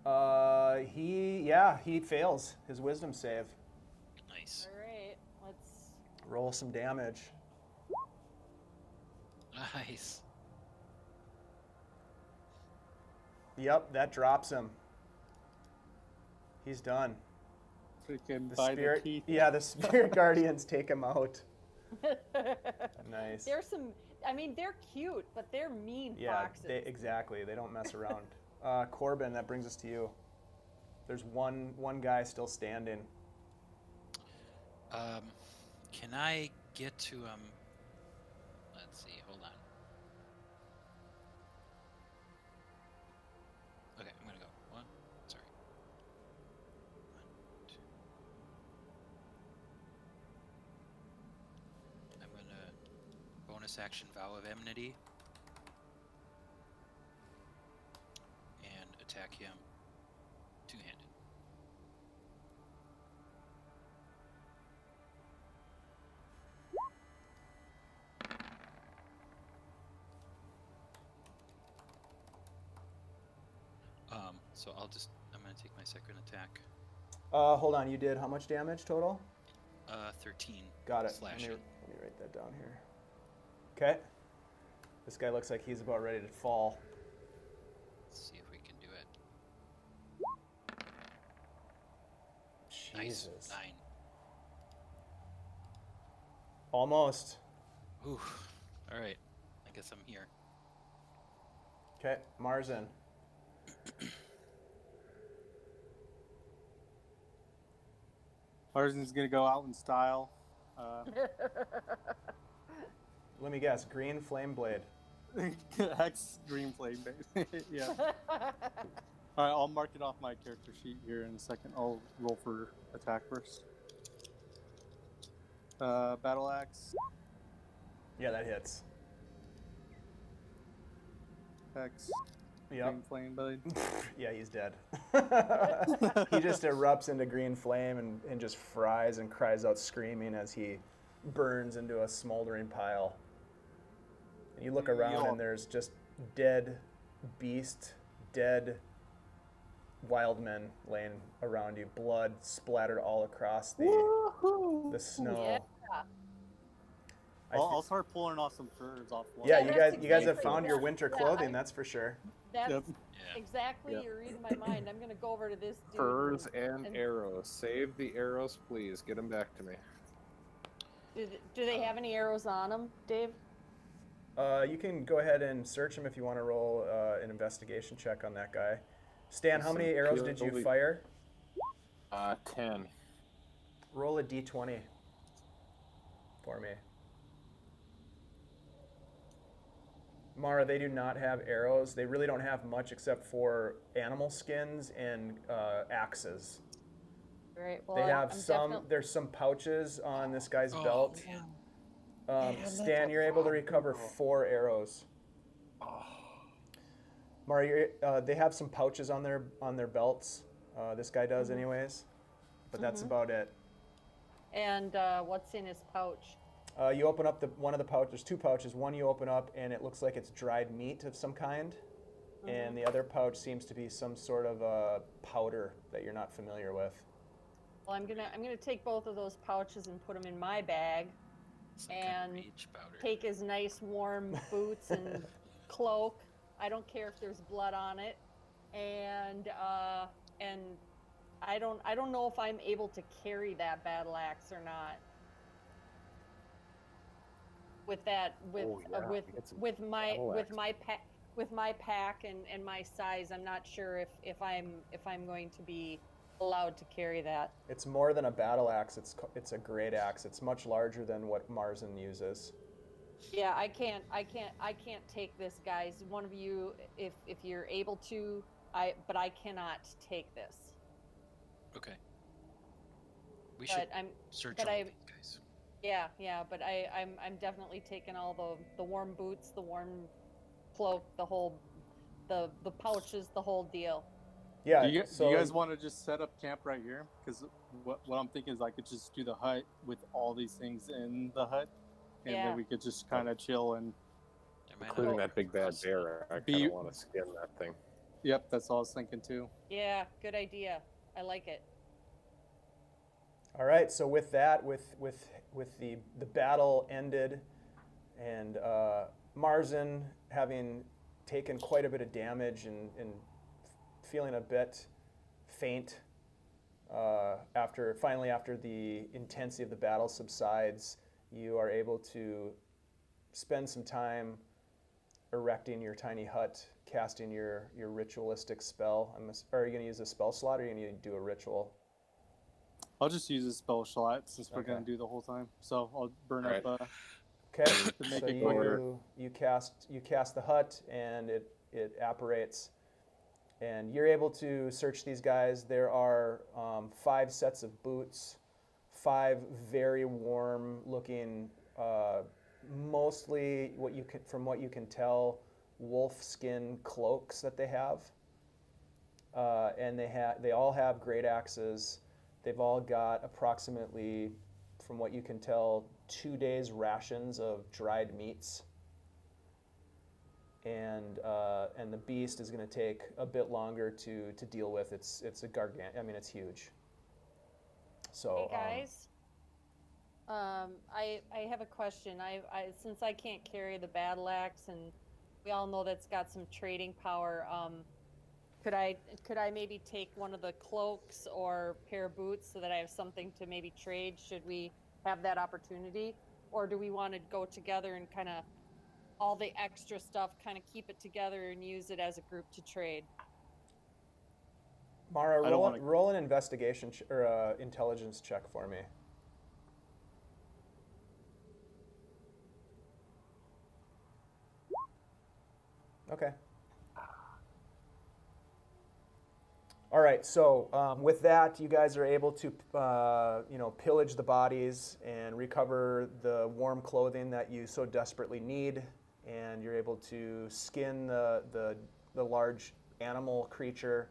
He fails his wisdom save. Nice. All right, let's. Roll some damage. Nice. Yep, that drops him. He's done. Freaking The by spirit, the teeth. yeah, the spirit guardians take him out. Nice. There's some. I mean, they're cute, but they're mean Yeah, foxes. exactly. They don't mess around. Corben, that brings us to you. There's one guy still standing. Can I get to let's see, hold on. Okay, I'm gonna go. One, sorry. One, two. I'm gonna bonus action Vow of Enmity and attack him two-handed. So I'm gonna take my second attack. Hold on, you did how much damage total? 13. Got it. Slashing. Let me write that down here. Okay. This guy looks like he's about ready to fall. Let's see if we can do it. Jesus. Nice. 9. Almost. Ooh. All right. I guess I'm here. Okay, Marzen. Marzen's gonna go out in style. Let me guess, green flame blade. Hex green flame base. Yeah. All right, I'll mark it off my character sheet here in a second. I'll roll for attack first. Battle axe. Yeah, that hits. Hex. Yep. Green flame blade. Yeah, he's dead. He just erupts into green flame and just fries and cries out screaming as he burns into a smoldering pile. And you look around and there's just dead beast, dead wild men laying around you, blood splattered all across the snow. Yeah. I'll start pulling off some furs off. One. Yeah, that's you guys have exactly found your what- winter yeah, clothing, that's for sure. That's Yep. Yeah. exactly. Yep. You're reading my mind. I'm gonna go over to this dude. Furs and and- arrows. Save the arrows, please. Get them back to me. Do they have any arrows on them, Dave? You can go ahead and search him if you want to roll an investigation check on that guy. Stan, how many arrows did you fire? 10. Roll a d20 for me. Mara, they do not have arrows. They really don't have much except for animal skins and axes. Right. Well, They have I'm some. There's some pouches on this guy's Oh, belt. man. Stan, you're able to recover 4 arrows. Mara, they have some pouches on their belts. This guy does, anyways. But that's about it. And what's in his pouch? You open up one of the pouches. There's 2 pouches. One you open up, and it looks like it's dried meat of some kind. And the other pouch seems to be some sort of powder that you're not familiar with. Well, I'm gonna take both of those pouches and put them in my bag, Some kind of and rage powder. take his nice warm boots and cloak. I don't care if there's blood on it, and I don't know if I'm able to carry that battle axe or not. With that, with Oh, yeah, get some with my battle with axe. my pack with my pack and my size, I'm not sure if I'm going to be allowed to carry that. It's more than a battle axe. It's a great axe. It's much larger than what Marzen uses. Yeah, I can't take this, guys. One of you, if you're able to, but I cannot take this. Okay. We should But I'm search but all I- these guys. yeah, but I'm definitely taking all the warm boots, the warm cloak, the pouches, the whole deal. Yeah. Do you so guys want to just set up camp right here? Because what I'm thinking is I could just do the hut with all these things in the hut, and Yeah. then we could just kind of chill and There might Including not that big bad bear. I kind Be- of want to skin that thing. Yep, that's all I was thinking too. Yeah, good idea. I like it. All right. So with that, with the battle ended, and Marzen having taken quite a bit of damage and feeling a bit faint after the intensity of the battle subsides, you are able to spend some time erecting your tiny hut, casting your ritualistic spell. Are you going to use a spell slot, or are you going to do a ritual? I'll just use a spell slot since we're Okay. gonna do the whole time. So I'll burn Alright. up. Okay, To make so it quicker. you cast the hut, and it apparates, and you're able to search these guys. There are 5 sets of boots, 5 very warm looking, mostly from what you can tell, wolf skin cloaks that they have, and they all have great axes. They've all got approximately, from what you can tell, 2 days rations of dried meats, and the beast is going to take a bit longer to deal with. It's a gargant. I mean, it's huge. So Hey guys, I have a question. I since I can't carry the battle axe, and we all know that's got some trading power. Could I maybe take one of the cloaks or pair of boots so that I have something to maybe trade should we have that opportunity? Or do we want to go together and kind of all the extra stuff, kind of keep it together and use it as a group to trade? Mara, I don't wanna- roll an investigation or intelligence check for me. Okay. All right. So with that, you guys are able to, pillage the bodies and recover the warm clothing that you so desperately need, and you're able to skin the large animal creature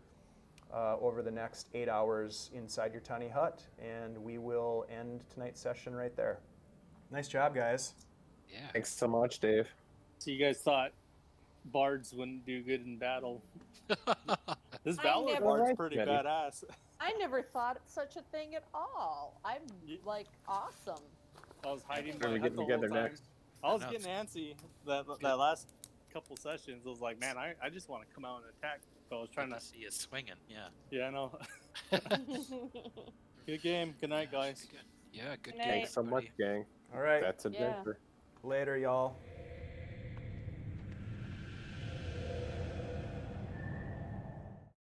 over the next 8 hours inside your tiny hut, and we will end tonight's session right there. Nice job, guys. Yeah. Thanks so much, Dave. So you guys thought bards wouldn't do good in battle. This I Valor never- bard's Alright, pretty Betty. badass. I never thought such a thing at all. I'm like awesome. I was hiding When my we hut get the whole together time. next. I was I know, getting it's antsy that last couple sessions. I was like, man, I just want to come out and attack. So I was trying Good to. to see you swinging. Yeah. Yeah, I know. Good game. Good night, guys. Good. Yeah. Good Good game. night. Thanks so much, everybody. gang. All right. That's Yeah. adventure. Later, y'all.